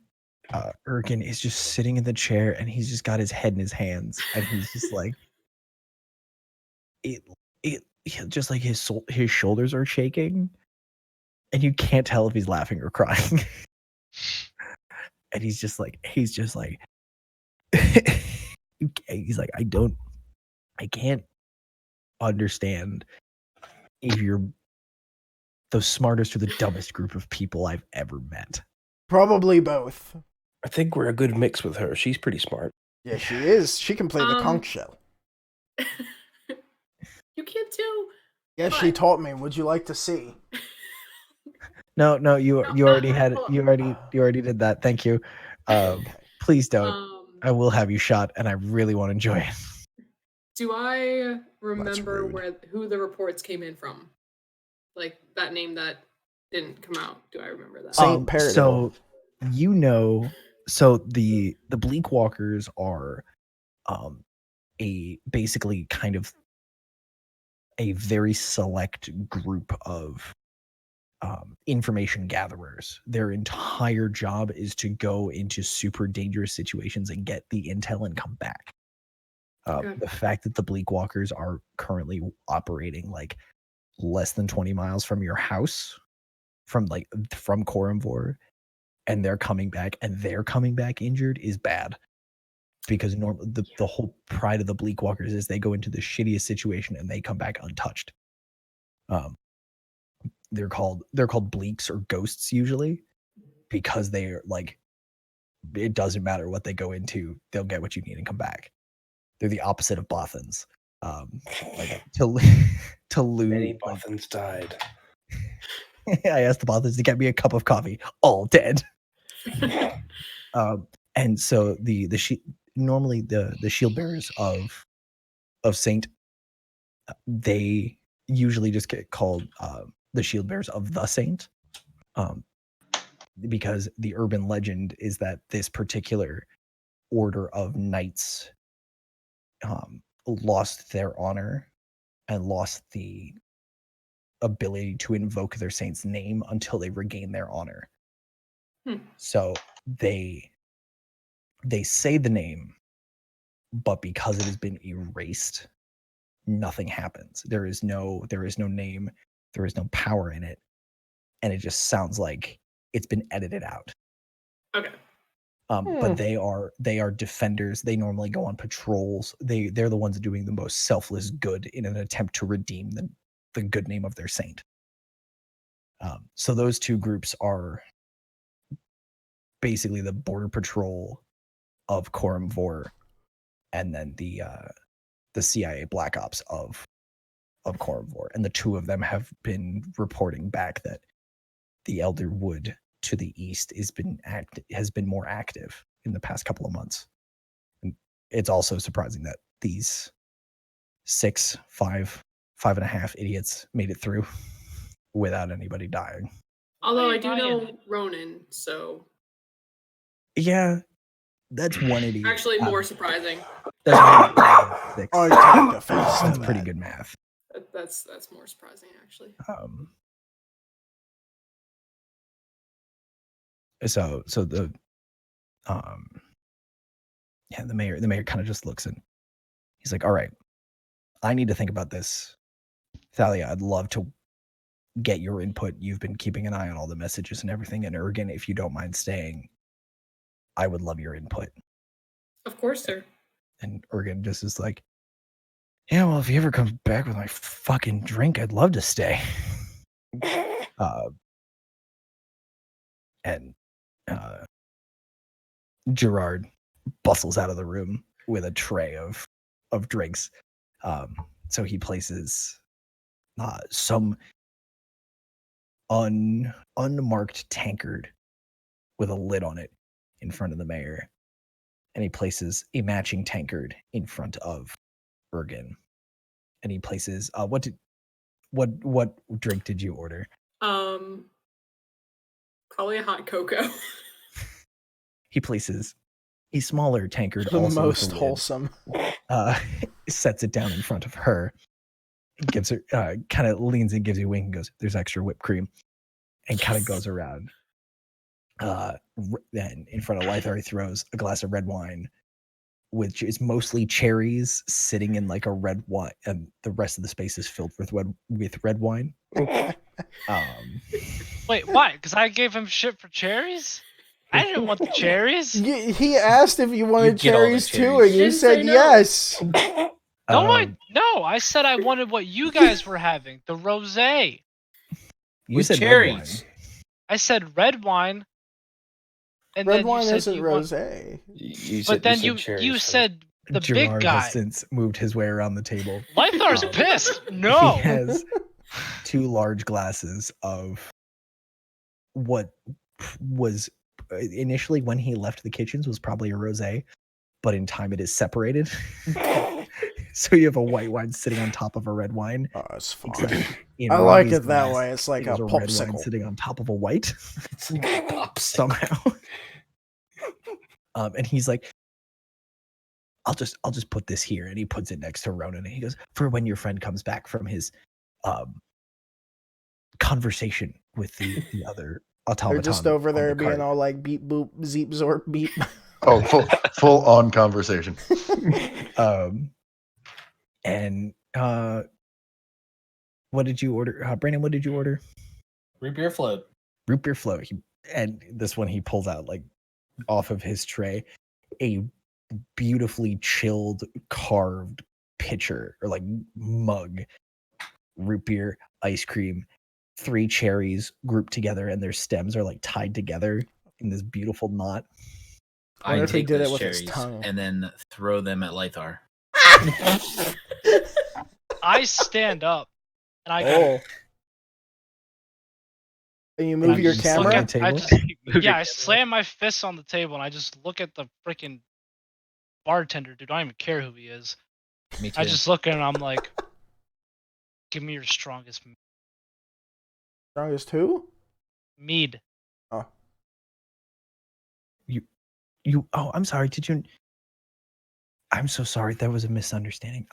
Ergen is just sitting in the chair and he's just got his head in his hands and he's just like it just like his shoulders are shaking and you can't tell if he's laughing or crying. And he's just like he's like I can't understand if you're the smartest or the dumbest group of people I've ever met. Probably both. I think we're a good mix with her. She's pretty smart. Yeah, she is. She can play the conch shell. You can too. Yeah, she taught me. Would you like to see? No, you already had it. You already did that. Thank you. Please don't. I will have you shot, and I really want to enjoy it. Do I remember who the reports came in from? Like that name that didn't come out. Do I remember that? Saint Peridot. So so the Bleak Walkers are a basically kind of a very select group of information gatherers. Their entire job is to go into super dangerous situations and get the intel and come back. The fact that the Bleak Walkers are currently operating like less than 20 miles from your house, from Corumvor, and they're coming back injured is bad. Because the whole pride of the Bleak Walkers is they go into the shittiest situation and they come back untouched. They're called bleaks or ghosts usually because they're like, it doesn't matter what they go into, they'll get what you need and come back. They're the opposite of Bothans. Like to lose. Many Bothans died. I asked the Bothans to get me a cup of coffee, all dead. And so normally the shield bearers of Saint, they usually just get called the shield bearers of the Saint, because the urban legend is that this particular order of knights lost their honor and lost the ability to invoke their saint's name until they regain their honor. So they say the name, but because it has been erased, nothing happens. There is no name, there is no power in it, and it just sounds like it's been edited out. Okay. But they are defenders. They normally go on patrols. They're the ones doing the most selfless good in an attempt to redeem the good name of their saint. So those two groups are basically the border patrol of Corumvor, and then the CIA Black Ops of Corumvor. And the two of them have been reporting back that the Elder Wood to the east has been more active in the past couple of months. And it's also surprising that these 5.5 idiots made it through without anybody dying. Although I do know Ronan, so yeah, that's one idiot. Actually, more surprising. That's 6. That's pretty good math. That's more surprising, actually. So the the mayor kind of just looks and he's like, all right, I need to think about this. Thalia, I'd love to get your input. You've been keeping an eye on all the messages and everything. And Ergen, if you don't mind staying, I would love your input. Of course, sir. And Ergen just is like, yeah, well, if he ever comes back with my fucking drink, I'd love to stay. And Gerard bustles out of the room with a tray of drinks. So he places some unmarked tankard with a lid on it in front of the mayor, and he places a matching tankard in front of Ergen, and he places what drink did you order? Probably a hot cocoa. He places a smaller tankard, The also with a most lid, wholesome. sets it down in front of her, gives her, kind of leans in, gives you a wink, and goes, "There's extra whipped cream," and kind of goes around. Then in front of Lythar, he throws a glass of red wine, which is mostly cherries, sitting in like a red wine, and the rest of the space is filled with red wine. Wait, why? Because I gave him shit for cherries? I didn't want the cherries. He asked if you wanted get all the cherries too, cherries. and you Didn't said say no. yes. No, I said I wanted what you guys were having, the rosé. You With said cherries. red I said red wine, and Red then wine you said isn't you want. rosé. You But then you cherries you first. said the wine. big Gerard guy. has since moved his way around the table. Lythar's Um, pissed. He No. has 2 large glasses of what was initially, when he left the kitchens, was probably a rosé, but in time it is separated. So you have a white wine sitting on top of a red wine. Oh, it's fine. Except in I like Robbie's it that glass, way. It's like it a is red wine popsicle. sitting on top of a white It's like a popsicle. somehow. And he's like, I'll just put this here, and he puts it next to Ronan, and he goes, for when your friend comes back from his conversation with the other automaton. They're just over on there the being cart." all like beep boop zeep zorp beep. Oh, full on conversation. And what did you order, Brandon? What did you order? Root beer float. Root beer float. And this one he pulls out, like, off of his tray, a beautifully chilled, carved pitcher or like mug, root beer, ice cream, 3 cherries grouped together, and their stems are like tied together in this beautiful knot. I wonder I if he take did it those with his cherries tongue. and then throw them at Lythar. I stand up and I go. And you and move I your just slam look camera? the at- I table? just, yeah, I slam my fists on the table and I just look at the freaking bartender, dude. I don't even care who he is. Me too. I just look at him and I'm like, give me your strongest Strongest who? mead. Oh. You I'm sorry, I'm so sorry. That was a misunderstanding.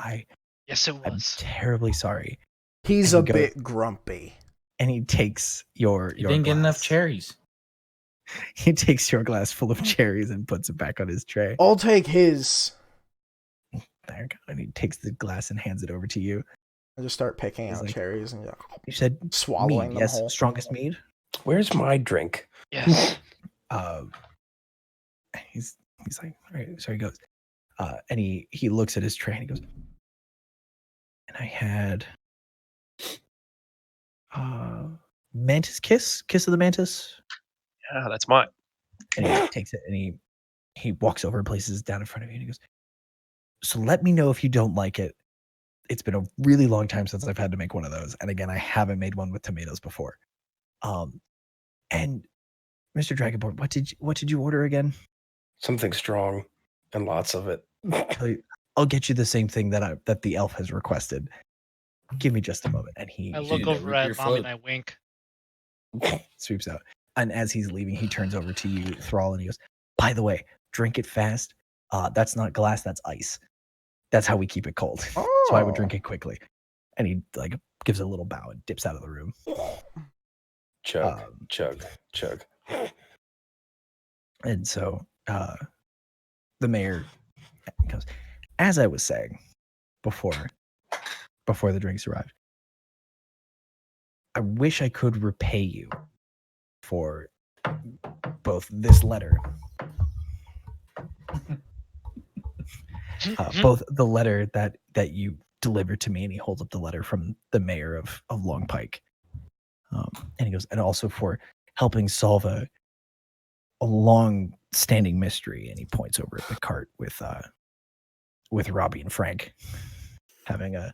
Yes, it I'm was. terribly sorry. He's And a he goes- bit grumpy. And he takes your You didn't get enough glass. cherries. He takes your glass full of cherries and puts it back on his tray. I'll take his. There you go. And he takes the glass and hands it over to you. I just start picking He's out like, cherries and You said swallowing mead, them yes? whole. Strongest mead? Where's my drink? Yes. He's like, all right. So he goes, and he looks at his tray and he goes, and I had Mantis Kiss of the Mantis. Yeah, that's mine. And he takes it and he walks over and places it down in front of you and he goes, so let me know if you don't like it. It's been a really long time since I've had to make one of those. And again, I haven't made one with tomatoes before. And Mr. Dragonborn, what did you order again? Something strong and lots of it. I'll get you the same thing that the elf has requested. Give me just a moment. And I look over at Mommy and I wink. sweeps out. And as he's leaving, he turns over to you, Thrall, and he goes, by the way, drink it fast. That's not glass, that's ice. That's how we keep it cold. So I would drink it quickly. And he like gives a little bow and dips out of the room. Chug, chug. And so the mayor goes, as I was saying before the drinks arrived, I wish I could repay you for both this letter, both the letter that you delivered to me, and he holds up the letter from the mayor of Long Pike, and he goes, and also for helping solve a long-standing mystery, and he points over at the cart with Robbie and Frank having a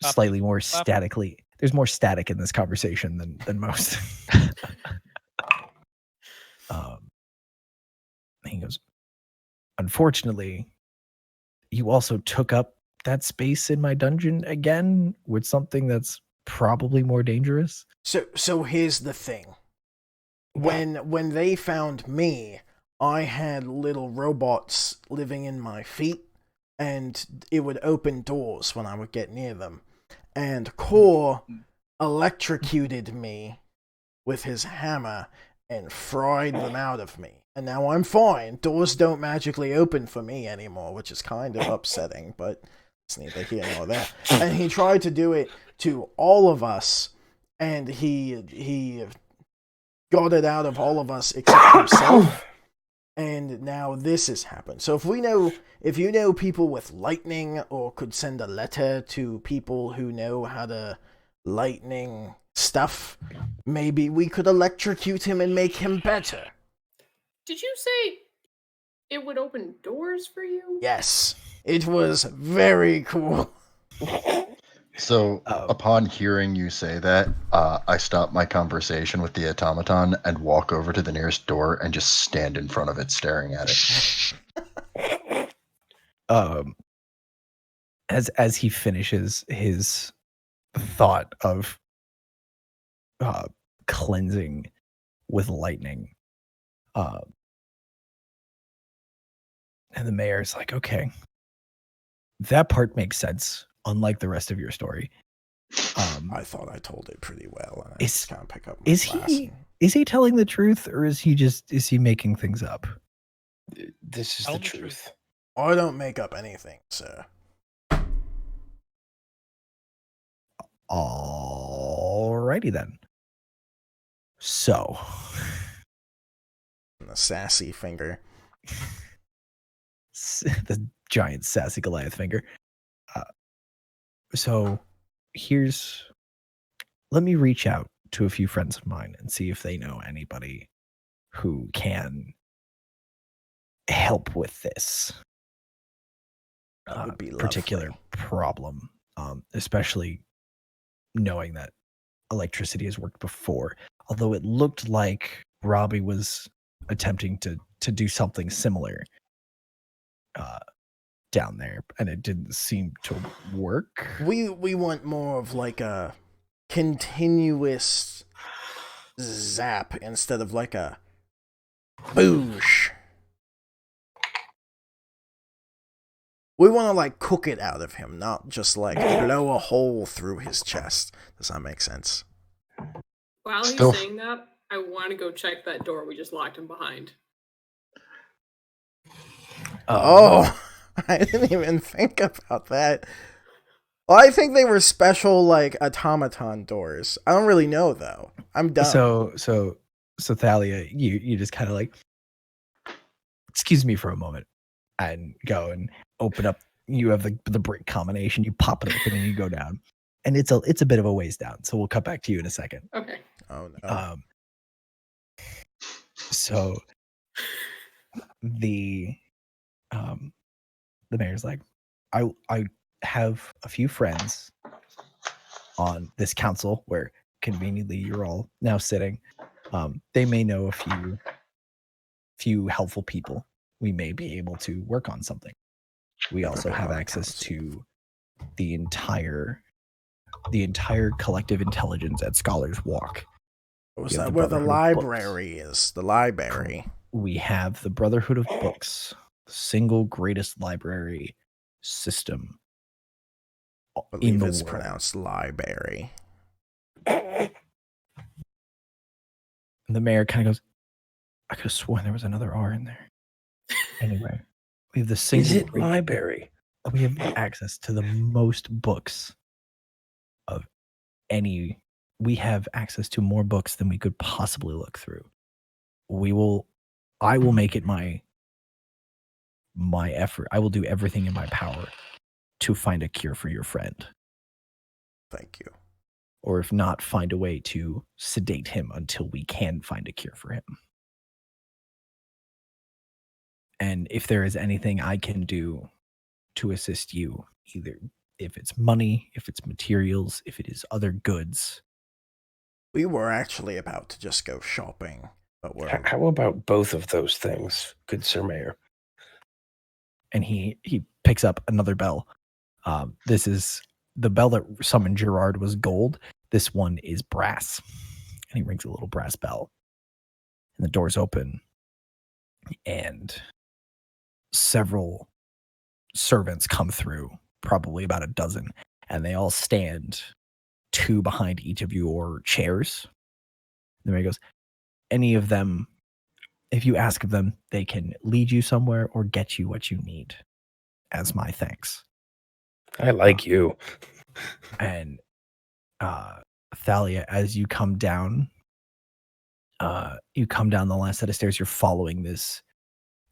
slightly more statically. There's more static in this conversation than most. He goes, unfortunately, you also took up that space in my dungeon again with something that's probably more dangerous. So here's the thing. When they found me, I had little robots living in my feet, and it would open doors when I would get near them. And Core electrocuted me with his hammer and fried them out of me. And now I'm fine. Doors don't magically open for me anymore, which is kind of upsetting, but it's neither here nor there. And he tried to do it to all of us, and he got it out of all of us except himself. And now this has happened. So if you know people with lightning, or could send a letter to people who know how to lightning stuff, maybe we could electrocute him and make him better. Did you say it would open doors for you? Yes, it was very cool. So, upon hearing you say that, I stop my conversation with the automaton and walk over to the nearest door and just stand in front of it, staring at it. As he finishes his thought of cleansing with lightning, and the mayor's like, okay, that part makes sense, unlike the rest of your story. I thought I told it pretty well, and I just kind of pick up my is he telling the truth, or is he making things up? This is the truth. I don't make up anything, sir. Alrighty then. So, the sassy finger. The giant sassy Goliath finger. So let me reach out to a few friends of mine and see if they know anybody who can help with this would be particular problem, especially knowing that electricity has worked before. Although it looked like Robbie was attempting to do something similar down there, and it didn't seem to work. We want more of like a continuous zap instead of like a boosh. We want to like cook it out of him, not just like blow a hole through his chest. Does that make sense? While he's saying that, I want to go check that door we just locked him behind. Oh, I didn't even think about that. Well, I think they were special, like, automaton doors. I don't really know, though. I'm dumb. So Thalia, you just kind of like, excuse me for a moment, and go and open up. You have the brick combination. You pop it open and you go down, and it's a bit of a ways down. So we'll cut back to you in a second. Okay. Oh no. So the mayor's like, I have a few friends on this council where conveniently you're all now sitting. They may know a few helpful people. We may be able to work on something. We also have access to the entire collective intelligence at Scholars Walk. Was that where the library is? The library. We have the Brotherhood of Books, the single greatest library system in the world. Pronounced library. And the mayor kind of goes, I could have sworn there was another R in there. Anyway, we have the single. Is it library? We have access to the most books of any. We have access to more books than we could possibly look through. I will make it my effort. I will do everything in my power to find a cure for your friend. Thank you. Or if not, find a way to sedate him until we can find a cure for him. And if there is anything I can do to assist you, either if it's money, if it's materials, if it is other goods. We were actually about to just go shopping, but How about both of those things, good Sir Mayor? And he picks up another bell. This is the bell that summoned Gerard was gold. This one is brass. And he rings a little brass bell. And the doors open. And several servants come through, probably about a dozen. And they all stand 2 behind each of your chairs. And then he goes, any of them, if you ask of them, they can lead you somewhere or get you what you need as my thanks. I like you. And Thalia, as you come down the last set of stairs, you're following this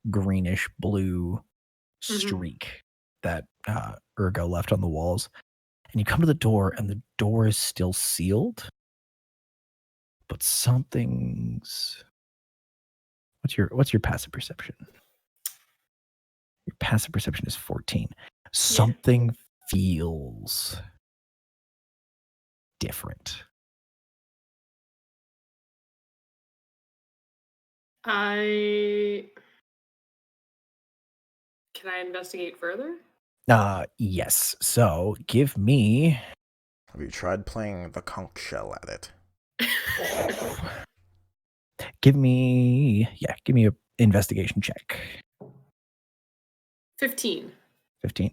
greenish blue streak that Ergo left on the walls. And you come to the door, and the door is still sealed. But something's... What's your passive perception? Your passive perception is 14. Something feels different. Can I investigate further? Yes. So give me... Have you tried playing the conch shell at it? Give me an investigation check. 15. 15.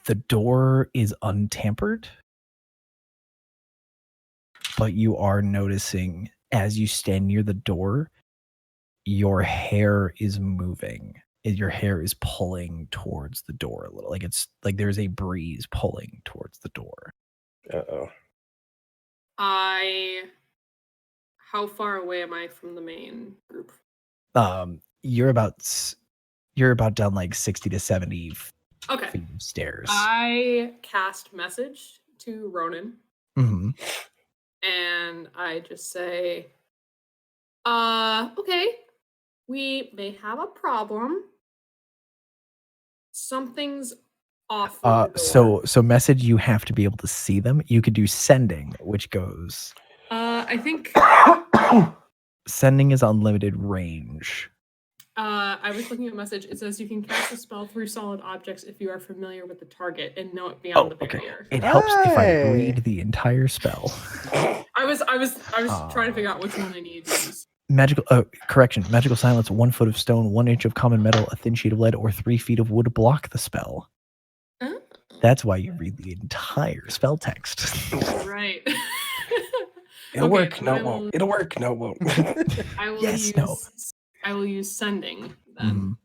The door is untampered, but you are noticing as you stand near the door, your hair is moving. Your hair is pulling towards the door a little. Like it's like there's a breeze pulling towards the door. Uh-oh. How far away am I from the main group? You're about down like 60 to 70 feet of stairs. I cast message to Ronan. Mm-hmm. And I just say, okay, we may have a problem. Something's off with the door. So message, you have to be able to see them. You could do sending, which goes... I think... Sending is unlimited range. I was looking at a message. It says you can cast a spell through solid objects if you are familiar with the target and know it beyond the barrier. It helps if I read the entire spell. I was trying to figure out which one I needed to use. Magical silence, 1 foot of stone, 1 inch of common metal, a thin sheet of lead, or 3 feet of wood block the spell. Oh. That's why you read the entire spell text. Right. It'll work. No, it won't. It'll work. No, it won't. I will use sending then.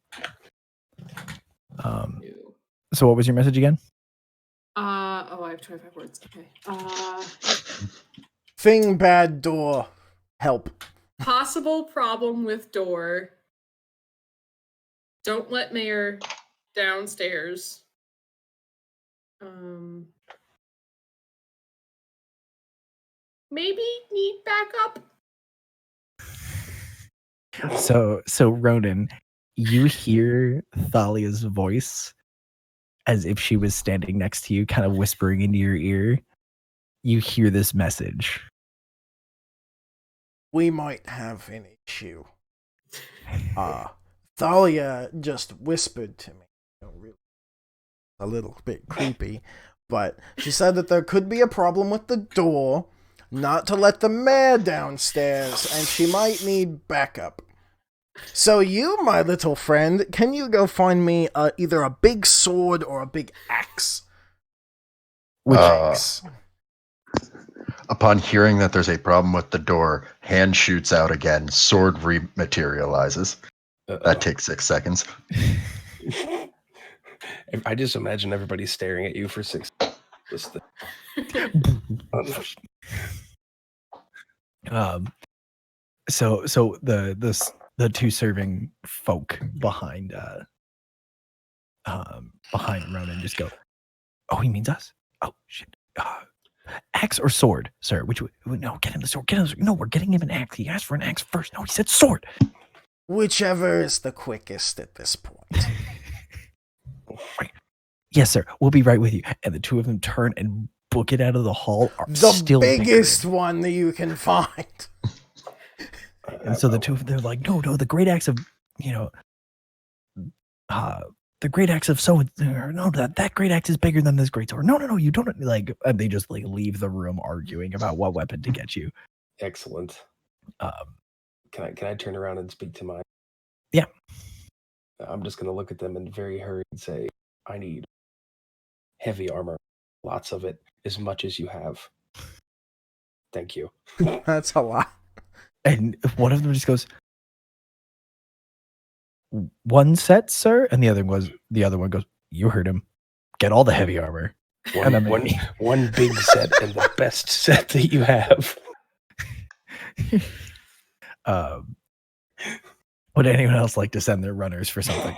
So what was your message again? I have 25 words. Okay. Thing bad door. Help. Possible problem with door. Don't let Mayor downstairs. Maybe need backup. So Ronan, you hear Thalia's voice as if she was standing next to you, kind of whispering into your ear. You hear this message. We might have an issue. Thalia just whispered to me. Really, a little bit creepy, but she said that there could be a problem with the door, not to let the mayor downstairs, and she might need backup. So you, my little friend, can you go find me either a big sword or a big axe? Upon hearing that there's a problem with the door, hand shoots out again, sword rematerializes. That takes 6 seconds. I just imagine everybody staring at you for 6 seconds. So the 2 serving folk behind Ronan just go, oh, he means us? Oh shit. Axe or sword, sir? No, get him the sword. No, we're getting him an axe. He asked for an axe first. No, he said sword. Whichever is the quickest at this point. Right. Yes, sir. We'll be right with you. And the 2 of them turn and book it out of the hall. The biggest one that you can find. And so the 2 of them are like, no, the great axe of, the great axe of so no, that great axe is bigger than this great sword. No, you don't like. And they just like leave the room arguing about what weapon to get you. Excellent. Um, Can I turn around and speak to my? Yeah. I'm just gonna look at them and very hurried say, I need heavy armor, lots of it, as much as you have. Thank you. That's a lot. And one of them just goes, "1 set, sir," and the other one goes, "You heard him. Get all the heavy armor." One big set and the best set that you have. Would anyone else like to send their runners for something?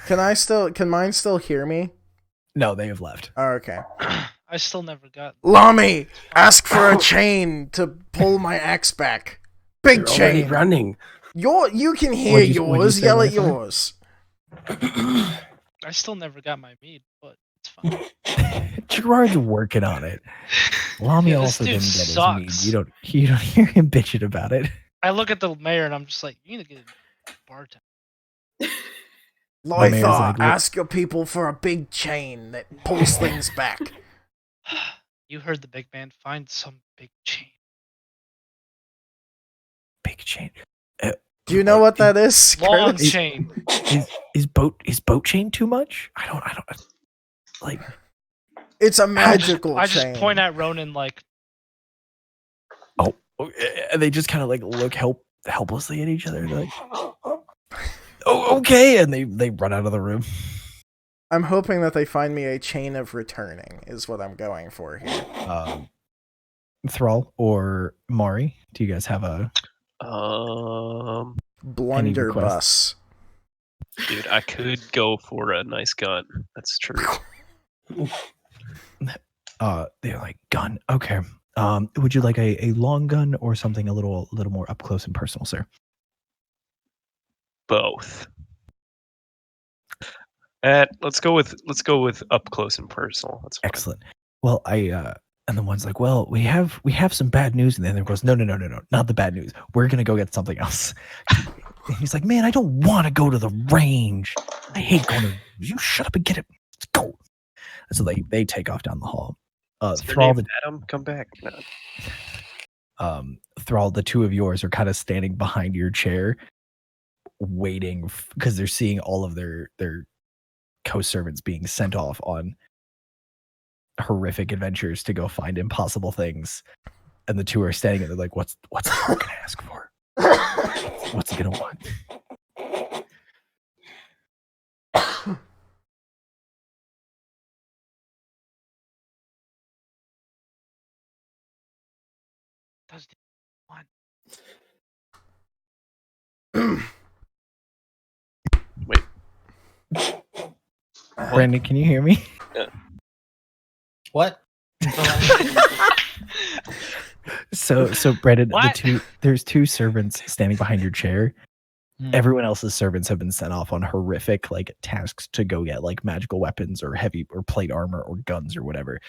Can mine still hear me? No, they have left. Oh, okay. I still never got. Lami, ask for a chain to pull my axe back. Big They're already chain. running. You can hear What'd you yours. say, Yell at Lisa? yours. I still never got my mead, but it's fine. Gerard's working on it. Lami Yeah, this also dude didn't get sucks. his mead. You don't hear him bitching about it. I look at the mayor and I'm just like, you need to get a bartender. My mayor's Lothar, like, "Look." ask your people for a big chain that pulls things back. You heard the big man. Find some big chain. Big chain. Do you know what that is? Long Curtis? chain. Is boat chain too much? I don't like. It's a magical I chain. just point at Ronan like, Oh, and they just kind of like look helplessly at each other. They're like, "Oh, okay," and they run out of the room. I'm hoping that they find me a chain of returning, is what I'm going for here. Thrall or Mari, do you guys have a Blunderbuss. Dude, I could go for a nice gun. That's true. they're like, gun? Okay. Would you like a long gun or something a little more up close and personal, sir? Both. Let's go with up close and personal. That's fine. Excellent. Well, and the one's like, well, we have some bad news, and then there goes, no, not the bad news. We're gonna go get something else. And he's like, man, I don't want to go to the range. I hate going to. You shut up and get it. Let's go. And so they take off down the hall. Thrall, Adam, come back. No. Thrall, the two of yours are kind of standing behind your chair, waiting because they're seeing all of their co-servants being sent off on horrific adventures to go find impossible things, and the two are standing and they're like, what's he gonna ask for? What's he gonna want? does he want? Wait. Brandon, can you hear me? Yeah. What? So Brandon, What? there's two servants standing behind your chair. Hmm. Everyone else's servants have been sent off on horrific like tasks to go get like magical weapons or heavy or plate armor or guns or whatever.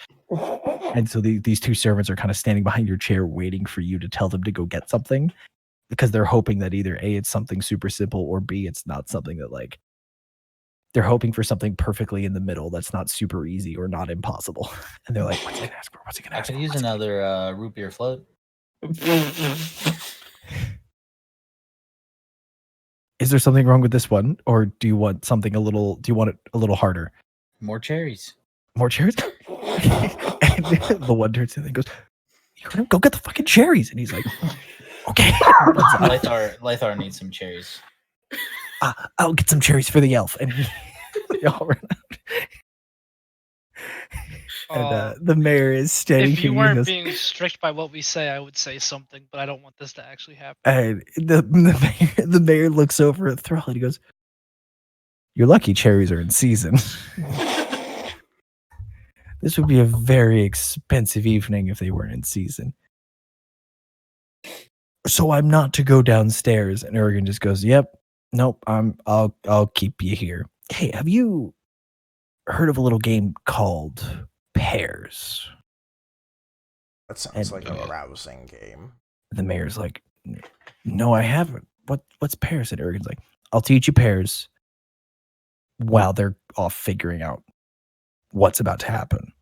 And so these two servants are kind of standing behind your chair waiting for you to tell them to go get something, because they're hoping that either A, it's something super simple, or B, it's not something that like they're hoping for something perfectly in the middle that's not super easy or not impossible. And they're like, what's he gonna ask for? What's he gonna I ask could for? use another root beer float. Is there something wrong with this one, or do you want something do you want it a little harder? More cherries. More cherries? And the one turns to him and goes, you heard him? Go get the fucking cherries. And he's like, okay. Lythar needs some cherries. I'll get some cherries for the elf. And they all run out. And the mayor is standing If you here and weren't goes, being strict by what we say, I would say something, but I don't want this to actually happen. and the mayor looks over at Thrall and he goes, you're lucky cherries are in season. This would be a very expensive evening if they weren't in season. So I'm not to go downstairs. And Urgan just goes, yep, nope, I'll keep you here. Hey, have you heard of a little game called Pairs? That sounds And- like a rousing game. The mayor's like, no, I haven't. What's Pairs? And Urgan's like, I'll teach you Pairs while they're off figuring out what's about to happen.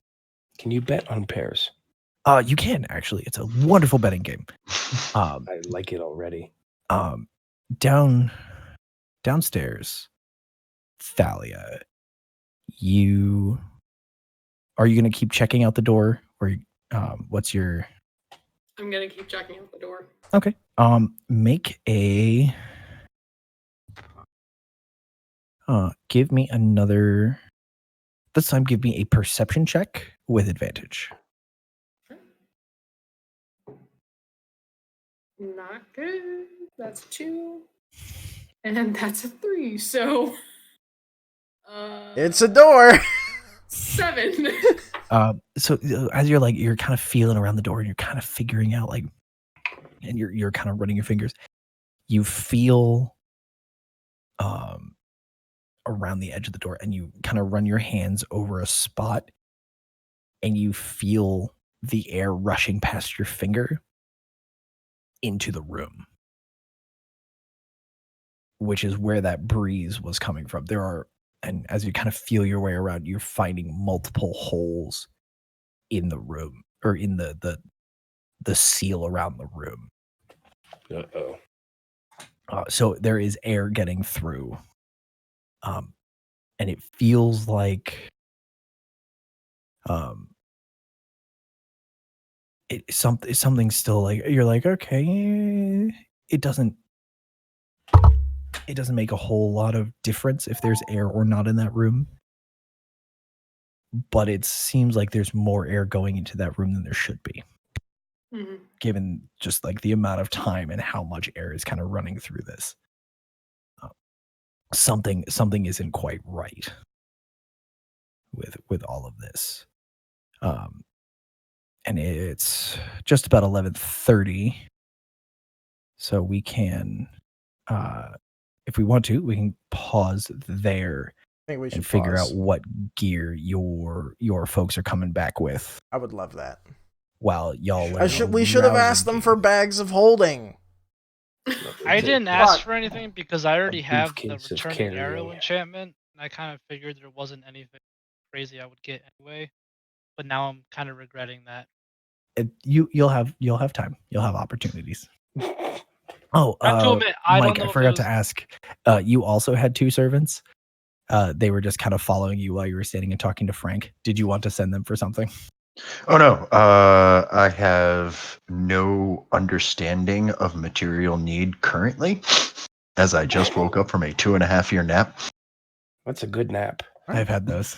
Can you bet on pairs? You can actually. It's a wonderful betting game. I like it already. Downstairs, Thalia, are you going to keep checking out the door, or what's your? I'm gonna keep checking out the door. Okay. Make a. Give me another. This time, give me a perception check with advantage. Not good. That's 2. And that's a 3, so It's a door. 7. So as you're kind of feeling around the door and you're kind of figuring out and you're kind of running your fingers, you feel around the edge of the door and you kind of run your hands over a spot and you feel the air rushing past your finger into the room, which is where that breeze was coming from. And as you kind of feel your way around, you're finding multiple holes in the room, or in the seal around the room. Uh-oh. So there is air getting through, and it feels like something's still like, you're like, okay, it doesn't make a whole lot of difference if there's air or not in that room, but it seems like there's more air going into that room than there should be, given just like the amount of time and how much air is kind of running through this. Something isn't quite right with all of this. And it's just about 11:30, so we can, if we want to, we can pause there and figure out what gear your folks are coming back with. I would love that. While y'all learn, we should have asked them for bags of holding. I didn't ask for anything because I already have the returning arrow enchantment, and I kind of figured there wasn't anything crazy I would get anyway. But now I'm kind of regretting that. You'll have time. You'll have opportunities. Oh, Mike, I forgot to ask. You also had 2 servants. They were just kind of following you while you were standing and talking to Frank. Did you want to send them for something? Oh no, I have no understanding of material need currently, as I just woke up from a 2.5-year nap. That's a good nap. I've had those.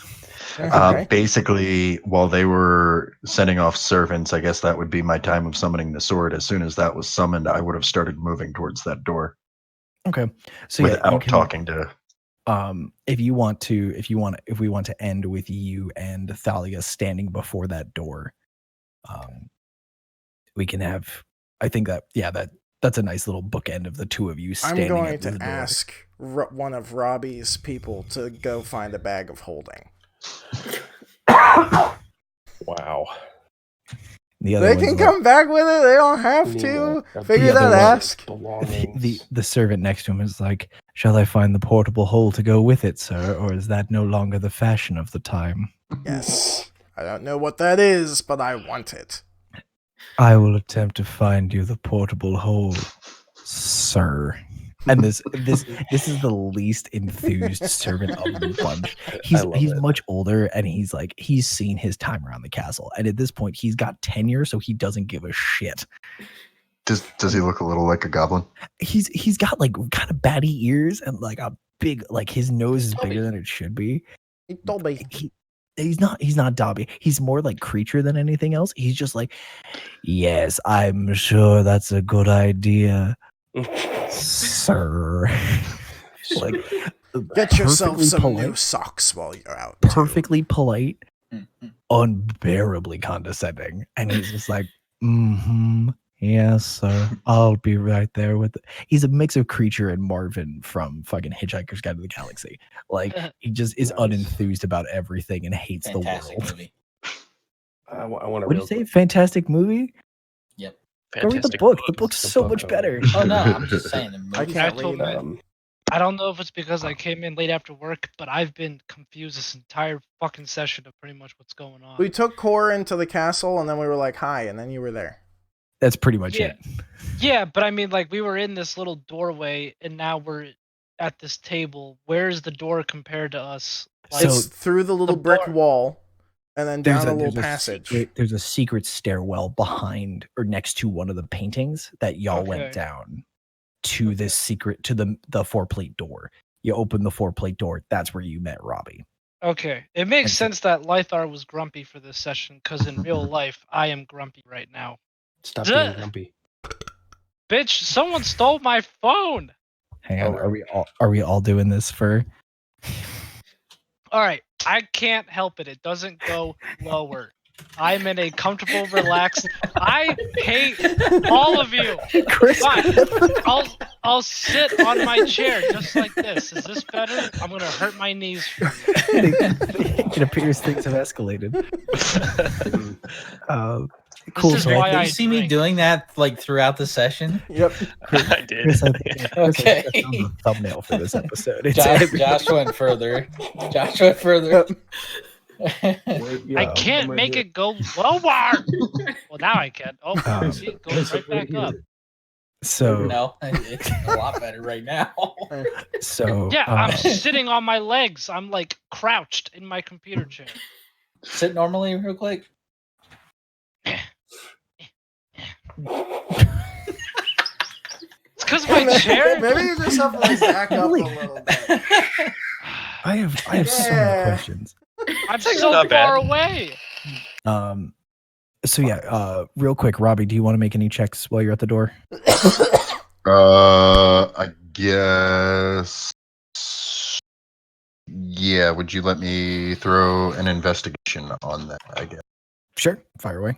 Basically, while they were sending off servants, I guess that would be my time of summoning the sword. As soon as that was summoned, I would have started moving towards that door. Okay, so without talking to. If we want to end with you and Thalia standing before that door, we can have. I think that's a nice little bookend of the 2 of you standing. I'm going at the to door. ask one of Robbie's people to go find a bag of holding. Wow. They can come back with it. They don't have to figure that ask. The servant next to him is like, "Shall I find the portable hole to go with it, sir, or is that no longer the fashion of the time?" Yes. I don't know what that is, but I want it. "I will attempt to find you the portable hole, sir." And this is the least enthused servant of the bunch. He's much older, and he's seen his time around the castle, and at this point he's got tenure, so he doesn't give a shit. Does he look a little like a goblin? He's got like kind of batty ears and like a big, like his nose is bigger than it should be. Dobby. He's not Dobby. He's more like Creature than anything else. He's just like, "Yes, I'm sure that's a good idea, sir." Like, get yourself some new socks while you're out. Perfectly polite, unbearably condescending, and he's just like, "Yes, sir. I'll be right there with it." He's a mix of Creature and Marvin from fucking Hitchhiker's Guide to the Galaxy. Like, he just is unenthused about everything and hates Fantastic the world. Movie. I want to. What did you say? Fantastic movie? Yep. Go read the book. The book's so much better. Oh no, I'm just saying the movie. I can't read. I don't know if it's because I came in late after work, but I've been confused this entire fucking session of pretty much what's going on. We took Core into the castle, and then we were like, hi, and then you were there. That's pretty much it. Yeah, but I mean, like, we were in this little doorway, and now we're at this table. Where's the door compared to us? Like, it's through the little brick wall, and then down a little passage. There's a secret stairwell behind or next to one of the paintings that y'all went down to this secret, to the 4-plate door. You open the 4-plate door. That's where you met Robbie. Okay. It makes sense that Lythar was grumpy for this session, because in real life, I am grumpy right now. Stop being grumpy. Bitch, someone stole my phone! Hang on, are we all doing this for... Alright, I can't help it. It doesn't go lower. I'm in a comfortable, relaxed... I hate all of you! Chris. Fine. I'll sit on my chair just like this. Is this better? I'm gonna hurt my knees for you. It appears things have escalated. Cool. This is why I see me doing that like throughout the session. Yep, I did. Okay. Thumbnail for this episode. Josh went further. Josh went further. I can't make it go lower. Well, now I can. Oh, see, it goes right back up. So no, it's a lot better right now. So yeah, I'm sitting on my legs. I'm like crouched in my computer chair. Sit normally, real quick. It's because of my chair. Maybe you just have to like back up a little bit. I have so many questions. I'm so far away. So yeah, real quick, Robbie, do you want to make any checks while you're at the door? I guess. Yeah, would you let me throw an investigation on that, I guess? Sure, fire away.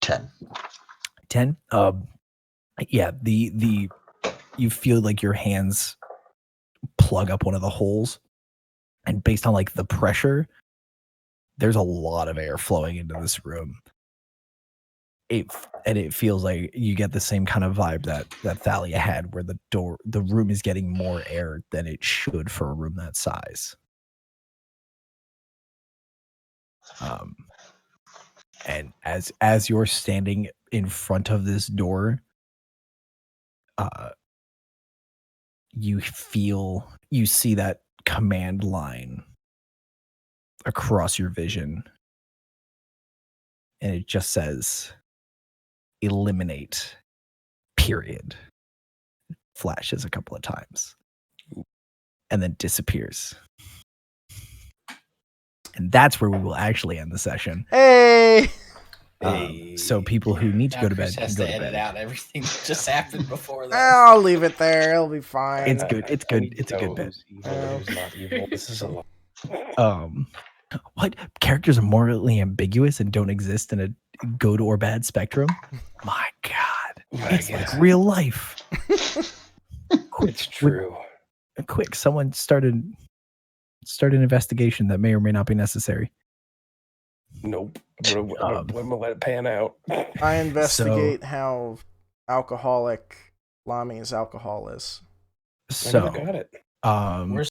10. Yeah, the you feel like your hands plug up one of the holes, and based on like the pressure, there's a lot of air flowing into this room. It feels like you get the same kind of vibe that Thalia had, where the room is getting more air than it should for a room that size. And as you're standing in front of this door, you see that command line across your vision, and it just says eliminate, period. Flashes a couple of times and then disappears. And that's where we will actually end the session. Hey! So people who need to go to bed has can go to to edit bed. out everything that just happened before that. I'll leave it there. It'll be fine. It's good. It's good. It's a good bit. Who's not evil. This is a lot. What characters are morally ambiguous and don't exist in a good or bad spectrum? My God, it's like real life. It's true. Quick, someone start an investigation that may or may not be necessary. Nope. I'm gonna let it pan out. I investigate how alcoholic Lami's alcohol is. So I never got it. Where's